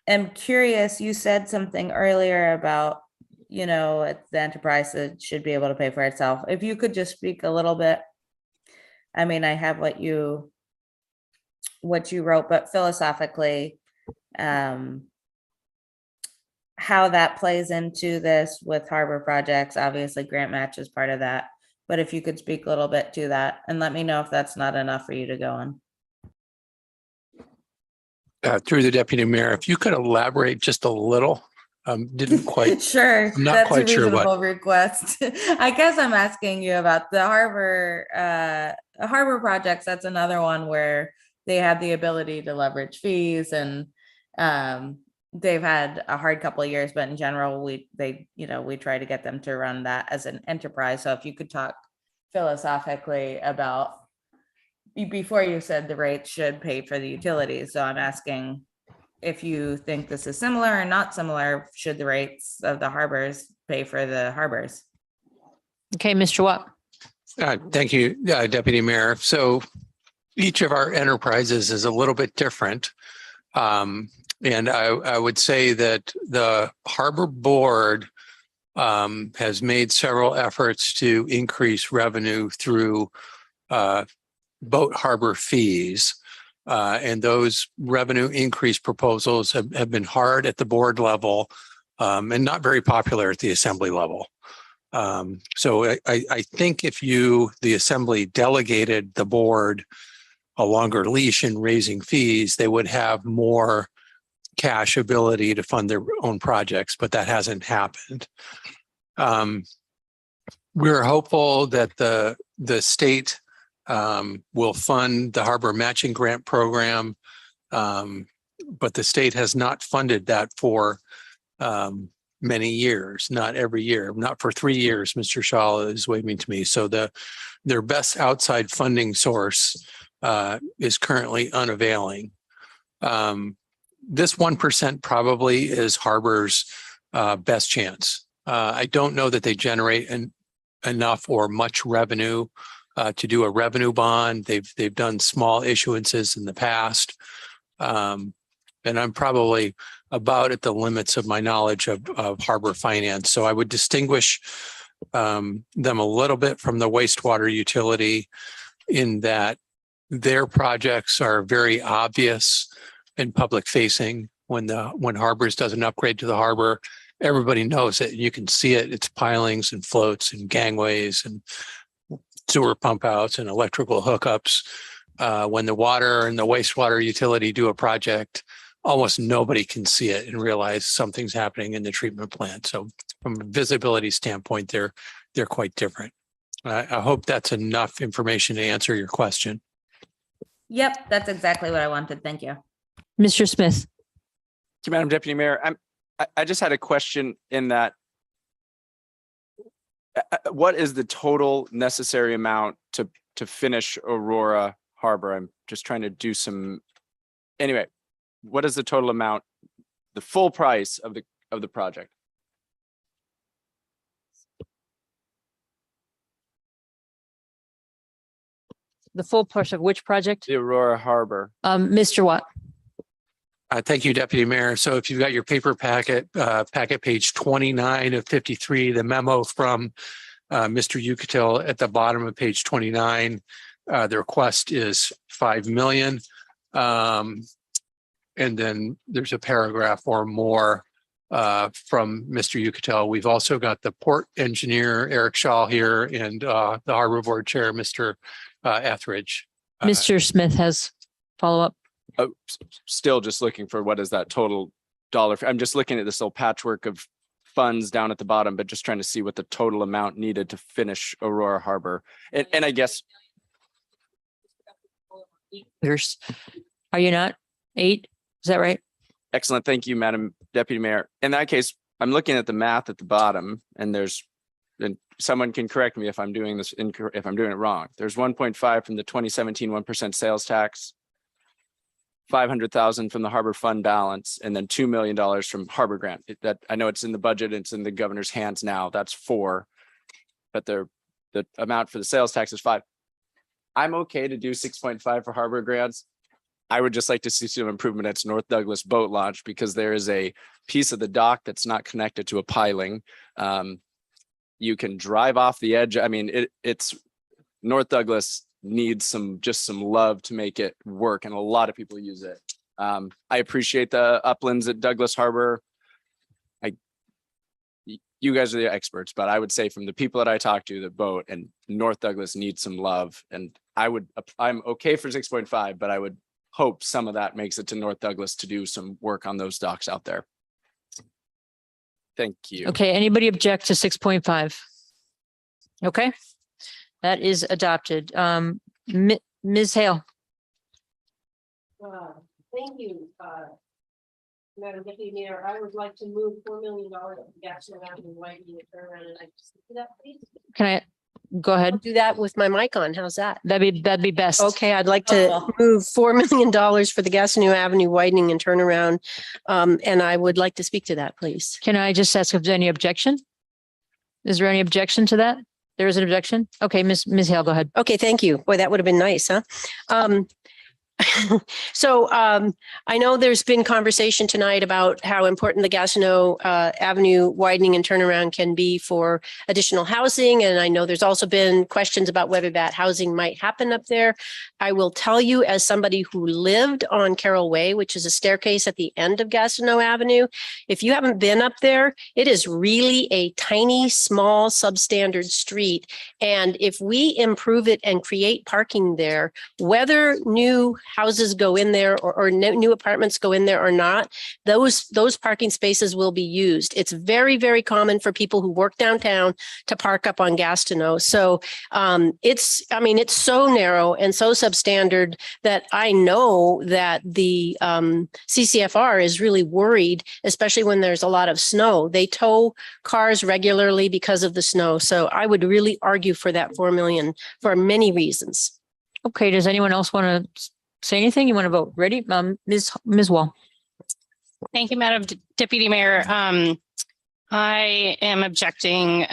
am curious, you said something earlier about, you know, the enterprise that should be able to pay for itself. If you could just speak a little bit. I mean, I have what you wrote, but philosophically, how that plays into this with harbor projects, obviously grant match is part of that. But if you could speak a little bit to that and let me know if that's not enough for you to go on. Through the Deputy Mayor, if you could elaborate just a little, didn't quite. Sure, I'm not that's quite a sure reasonable what. request. I guess I'm asking you about the harbor projects. That's another one where they have the ability to leverage fees and they've had a hard couple of years, but in general, we try to get them to run that as an enterprise. So if you could talk philosophically about, before you said the rates should pay for the utilities. So I'm asking if you think this is similar or not similar, should the rates of the harbors pay for the harbors? Okay, Mr. Watt. Thank you, Deputy Mayor. So each of our enterprises is a little bit different. And I would say that the Harbor Board has made several efforts to increase revenue through boat harbor fees. And those revenue increase proposals have been hard at the board level and not very popular at the assembly level. So I think if the assembly delegated the board a longer leash in raising fees, they would have more cash ability to fund their own projects, but that hasn't happened. We're hopeful that the state will fund the harbor matching grant program, but the state has not funded that for many years, not every year, not for 3 years, Mr. Shaw is waving to me. So their best outside funding source is currently unavailing. This 1% probably is Harbor's best chance. I don't know that they generate enough or much revenue to do a revenue bond. They've done small issuances in the past. And I'm probably about at the limits of my knowledge of harbor finance. So I would distinguish them a little bit from the wastewater utility in that their projects are very obvious and public facing. When Harbors does an upgrade to the harbor, everybody knows it. You can see it. It's pilings and floats and gangways and sewer pump outs and electrical hookups. When the water and the wastewater utility do a project, almost nobody can see it and realize something's happening in the treatment plant. So from a visibility standpoint, they're quite different. I hope that's enough information to answer your question. Yep, that's exactly what I wanted. Thank you. Mr. Smith. Thank you, Madam Deputy Mayor. I just had a question in that. What is the total necessary amount to finish Aurora Harbor? I'm just trying to do some. Anyway, what is the total amount, the full price of the project? The full price of which project? The Aurora Harbor. Mr. Watt. Thank you, Deputy Mayor. So if you've got your paper packet, packet page 29 of 53, the memo from Mr. Yucatil at the bottom of page 29, the request is 5 million. And then there's a paragraph or more from Mr. Yucatil. We've also got the port engineer, Eric Shaw here, and the Harbor Board Chair, Mr. Etheridge. Mr. Smith has follow-up. Oh, still just looking for what is that total dollar. I'm just looking at this little patchwork of funds down at the bottom, but just trying to see what the total amount needed to finish Aurora Harbor. And I guess. Are you not? 8? Is that right? Excellent. Thank you, Madam Deputy Mayor. In that case, I'm looking at the math at the bottom, and someone can correct me if I'm doing this if I'm doing it wrong. There's 1.5 from the 2017 1% sales tax, 500,000 from the harbor fund balance, and then $2 million from harbor grant. That I know it's in the budget, it's in the governor's hands now. That's 4, but the amount for the sales tax is 5. I'm okay to do 6.5 for harbor grants. I would just like to see some improvement at North Douglas boat launch, because there is a piece of the dock that's not connected to a piling. You can drive off the edge. I mean, it's North Douglas needs some love to make it work, and a lot of people use it. I appreciate the uplands at Douglas Harbor. You guys are the experts, but I would say from the people that I talk to, the boat and North Douglas needs some love, and I'm okay for 6.5, but I would hope some of that makes it to North Douglas to do some work on those docks out there. Thank you. Okay, anybody object to 6.5? Okay, that is adopted. Ms. Hale. Thank you, Madam Deputy Mayor. I would like to move $4 million of gas around and widening it around, and I just do that, please. Can I go ahead? I'll do that with my mic on. How's that? That'd be best. Okay, I'd like to move $4 million for the Gastineau Avenue widening and turnaround. And I would like to speak to that, please. Can I just ask if there's any objection? Is there any objection to that? There is an objection? Okay, Ms. Hale, go ahead. Okay, thank you. Boy, that would have been nice, huh? So I know there's been conversation tonight about how important the Gastineau Avenue widening and turnaround can be for additional housing. And I know there's also been questions about whether that housing might happen up there. I will tell you, as somebody who lived on Carroll Way, which is a staircase at the end of Gastineau Avenue, if you haven't been up there, it is really a tiny, small, substandard street. And if we improve it and create parking there, whether new houses go in there or new apartments go in there or not, those parking spaces will be used. It's very, very common for people who work downtown to park up on Gastineau. So it's so narrow and so substandard that I know that the CCFR is really worried, especially when there's a lot of snow. They tow cars regularly because of the snow. So I would really argue for that 4 million for many reasons. Okay, does anyone else want to say anything? You want to vote? Ready? Ms. Wall. Thank you, Madam Deputy Mayor. I am objecting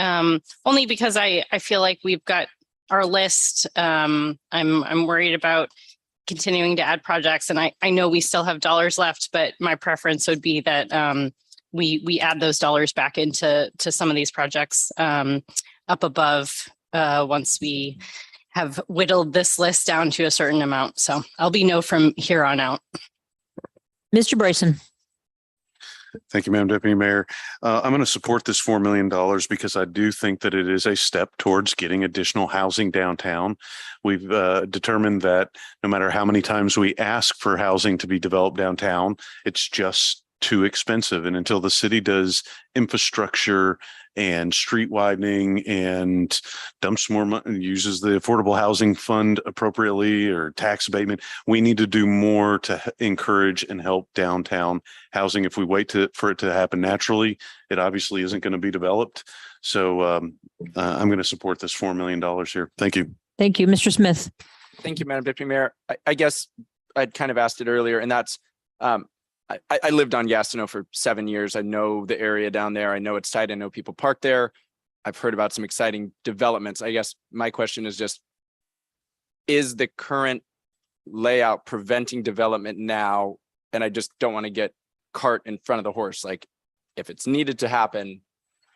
only because I feel like we've got our list. I'm worried about continuing to add projects, and I know we still have dollars left, but my preference would be that we add those dollars back into some of these projects up above once we have whittled this list down to a certain amount. So I'll be no from here on out. Mr. Bryson. Thank you, Madam Deputy Mayor. I'm going to support this $4 million because I do think that it is a step towards getting additional housing downtown. We've determined that no matter how many times we ask for housing to be developed downtown, it's just too expensive. And until the city does infrastructure and street widening and dumps more money, uses the affordable housing fund appropriately or tax abatement, we need to do more to encourage and help downtown housing. If we wait for it to happen naturally, it obviously isn't going to be developed. So I'm going to support this $4 million here. Thank you. Thank you, Mr. Smith. Thank you, Madam Deputy Mayor. I guess I'd kind of asked it earlier, and that's I lived on Gastineau for 7 years. I know the area down there. I know it's tight. I know people park there. I've heard about some exciting developments. I guess my question is just, is the current layout preventing development now? And I just don't want to get cart in front of the horse. Like, if it's needed to happen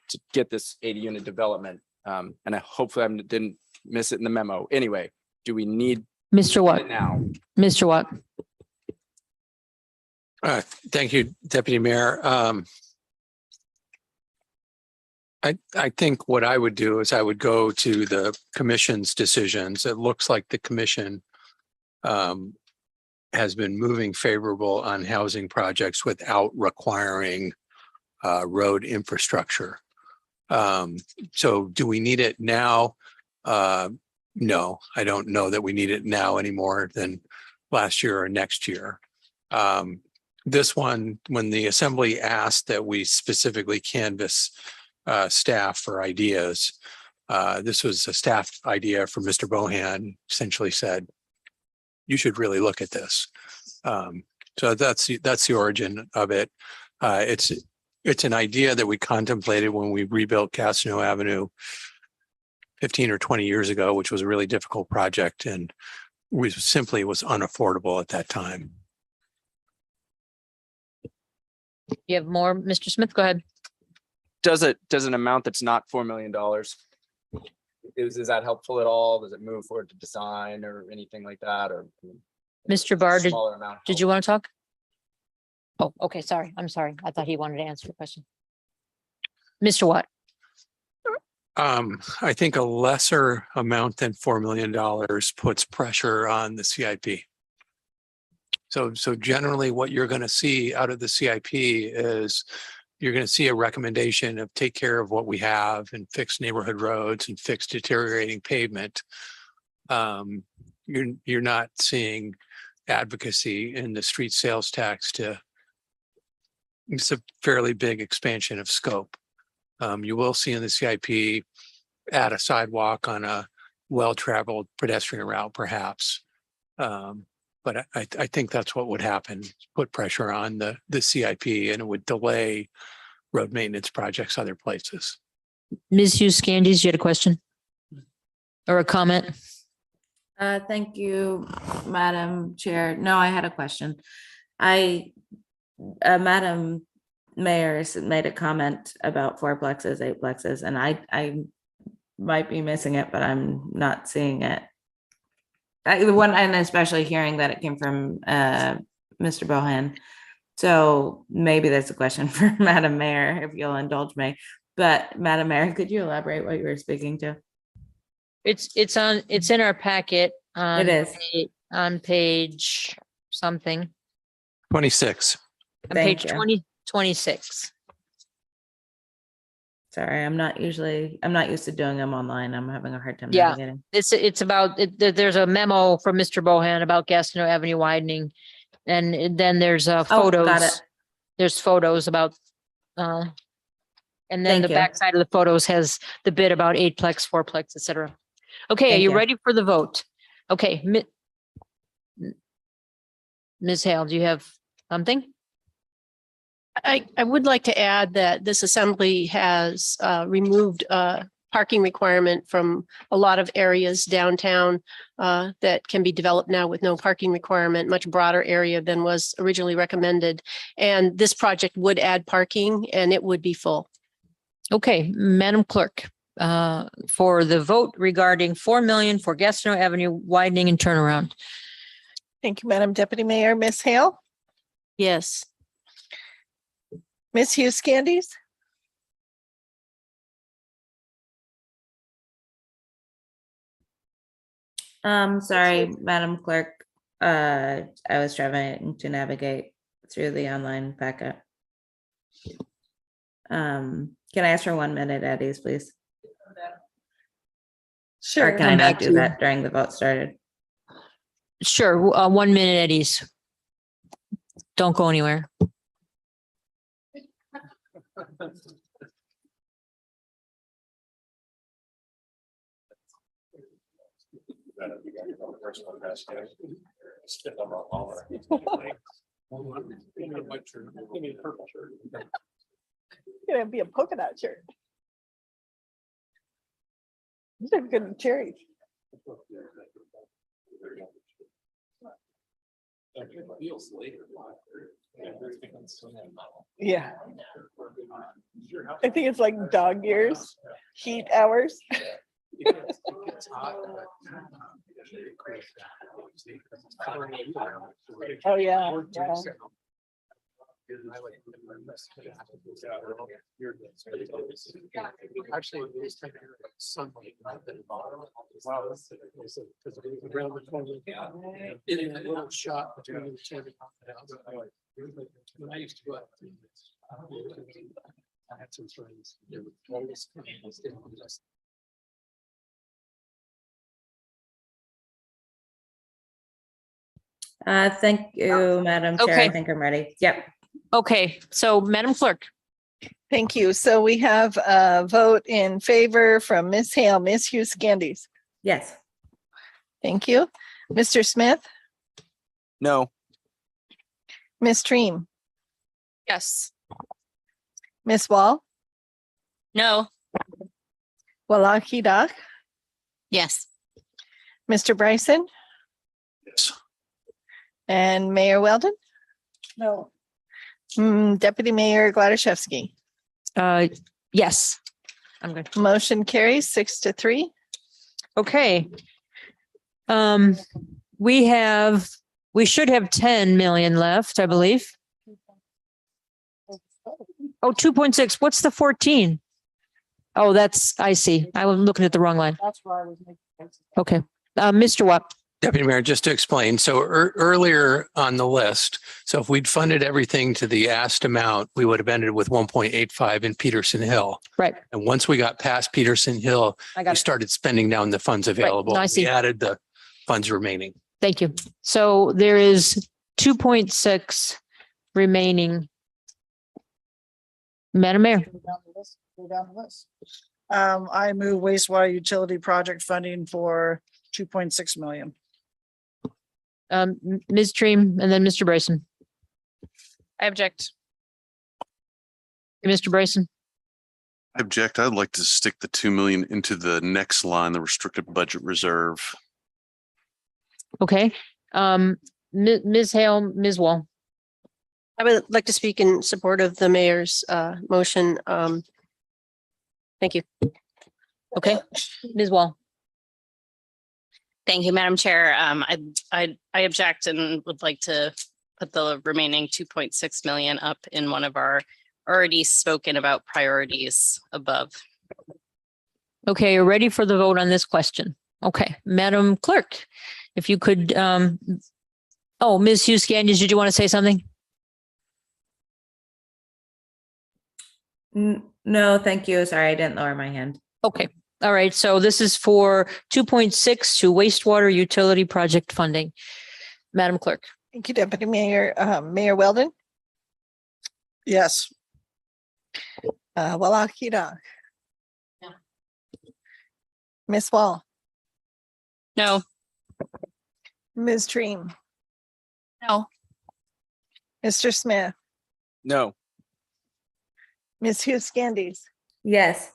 to get this 80 unit development, and hopefully I didn't miss it in the memo. Anyway, do we need Mr. Watt it now? Mr. Watt. Thank you, Deputy Mayor. I think what I would do is I would go to the commission's decisions. It looks like the commission has been moving favorable on housing projects without requiring road infrastructure. So do we need it now? No, I don't know that we need it now any more than last year or next year. This one, when the assembly asked that we specifically canvass staff for ideas, this was a staff idea from Mr. Bohan, essentially said, you should really look at this. So that's the origin of it. It's an idea that we contemplated when we rebuilt Gastineau Avenue 15 or 20 years ago, which was a really difficult project, and we simply was unaffordable at that time. You have more, Mr. Smith? Go ahead. Does an amount that's not $4 million, is that helpful at all? Does it move forward to design or anything like that? Or Mr. Barr, smaller amount did you want to talk? Oh, okay. Sorry. I'm sorry. I thought he wanted to answer your question. Mr. Watt. I think a lesser amount than $4 million puts pressure on the CIP. So generally what you're going to see out of the CIP is you're going to see a recommendation of take care of what we have and fix neighborhood roads and fix deteriorating pavement. You're not seeing advocacy in the street sales tax it's a fairly big expansion of scope. You will see in the CIP add a sidewalk on a well-traveled pedestrian route, perhaps. But I think that's what would happen, put pressure on the CIP, and it would delay road maintenance projects other places. Ms. Hughes Candies, you had a question or a comment? Thank you, Madam Chair. No, I had a question. Madam Mayor made a comment about 4plexes, 8plexes, and I might be missing it, but I'm not seeing it. And especially hearing that it came from Mr. Bohan. So maybe that's a question for Madam Mayor, if you'll indulge me. But Madam Mayor, could you elaborate what you were speaking to? It's in our packet. It is. On page something. 26. On Thank page you. 26. Sorry, I'm not used to doing them online. I'm having a hard time Yeah. navigating. It's about, there's a memo from Mr. Bohan about Gastineau Avenue widening. And then there's photos. Got it. There's photos about, and then Thank the you. backside of the photos has the bit about 8plex, 4plex, et cetera. Okay, are Thank you you. ready for the vote? Okay. Ms. Hale, do you have something? I would like to add that this assembly has removed parking requirement from a lot of areas downtown that can be developed now with no parking requirement, much broader area than was originally recommended. And this project would add parking and it would be full. Okay, Madam Clerk, for the vote regarding 4 million for Gastineau Avenue widening and turnaround. Thank you, Madam Deputy Mayor. Ms. Hale, Yes. Ms. Hughes Candies, Sorry, Madam Clerk. I was trying to navigate through the online packet. Can I ask for 1 minute, Eddie's, please? sure. Or can I Come not back do to- that during the vote started? Sure, 1 minute at ease. Don't go anywhere. Gonna be a polka dot shirt. These are good cherries. Yeah. I think it's like dog years, heat hours. Oh, yeah. Yeah. Actually, it's kind of sunlight. In a little shot between the two. When I used to go out. I had some friends. They would always come and stay on the Thank you, Madam Chair. I Okay. think I'm ready. Yep. Okay, so Madam Clerk, Thank you. So we have a vote in favor from Ms. Hale, Ms. Hughes Candies. Yes. Thank you. Mr. Smith, No. Ms. Treem, Yes. Ms. Wall, No. Walaki Doc, Yes. Mr. Bryson, Yes. and Mayor Weldon, No. Deputy Mayor Gladysevsky. yes. I'm good. Motion carries 6-3. Okay. We should have 10 million left, I believe. Oh, 2.6. What's the 14? Oh, I see. I was looking at the wrong line. That's why I was making. Okay. Mr. Watt. Deputy Mayor, just to explain, so earlier on the list, so if we'd funded everything to the asked amount, we would have ended with 1.85 in Peterson Hill. Right. And once we got past Peterson Hill, I we got it. started spending down the funds available. No, I see. We added the funds remaining. Thank you. So there is 2.6 remaining. Madam Mayor, Go down the list. I move wastewater utility project funding for 2.6 million. Ms. Treem and then Mr. Bryson. I object. Mr. Bryson. I object. I'd like to stick the 2 million into the next line, the restricted budget reserve. Okay. Ms. Hale, Ms. Wall. I would like to speak in support of the mayor's motion. Thank you. Okay. Ms. Wall. Thank you, Madam Chair. I object and would like to put the remaining 2.6 million up in one of our already spoken about priorities above. Okay, you're ready for the vote on this question. Okay, Madam Clerk, if you could, Ms. Hughes Candies, did you want to say something? No, thank you. Sorry, I didn't lower my hand. Okay, all right, so this is for 2.6 to wastewater utility project funding. Madam Clerk. Thank you, Deputy Mayor. Mayor Weldon, Yes. Walaki Doc. No. Ms. Wall, No. Ms. Treem, No. Mr. Smith, No. Ms. Hughes Candies, Yes.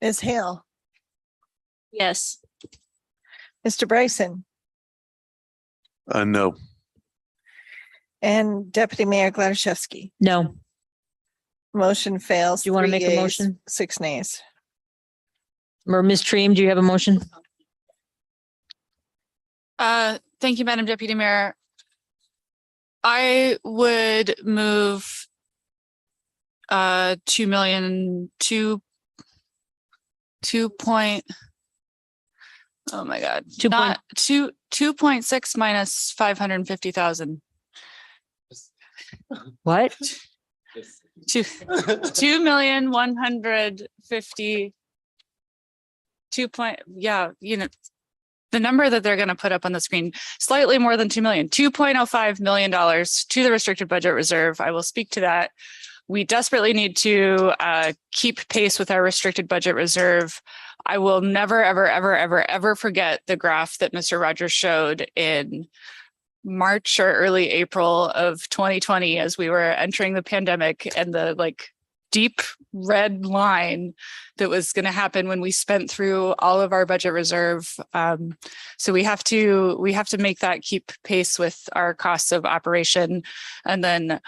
Ms. Hale, Yes. Mr. Bryson, No. and Deputy Mayor Gladysevsky. No. Motion fails. Do you want to 3 make a yeas, motion? 6 nays. Or Ms. Treem, do you have a motion? Thank you, Madam Deputy Mayor. I would move 2 million, 2 point, oh my God, 2.6 minus 550,000. What? 2,150. 2 point, yeah, the number that they're going to put up on the screen, slightly more than 2 million, $2.05 million to the restricted budget reserve. I will speak to that. We desperately need to keep pace with our restricted budget reserve. I will never, ever, ever, ever, ever forget the graph that Mr. Rogers showed in March or early April of 2020 as we were entering the pandemic, and the deep red line that was going to happen when we spent through all of our budget reserve. So we have to make that keep pace with our costs of operation. And then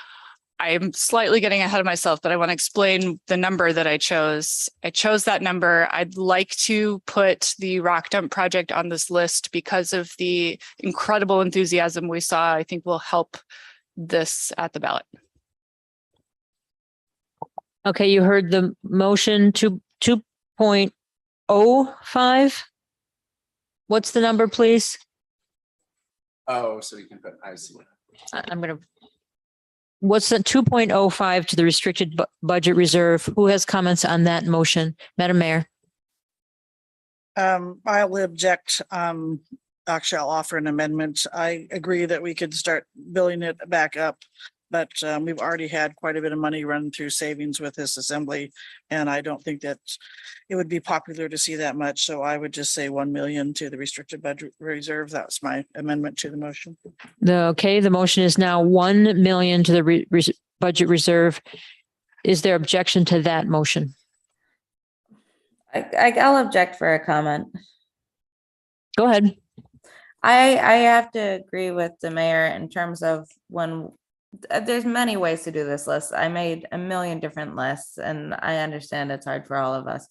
I'm slightly getting ahead of myself, but I want to explain the number that I chose. I chose that number. I'd like to put the rock dump project on this list because of the incredible enthusiasm we saw. I think will help this at the ballot. Okay, you heard the motion to 2.05. What's the number, please? Oh, so you can put, I see. What's the 2.05 to the restricted budget reserve? Who has comments on that motion? Madam Mayor. I'll object. Actually, I'll offer an amendment. I agree that we could start building it back up, but we've already had quite a bit of money run through savings with this assembly, and I don't think that it would be popular to see that much. So I would just say 1 million to the restricted budget reserve. That's my amendment to the motion. The motion is now 1 million to the budget reserve. Is there objection to that motion? I'll object for a comment. Go ahead. I have to agree with the mayor in terms of when there's many ways to do this list. I made a million different lists, and I understand it's hard for all of us.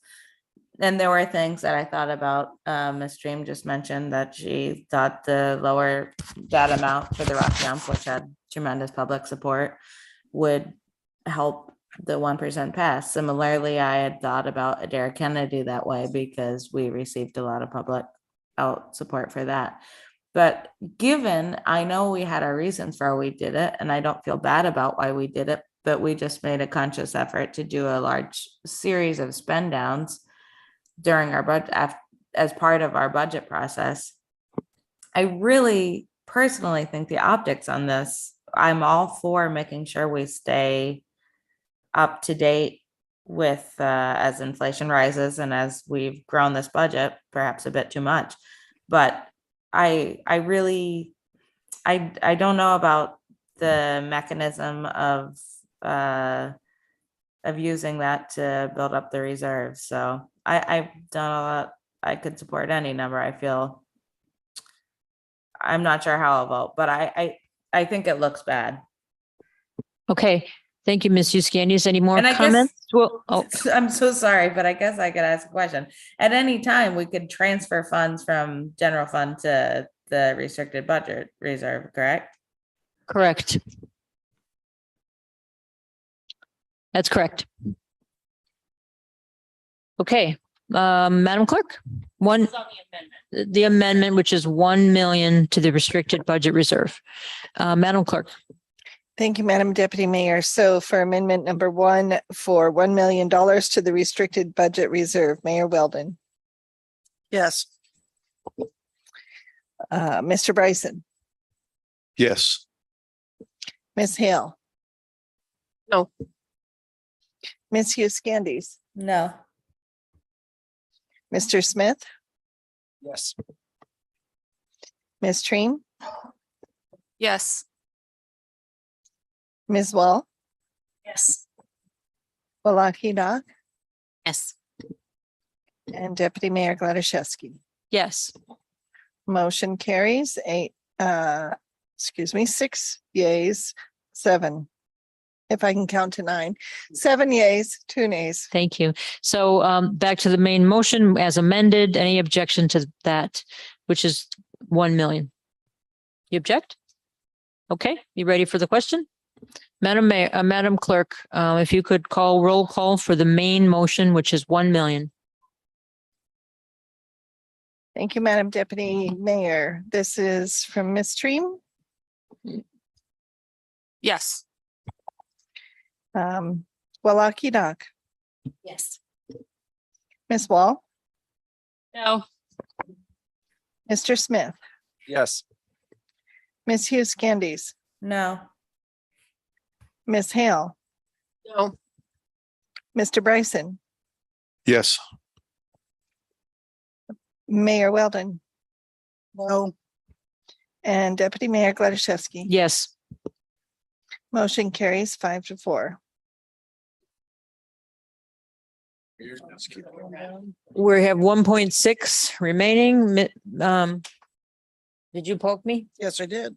And there were things that I thought about. Ms. Dream just mentioned that she thought the lower that amount for the rock jump, which had tremendous public support, would help the 1% pass. Similarly, I had thought about Adair Kennedy that way because we received a lot of public out support for that. But given, I know we had our reasons for why we did it, and I don't feel bad about why we did it, but we just made a conscious effort to do a large series of spend downs during our budget as part of our budget process. I really personally think the optics on this, I'm all for making sure we stay up to date with as inflation rises and as we've grown this budget, perhaps a bit too much. But I don't know about the mechanism of using that to build up the reserves. So I don't know that I could support any number. I'm not sure how I'll vote, but I think it looks bad. Okay. Thank you, Ms. Yuskanian. Any more And I guess- comments? Well, I'm so sorry, but I guess I could ask a question. At any time, we could transfer funds from general fund to the restricted budget reserve, correct? correct. That's correct. Okay, Madam Clerk, the amendment, which is 1 million to the restricted budget reserve. Madam Clerk. Thank you, Madam Deputy Mayor. So for amendment number 1 for $1 million to the restricted budget reserve, Mayor Weldon, Yes. Mr. Bryson, Yes. Ms. Hale. No. Ms. Hughes-Candies, No. Mr. Smith, Yes. Ms. Treem, Yes. Ms. Wall, Yes. Walakina, Yes. and Deputy Mayor Gladysevsky. Yes. Motion carries 6 yeas, 7. If I can count to 9, 7 yeas, 2 nays. Thank you. So back to the main motion as amended. Any objection to that, which is 1 million? You object? Okay, you ready for the question? Madam Clerk, if you could call roll call for the main motion, which is 1 million. Thank you, Madam Deputy Mayor. This is from Ms. Treem. Yes. Walaki Doc, Yes. Ms. Wall, No. Mr. Smith, Yes. Ms. Hughes Candies, No. Ms. Hale, No. Mr. Bryson, Yes. Mayor Weldon, No, and Deputy Mayor Gladysevsky. Yes. Motion carries 5-4. We have 1.6 remaining. Did you poke me? yes, I did.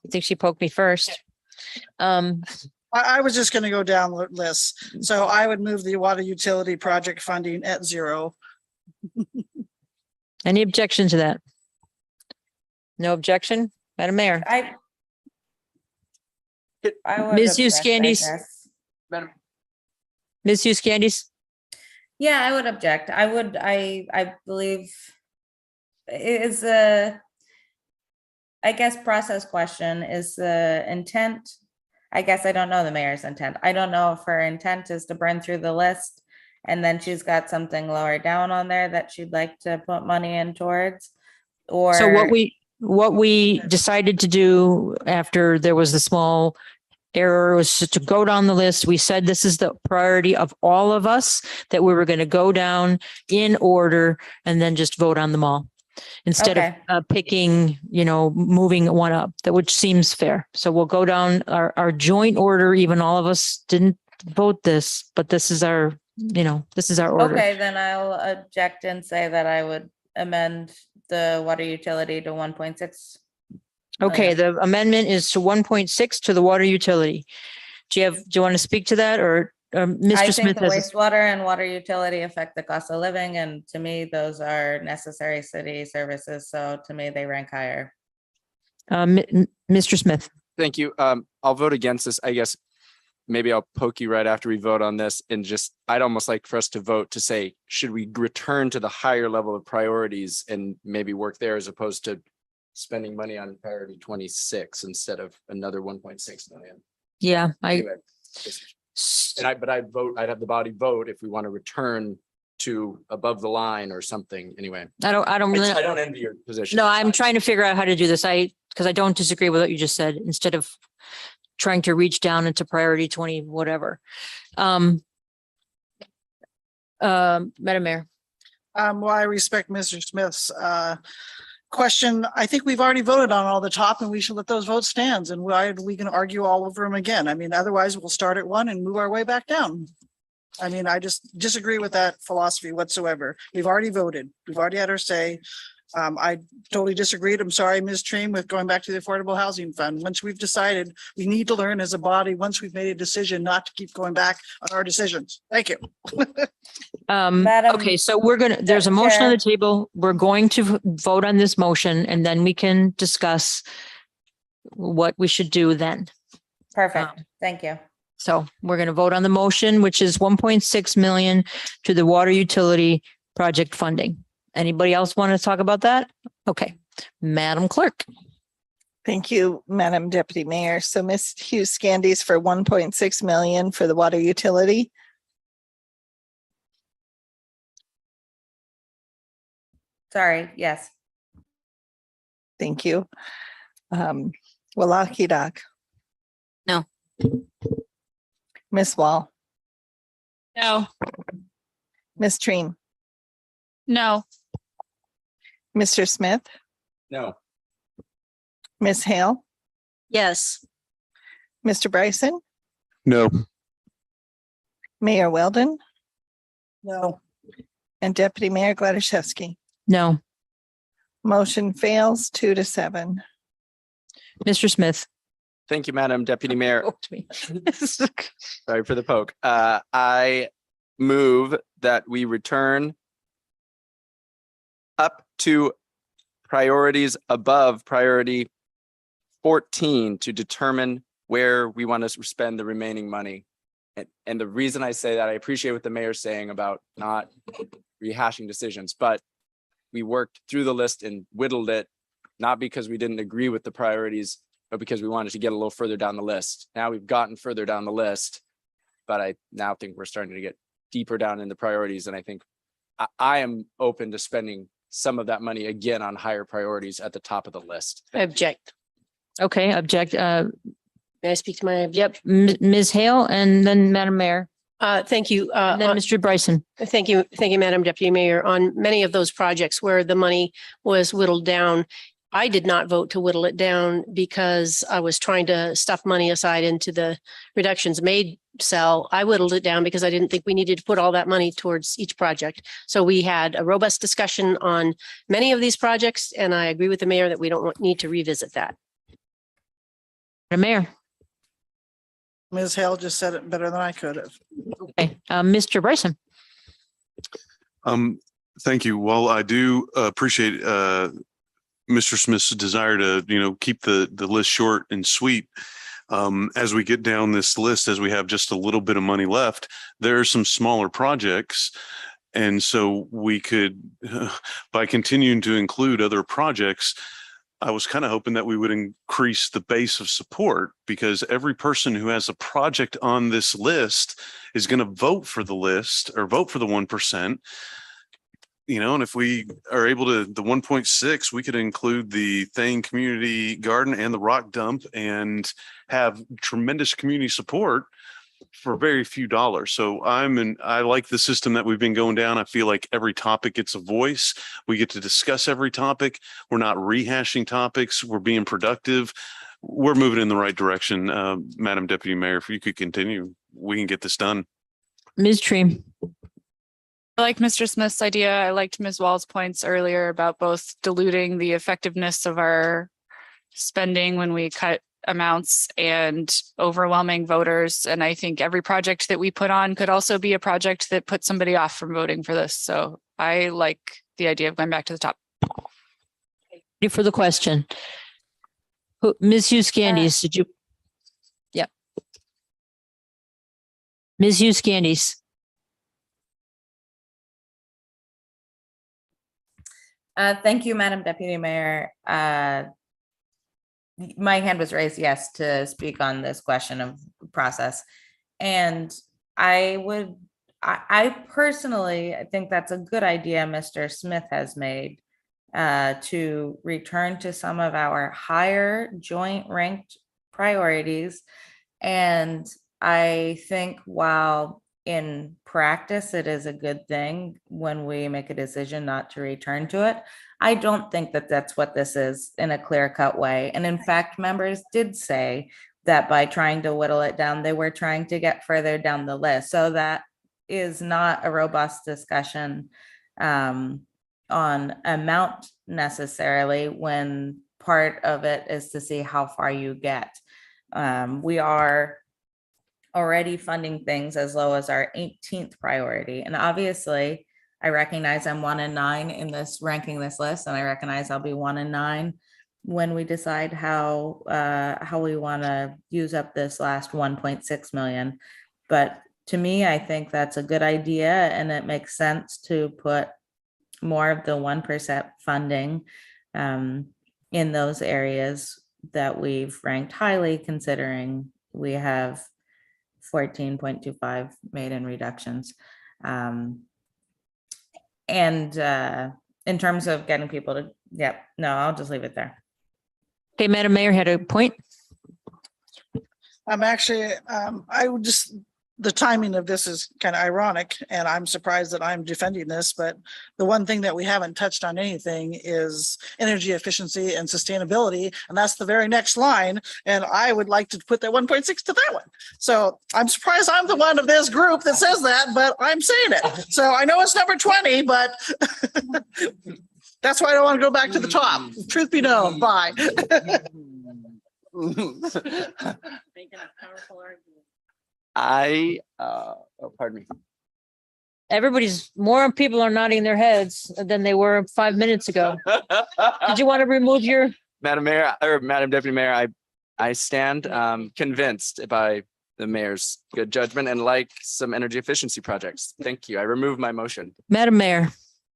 I think she poked me first. I was just gonna go down the list. So I would move the water utility project funding at 0. Any objection to that? No objection, Madam Mayor? I would Ms. Hughes object, I Candies? guess. Madam, Ms. Hughes Candies? Yeah, I would object. I believe it is a, I guess, process question. Is the intent? I guess I don't know the mayor's intent. I don't know if her intent is to burn through the list and then she's got something lower down on there that she'd like to put money in towards. Or So what we decided to do after there was the small error was to go down the list. We said this is the priority of all of us, that we were going to go down in order and then just vote on them all instead Okay. of picking, moving one up, which seems fair. So we'll go down our joint order. Even all of us didn't vote this, but this is our, this is our order. Okay, then I'll object and say that I would amend the water utility to 1.6. Okay, the amendment is to 1.6 to the water utility. Do you want to speak to that, or I Mr. think Smith the has? wastewater and water utility affect the cost of living, and to me, those are necessary city services. So to me, they rank higher. Mr. Smith? thank you. I'll vote against this. I guess maybe I'll poke you right after we vote on this, and just, I'd almost like for us to vote to say, should we return to the higher level of priorities and maybe work there as opposed to spending money on priority 26 instead of another 1.6 million. Yeah, Anyway, I'd have the body vote if we want to return to above the line or something. Anyway, I don't really. I don't envy your position. No, I'm trying to figure out how to do this. Because I don't disagree with what you just said, instead of trying to reach down into priority 20, whatever. Madam Mayor. Well, I respect Mr. Smith's question. I think we've already voted on all the top and we should let those votes stand, and we can argue all over them again. I mean, otherwise we'll start at 1 and move our way back down. I mean, I just disagree with that philosophy whatsoever. We've already voted. We've already had our say. I totally disagreed. I'm sorry, Ms. Treem, with going back to the Affordable Housing Fund. Once we've decided, we need to learn as a body, once we've made a decision, not to keep going back on our decisions. Thank you. Madam Okay, so there's a motion on the table. We're going to vote on this motion and then we can discuss what we should do then. Perfect. Thank you. So we're going to vote on the motion, which is 1.6 million to the water utility project funding. Anybody else want to talk about that? Okay, Madam Clerk. Thank you, Madam Deputy Mayor. So Ms. Hughes Candies for 1.6 million for the water utility. Sorry. Yes. Thank you. Walaki Doc. No. Ms. Wall, No. Ms. Treem, No. Mr. Smith, No. Ms. Hale, Yes. Mr. Bryson, No. Mayor Weldon, No. and Deputy Mayor Gladysevsky. No. Motion fails 2-7. Mr. Smith. Thank you, Madam Deputy Mayor. Poked me. Sorry for the poke. I move that we return up to priorities above priority 14 to determine where we want to spend the remaining money. And the reason I say that, I appreciate what the mayor's saying about not rehashing decisions, but we worked through the list and whittled it, not because we didn't agree with the priorities, but because we wanted to get a little further down the list. Now we've gotten further down the list, but I now think we're starting to get deeper down in the priorities. And I think I am open to spending some of that money again on higher priorities at the top of the list. I object. Okay, object, May I speak to my? yep, Ms. Hale and then Madam Mayor, Thank you. and then Mr. Bryson. Thank you. Thank you, Madam Deputy Mayor. On many of those projects where the money was whittled down, I did not vote to whittle it down because I was trying to stuff money aside into the reductions made cell. I whittled it down because I didn't think we needed to put all that money towards each project. So we had a robust discussion on many of these projects, and I agree with the mayor that we don't need to revisit that. Madam Mayor, Ms. Hale just said it better than I could have. okay, Mr. Bryson. Thank you. Well, I do appreciate Mr. Smith's desire to, keep the list short and sweet. As we get down this list, as we have just a little bit of money left, there are some smaller projects. And so we could, by continuing to include other projects, I was kind of hoping that we would increase the base of support, because every person who has a project on this list is going to vote for the list or vote for the 1%. And if we are able to, the 1.6, we could include the Thane Community Garden and the Rock Dump and have tremendous community support for very few dollars. So I like the system that we've been going down. I feel like every topic gets a voice. We get to discuss every topic. We're not rehashing topics. We're being productive. We're moving in the right direction. Madam Deputy Mayor, if you could continue, we can get this done. Ms. Tree. I like Mr. Smith's idea. I liked Ms. Wall's points earlier about both diluting the effectiveness of our spending when we cut amounts and overwhelming voters. And I think every project that we put on could also be a project that puts somebody off from voting for this. So I like the idea of going back to the top. Thank you for the question. Ms. Hughes Candies, did you? Yep. Ms. Hughes Candies. Thank you, Madam Deputy Mayor. My hand was raised, yes, to speak on this question of process. And I personally, I think that's a good idea Mr. Smith has made to return to some of our higher joint ranked priorities. And I think while in practice, it is a good thing when we make a decision not to return to it, I don't think that that's what this is in a clear-cut way. And in fact, members did say that by trying to whittle it down, they were trying to get further down the list. So that is not a robust discussion on amount necessarily, when part of it is to see how far you get. We are already funding things as low as our 18th priority. And obviously, I recognize I'm 1 and 9 in this ranking this list, and I recognize I'll be 1 and 9 when we decide how we want to use up this last 1.6 million. But to me, I think that's a good idea, and it makes sense to put more of the 1% funding in those areas that we've ranked highly, considering we have 14.25 made in reductions. And in terms of getting people to, I'll just leave it there. Okay, Madam Mayor had a point. I'm actually, I would just, the timing of this is kind of ironic, and I'm surprised that I'm defending this, but the one thing that we haven't touched on anything is energy efficiency and sustainability, and that's the very next line, and I would like to put that 1.6 to that one. So I'm surprised I'm the one of this group that says that, but I'm saying it. So I know it's number 20, but that's why I don't want to go back to the top. Truth be known, bye. Pardon me. More people are nodding their heads than they were 5 minutes ago. Did you want to remove your Madam Mayor, or Madam Deputy Mayor, I stand convinced by the mayor's good judgment and like some energy efficiency projects. Thank you. I remove my motion. Madam Mayor,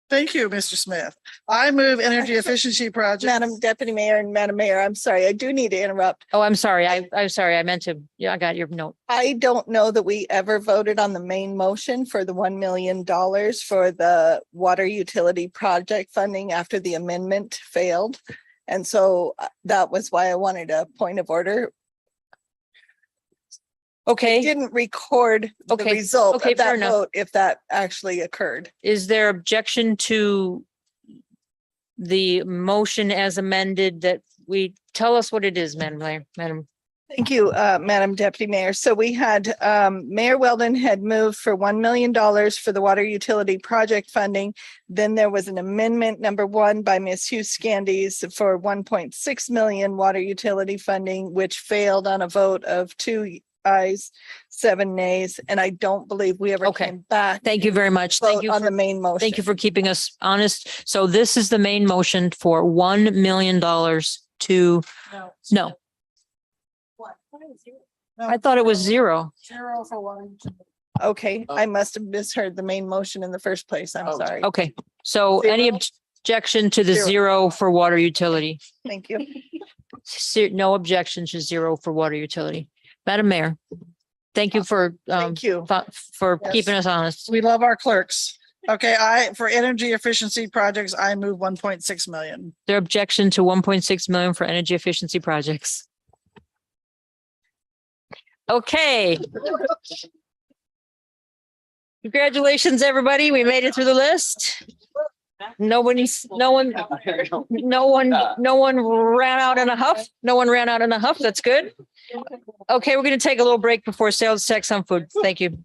Thank you, Mr. Smith. I move energy efficiency projects. Madam Deputy Mayor and Madam Mayor, I'm sorry, I do need to interrupt. oh, I'm sorry. I'm sorry. I meant to, yeah, I got your note. I don't know that we ever voted on the main motion for the $1 million for the water utility project funding after the amendment failed. And so that was why I wanted a point of order. I Okay, didn't record the Okay, result okay, of fair that enough. vote if that actually occurred. is there objection to the motion as amended that we tell us what it is, Madam Mayor, Madam? Thank you, Madam Deputy Mayor. So we had, Mayor Weldon had moved for $1 million for the water utility project funding. Then there was an amendment number 1 by Ms. Hugh Scandies for 1.6 million water utility funding, which failed on a vote of 2 ayes, 7 nays. And I don't believe we ever Okay. came back. Thank you very much. Thank Vote you on the for, main motion. thank you for keeping us honest. So this is the main motion for $1 million to, no, I thought it was zero. Zero for one. Okay, I must have misheard the main motion in the first place. I'm sorry. Okay, so any Zero. objection to the Zero. zero for water utility? Thank you. No objection to zero for water utility. Madam Mayor, thank you for, Thank you. for Yes. keeping us honest. We love our clerks. Okay, for energy efficiency projects, I move 1.6 million. Their objection to 1.6 million for energy efficiency projects. Okay. Congratulations, everybody. We made it through the list. No one ran out in a huff. No one ran out in a huff. That's good. Okay, we're going to take a little break before sales tax on food. Thank you.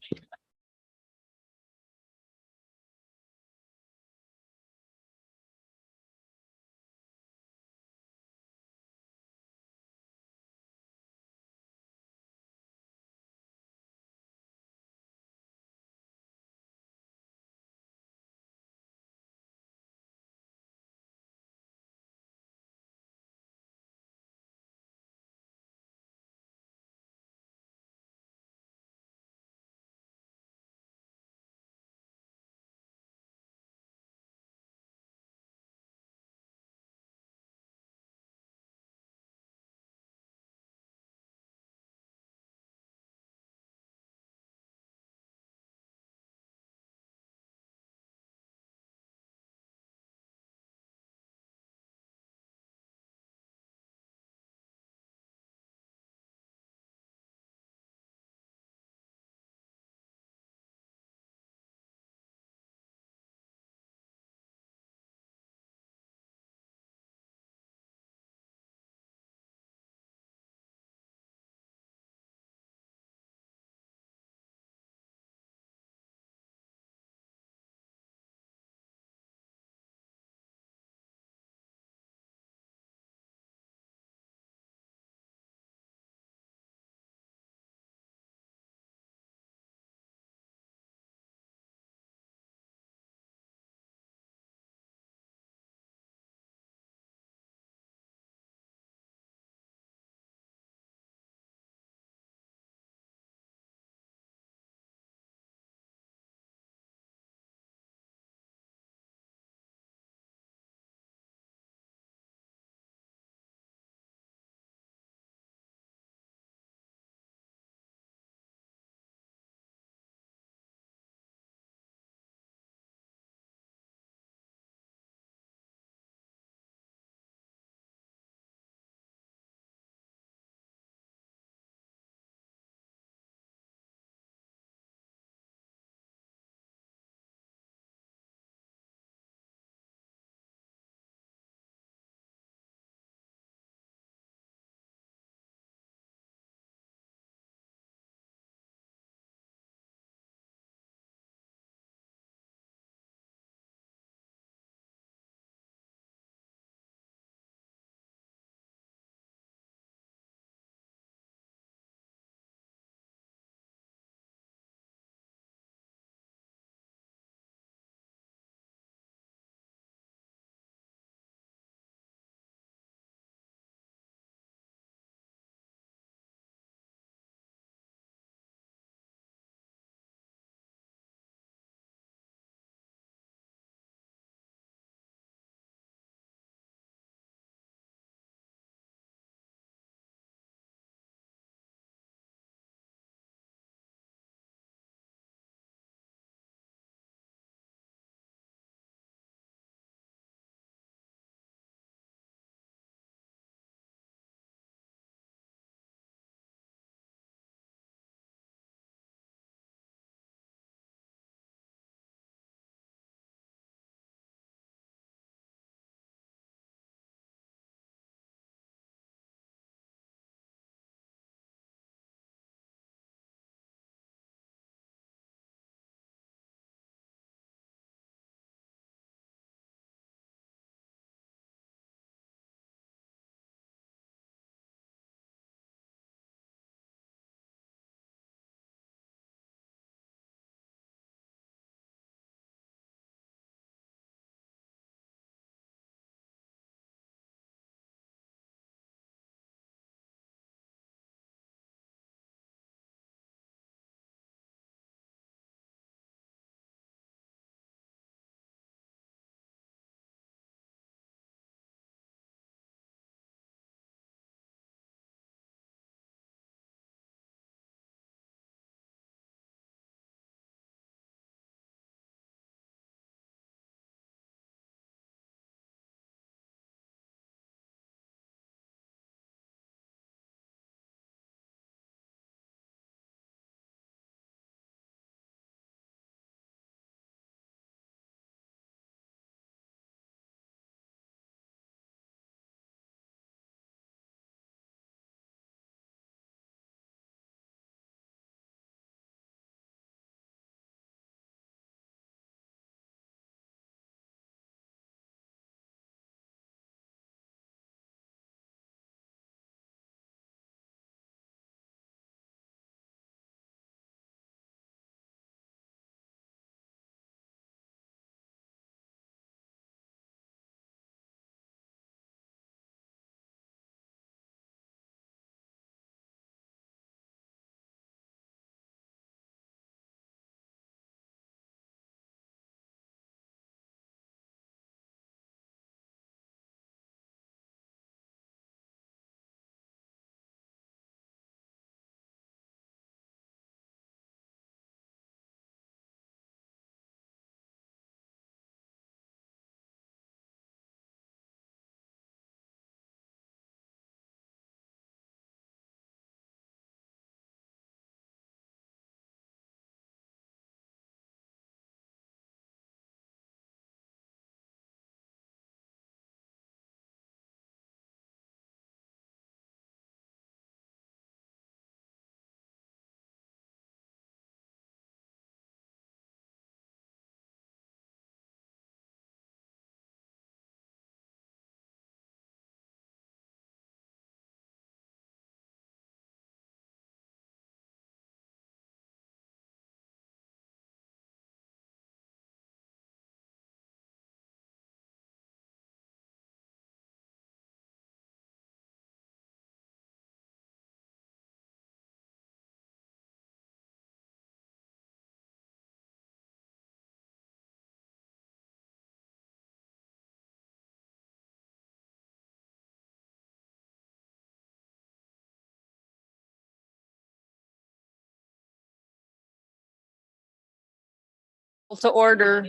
To order.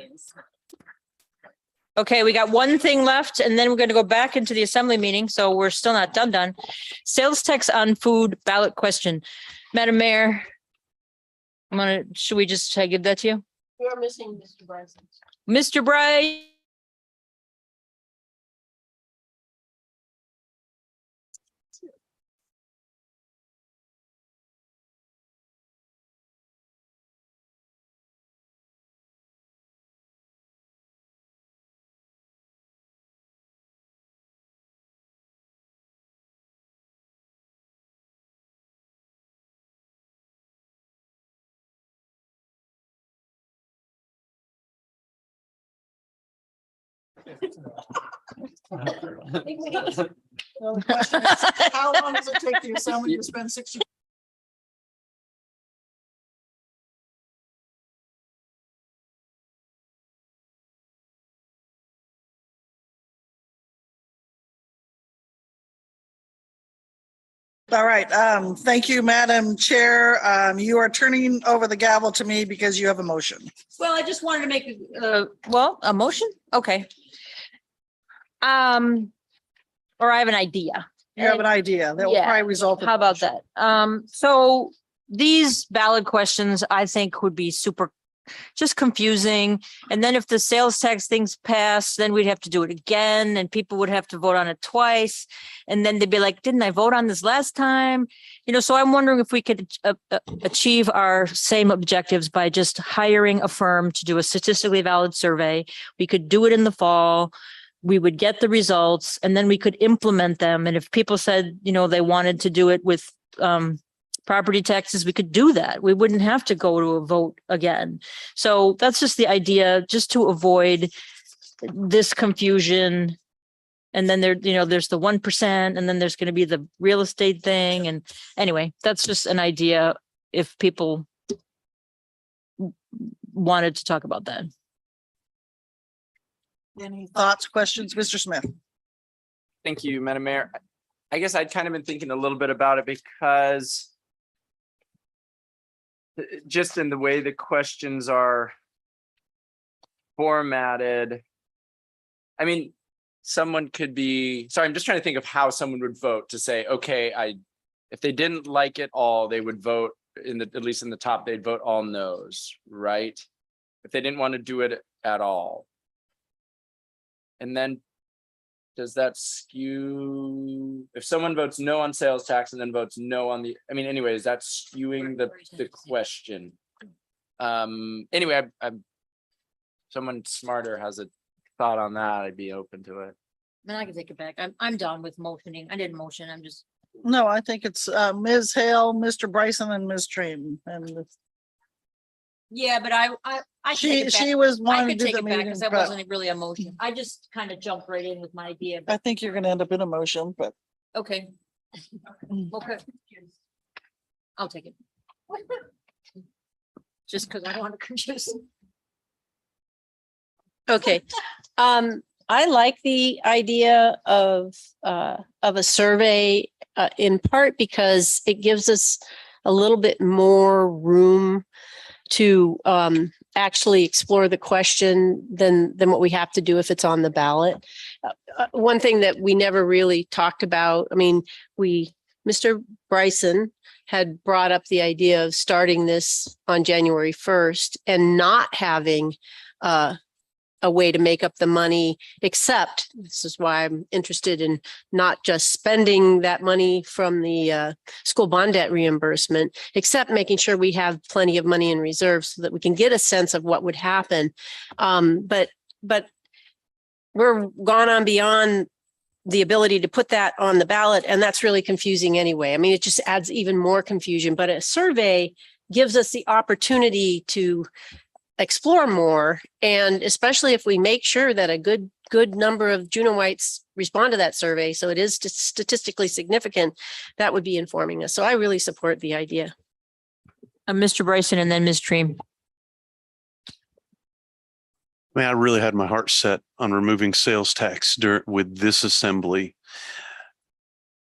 Okay, we got one thing left and then we're going to go back into the assembly meeting. So we're still not done. Sales tax on food ballot question. Madam Mayor. Should we just give that to you? We are missing Mr. Bryson. Mr. Bright. Well, the question is, how long does it take the assembly to spend 60? All right, thank you, Madam Chair. You are turning over the gavel to me because you have a motion. Well, I just wanted to make a motion. Okay. Or I have an idea. You have an idea that will Yeah. probably result. in How a about motion. that? So these ballot questions, I think would be super just confusing. And then if the sales tax things pass, then we'd have to do it again and people would have to vote on it twice. And then they'd be like, didn't I vote on this last time? So I'm wondering if we could achieve our same objectives by just hiring a firm to do a statistically valid survey. We could do it in the fall. We would get the results and then we could implement them. And if people said, they wanted to do it with property taxes, we could do that. We wouldn't have to go to a vote again. So that's just the idea, just to avoid this confusion. And then there's the 1%, and then there's going to be the real estate thing. And anyway, that's just an idea if people wanted to talk about that. Any thoughts, questions, Mr. Smith? Thank you, Madam Mayor. I guess I'd kind of been thinking a little bit about it because just in the way the questions are formatted, I mean, someone could be, sorry, I'm just trying to think of how someone would vote to say, okay, if they didn't like it all, they would vote at least in the top, they'd vote all no's, right? If they didn't want to do it at all. And then does that skew, if someone votes no on sales tax and then votes no on anyways, that's skewing the question. Anyway, I'm someone smarter has a thought on that, I'd be open to it. Then I can take it back. I'm done with motioning. I didn't motion. I'm just. No, I think it's Ms. Hale, Mr. Bryson, and Ms. Train. And Yeah, but I she was I wanting could to do take the it back meeting, because that but wasn't really a motion. I just kind of jumped right in with my idea. I But think you're gonna end up in a motion, but okay. Okay. I'll take it. Just because I don't want to confuse. Okay. I like the idea of a survey in part because it gives us a little bit more room to actually explore the question than what we have to do if it's on the ballot. One thing that we never really talked about, Mr. Bryson had brought up the idea of starting this on January 1st and not having a way to make up the money, except this is why I'm interested in not just spending that money from the school bond debt reimbursement, except making sure we have plenty of money in reserve so that we can get a sense of what would happen. But we're gone on beyond the ability to put that on the ballot, and that's really confusing anyway. It just adds even more confusion, but a survey gives us the opportunity to explore more, and especially if we make sure that a good number of Juneawites respond to that survey, so it is statistically significant, that would be informing us. So I really support the idea. Mr. Bryson and then Ms. Treem. I really had my heart set on removing sales tax with this assembly.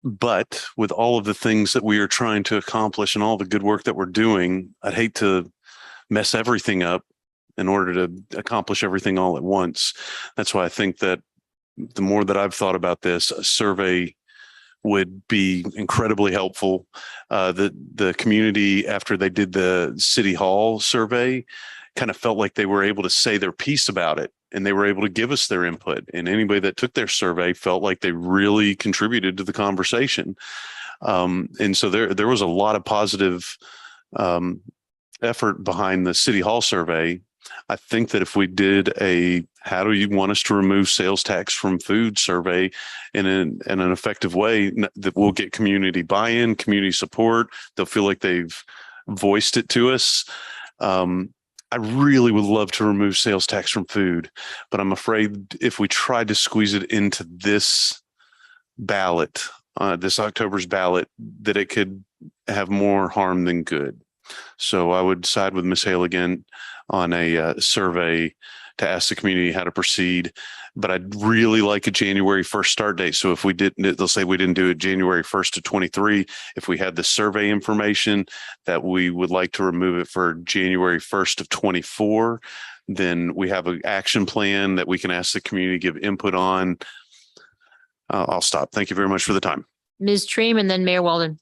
But with all of the things that we are trying to accomplish and all the good work that we're doing, I'd hate to mess everything up in order to accomplish everything all at once. That's why I think that the more that I've thought about this, a survey would be incredibly helpful. The community, after they did the city hall survey, kind of felt like they were able to say their piece about it, and they were able to give us their input. And anybody that took their survey felt like they really contributed to the conversation. And so there was a lot of positive effort behind the city hall survey. I think that if we did a how do you want us to remove sales tax from food survey in an effective way, that we'll get community buy-in, community support. They'll feel like they've voiced it to us. I really would love to remove sales tax from food, but I'm afraid if we tried to squeeze it into this ballot, this October's ballot, that it could have more harm than good. So I would side with Ms. Hale again on a survey to ask the community how to proceed. But I'd really like a January 1st start date. So if we didn't, they'll say we didn't do it January 1st of 23. If we had the survey information that we would like to remove it for January 1st of 24, then we have an action plan that we can ask the community to give input on. I'll stop. Thank you very much for the time. Ms. Treem and then Mayor Walden.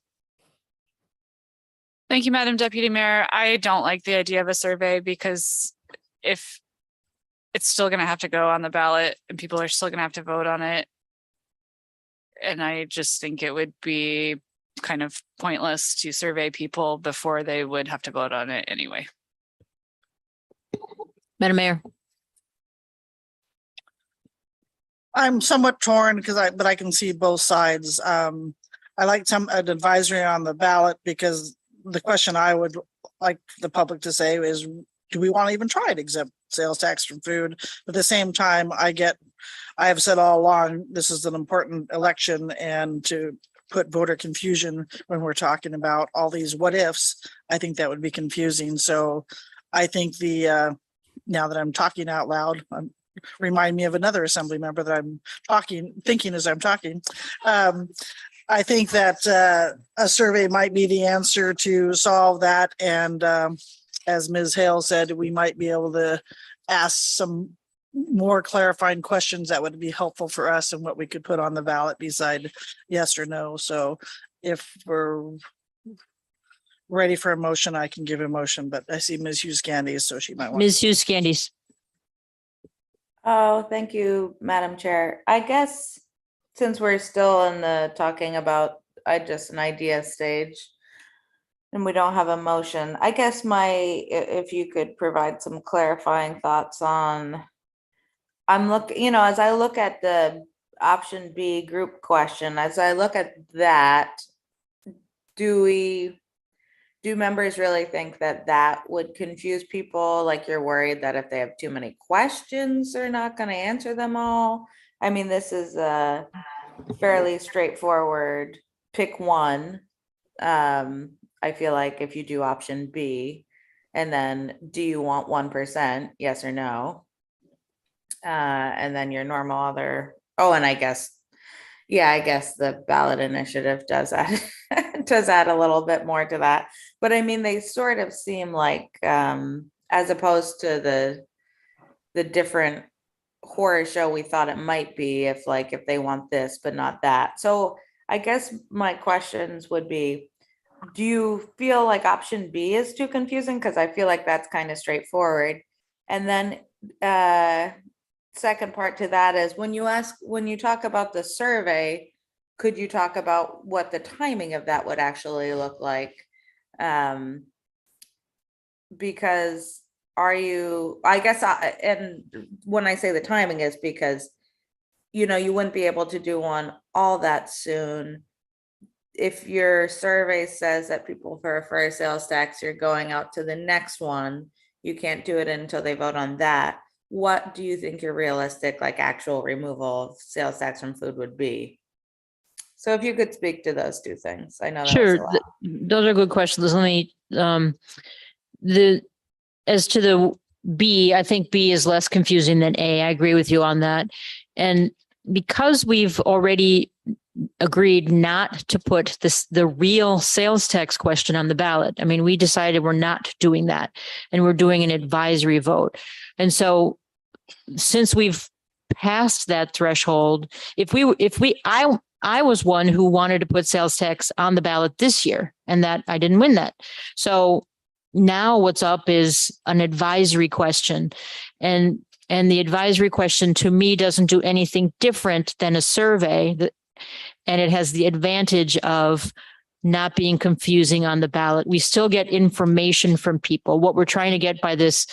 Thank you, Madam Deputy Mayor. I don't like the idea of a survey because if it's still going to have to go on the ballot and people are still going to have to vote on it. And I just think it would be kind of pointless to survey people before they would have to vote on it anyway. Madam Mayor. I'm somewhat torn but I can see both sides. I like an advisory on the ballot because the question I would like the public to say is, do we want to even try to exempt sales tax from food? But at the same time, I have said all along, this is an important election, and to put voter confusion when we're talking about all these what ifs, I think that would be confusing. So I think now that I'm talking out loud, remind me of another assembly member that I'm thinking as I'm talking. I think that a survey might be the answer to solve that. And as Ms. Hale said, we might be able to ask some more clarifying questions that would be helpful for us and what we could put on the ballot beside yes or no. So if we're ready for a motion, I can give a motion, but I see Ms. Hughes Candies, so she might want. Ms. Hughes Candies. Oh, thank you, Madam Chair. I guess since we're still in the talking about just an idea stage and we don't have a motion, I guess if you could provide some clarifying thoughts on, as I look at the option B group question, as I look at that, do members really think that would confuse people? Like, you're worried that if they have too many questions, they're not going to answer them all? I mean, this is a fairly straightforward pick one. I feel like if you do option B, and then do you want 1%? Yes or no? And then your normal other, and I guess the ballot initiative does add a little bit more to that. But I mean, they sort of seem like, as opposed to the different horror show we thought it might be, if they want this but not that. So I guess my questions would be, do you feel like option B is too confusing? Because I feel like that's kind of straightforward. And then second part to that is, when you talk about the survey, could you talk about what the timing of that would actually look like? Because and when I say the timing is because, you wouldn't be able to do one all that soon. If your survey says that people prefer sales tax, you're going out to the next one. You can't do it until they vote on that. What do you think your realistic, actual removal of sales tax from food would be? So if you could speak to those two things, I know that was a lot. Those are good questions. Let me, as to the B, I think B is less confusing than A. I agree with you on that. And because we've already agreed not to put the real sales tax question on the ballot. I mean, we decided we're not doing that, and we're doing an advisory vote. And so since we've passed that threshold, I was one who wanted to put sales tax on the ballot this year, and that I didn't win that. So now what's up is an advisory question, and the advisory question to me doesn't do anything different than a survey, and it has the advantage of not being confusing on the ballot. We still get information from people. What we're trying to get by this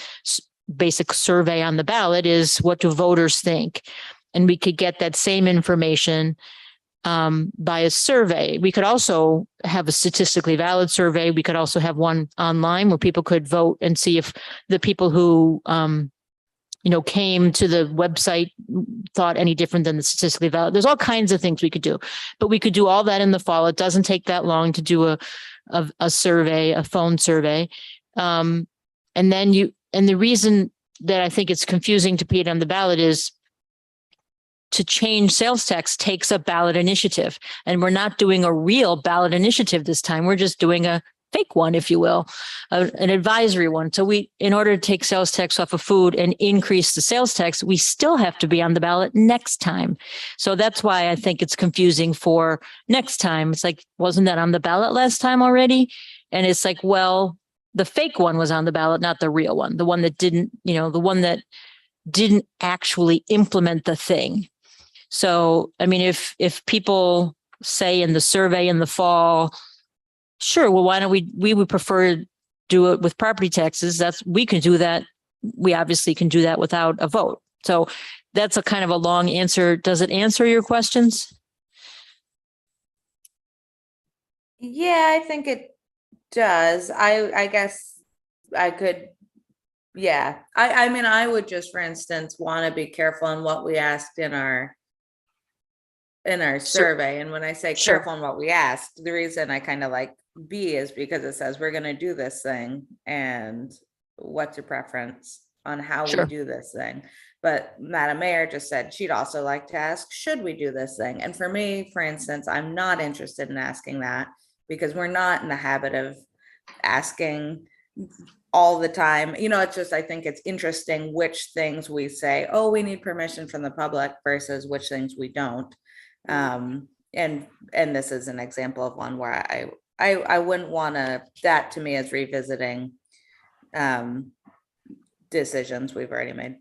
basic survey on the ballot is, what do voters think? And we could get that same information by a survey. We could also have a statistically valid survey. We could also have one online where people could vote and see if the people who came to the website thought any different than the statistically valid. There's all kinds of things we could do, but we could do all that in the fall. It doesn't take that long to do a survey, a phone survey. And the reason that I think it's confusing to put it on the ballot is, to change sales tax takes a ballot initiative, and we're not doing a real ballot initiative this time. We're just doing a fake one, if you will, an advisory one. So in order to take sales tax off of food and increase the sales tax, we still have to be on the ballot next time. So that's why I think it's confusing for next time. It's like, wasn't that on the ballot last time already? And it's like, well, the fake one was on the ballot, not the real one, the one that didn't actually implement the thing. So, I mean, if people say in the survey in the fall, sure, well, why don't we would prefer to do it with property taxes. We can do that. We obviously can do that without a vote. So that's a kind of a long answer. Does it answer your questions? Yeah, I think it does. I guess I could, yeah. I mean, I would just, for instance, want to be careful in what we asked in our survey. And when I say careful in what we asked, the reason I kind of like B is because it says we're going to do this thing, and what's your preference on how we do this thing. But Madam Mayor just said she'd also like to ask, should we do this thing? And for me, for instance, I'm not interested in asking that, because we're not in the habit of asking all the time. It's just, I think it's interesting which things we say, oh, we need permission from the public, versus which things we don't. And this is an example of one where I wouldn't want that to me is revisiting decisions we've already made.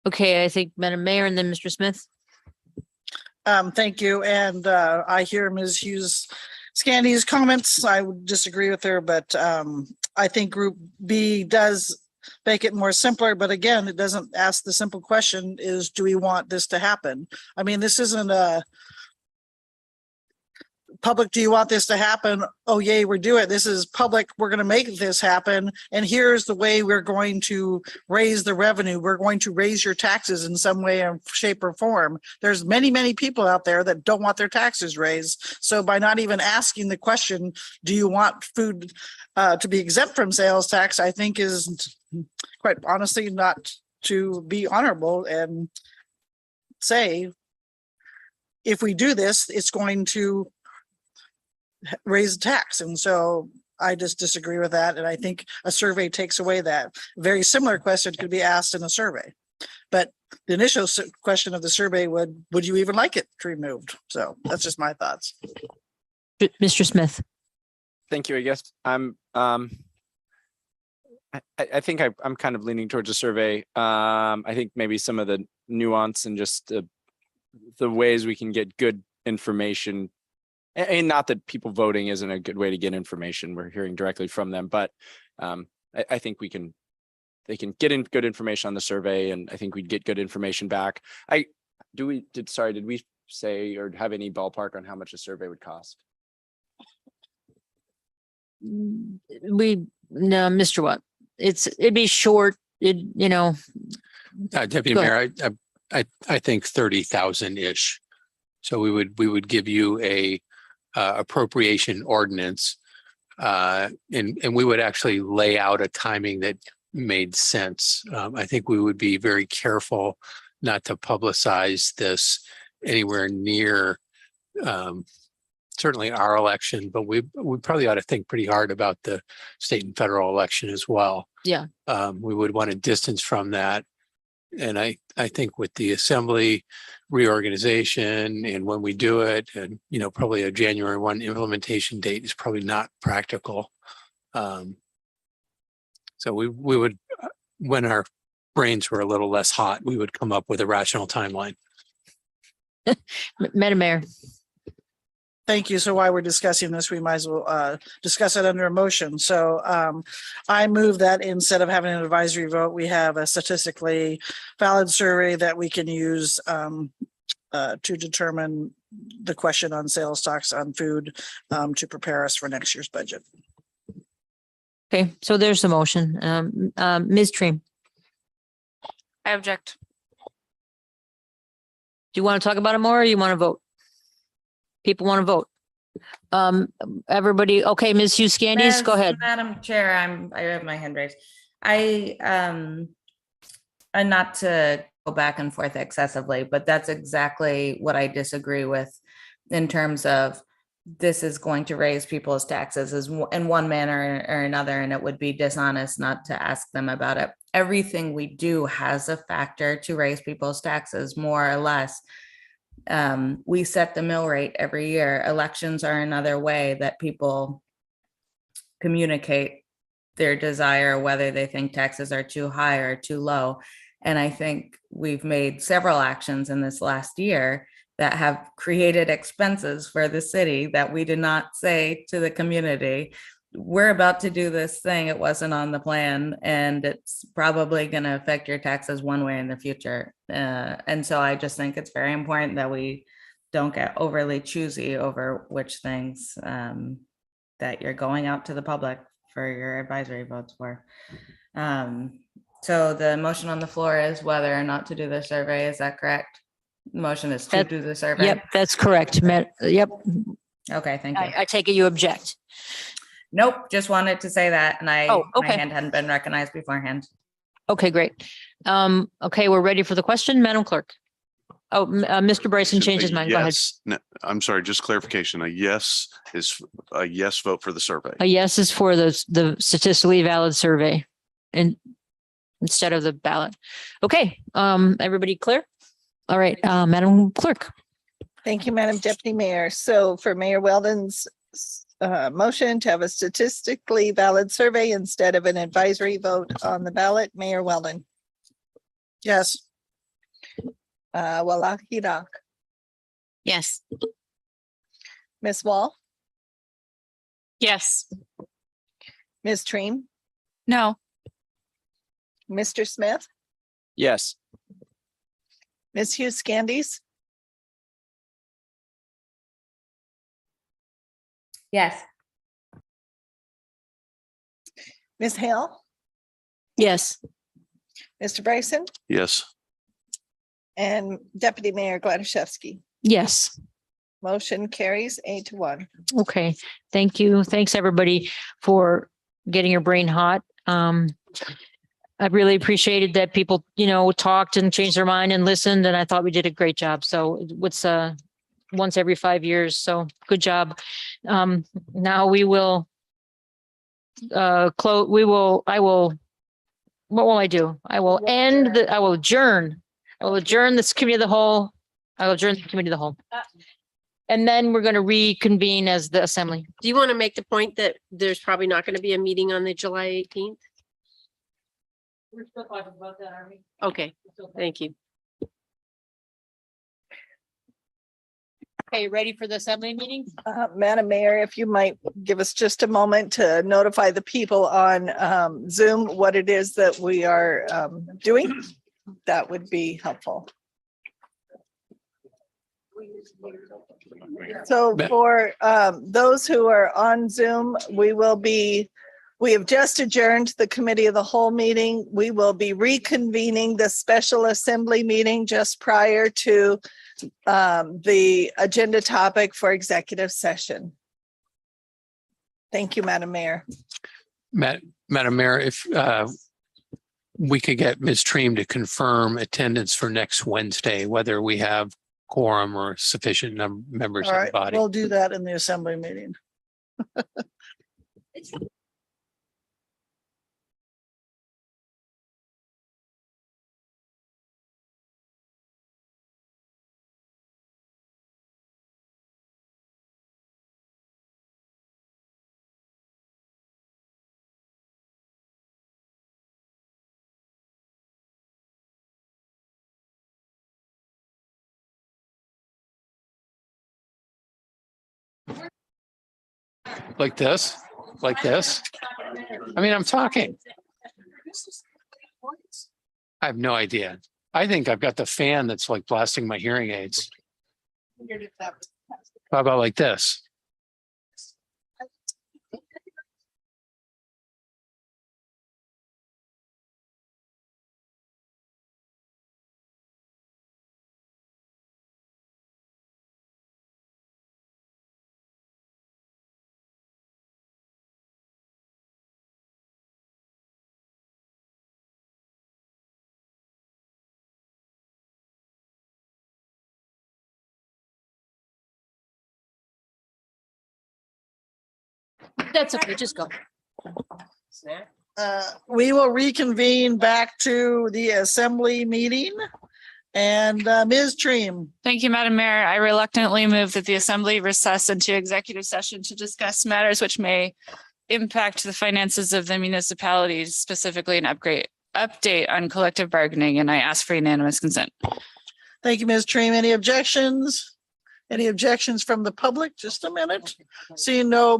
Okay, I think Madam Mayor and then Mr. Smith. Thank you. And I hear Ms. Hughes Scandy's comments. I would disagree with her, but I think Group B does make it more simpler. But again, it doesn't ask the simple question is, do we want this to happen? I mean, this isn't a public, do you want this to happen? Oh, yay, we're doing it. This is public. We're going to make this happen. And here's the way we're going to raise the revenue. We're going to raise your taxes in some way, or shape, or form. There's many, many people out there that don't want their taxes raised. So by not even asking the question, do you want food to be exempt from sales tax, I think is quite honestly not to be honorable and say, if we do this, it's going to raise tax. And so I just disagree with that. And I think a survey takes away that. Very similar question could be asked in a survey. But the initial question of the survey would you even like it removed? So that's just my thoughts. Mr. Smith. Thank you. I guess I think I'm kind of leaning towards a survey. I think maybe some of the nuance and just the ways we can get good information. And not that people voting isn't a good way to get information. We're hearing directly from them, but I think they can get in good information on the survey, and I think we'd get good information back. Did we say or have any ballpark on how much a survey would cost? No, Mr. Watt. It'd be short. Deputy Mayor, I think 30,000 ish. So we would give you a appropriation ordinance, and we would actually lay out a timing that made sense. I think we would be very careful not to publicize this anywhere near certainly our election, but we probably ought to think pretty hard about the state and federal election as well. Yeah. We would want to distance from that. And I think with the assembly reorganization and when we do it, and, you know, probably a January 1 implementation date is probably not practical. So we would, when our brains were a little less hot, we would come up with a rational timeline. Madam Mayor. Thank you. So while we're discussing this, we might as well discuss it under a motion. So I move that instead of having an advisory vote, we have a statistically valid survey that we can use to determine the question on sales tax on food to prepare us for next year's budget. Okay, so there's the motion. Ms. Treem, I object. do you want to talk about it more or you want to vote? People want to vote. Everybody, okay, Ms. Hughes Candies, go ahead. Madam Chair, I have my hand raised. And not to go back and forth excessively, but that's exactly what I disagree with in terms of this is going to raise people's taxes in one manner or another, and it would be dishonest not to ask them about it. Everything we do has a factor to raise people's taxes, more or less. We set the mill rate every year. Elections are another way that people communicate their desire, whether they think taxes are too high or too low. And I think we've made several actions in this last year that have created expenses for the city that we did not say to the community. We're about to do this thing. It wasn't on the plan, and it's probably going to affect your taxes one way in the future. And so I just think it's very important that we don't get overly choosy over which things that you're going out to the public for your advisory votes for. So the motion on the floor is whether or not to do the survey. Is that correct? The motion is to do the survey. Yep, that's correct. Yep. Okay, thank you. I take it you object. Nope, just wanted to say that, and my okay. hand hadn't been recognized beforehand. Okay, great. Okay, we're ready for the question, Madam Clerk. Oh, Mr. Bryson changed his mind. Go ahead. Yes. No, I'm sorry, just clarification. A yes is a yes vote for the survey. A yes is for the statistically valid survey and instead of the ballot. Okay, everybody clear? All right, Madam Clerk. Thank you, Madam Deputy Mayor. So for Mayor Weldon's motion to have a statistically valid survey instead of an advisory vote on the ballot, Mayor Weldon. Yes. Walahidak. Yes. Ms. Wall, Yes. Ms. Treem, No. Mr. Smith, Yes. Ms. Hughes Candies, Yes. Ms. Hale, Yes. Mr. Bryson, Yes. and Deputy Mayor Gladysevsky. Yes. Motion carries 8-1. Okay, thank you. Thanks, everybody, for getting your brain hot. I really appreciated that people, talked and changed their mind and listened, and I thought we did a great job. So what's once every 5 years. So good job. Now we will close. What will I do? I will adjourn. I will adjourn this committee of the whole. I will adjourn the committee of the whole. And then we're going to reconvene as the assembly. Do you want to make the point that there's probably not going to be a meeting on the July 18th? We're still talking about that, aren't we? Okay, thank you. Okay, ready for the assembly meeting? Madam Mayor, if you might give us just a moment to notify the people on Zoom what it is that we are doing, that would be helpful. So for those who are on Zoom, we have just adjourned the committee of the whole meeting. We will be reconvening the special assembly meeting just prior to the agenda topic for executive session. Thank you, Madam Mayor. Madam Mayor, if we could get Ms. Treem to confirm attendance for next Wednesday, whether we have quorum or sufficient members All of the right, body. we'll do that in the assembly meeting. Like this, like this. I mean, I'm talking. I have no idea. I think I've got the fan that's like blasting my hearing aids. How about like this? That's okay, just go. We will reconvene back to the assembly meeting. And Ms. Treem, Thank you, Madam Mayor. I reluctantly move that the assembly recess into executive session to discuss matters which may impact the finances of the municipalities, specifically an update on collective bargaining, and I ask for unanimous consent. thank you, Ms. Treem. Any objections? Any objections from the public? Just a minute. Seeing no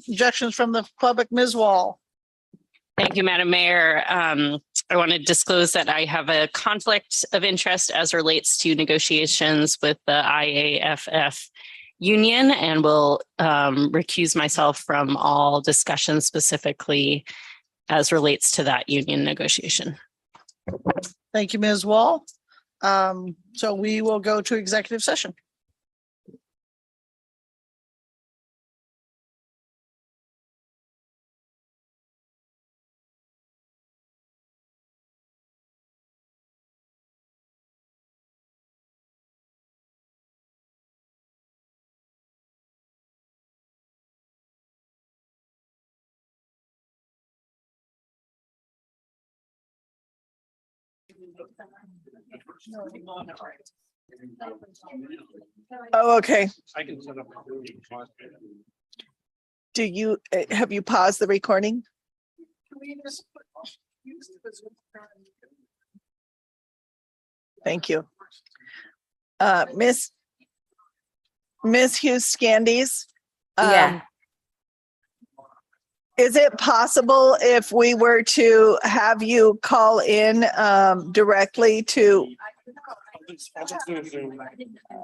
objections from the public, Ms. Wall. Thank you, Madam Mayor. I want to disclose that I have a conflict of interest as relates to negotiations with the IAFF union and will recuse myself from all discussion specifically as relates to that union negotiation. Thank you, Ms. Wall. So we will go to executive session. Oh, okay. I can set up. Do you, have you paused the recording? Thank you. Miss Hughes Scandies. Yeah. Is it possible if we were to have you call in directly to?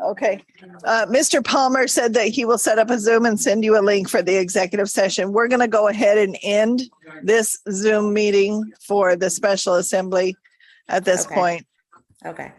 Okay. Mr. Palmer said that he will set up a Zoom and send you a link for the executive session. We're going to go ahead and end this Zoom meeting for the special assembly at this Okay. point. Okay.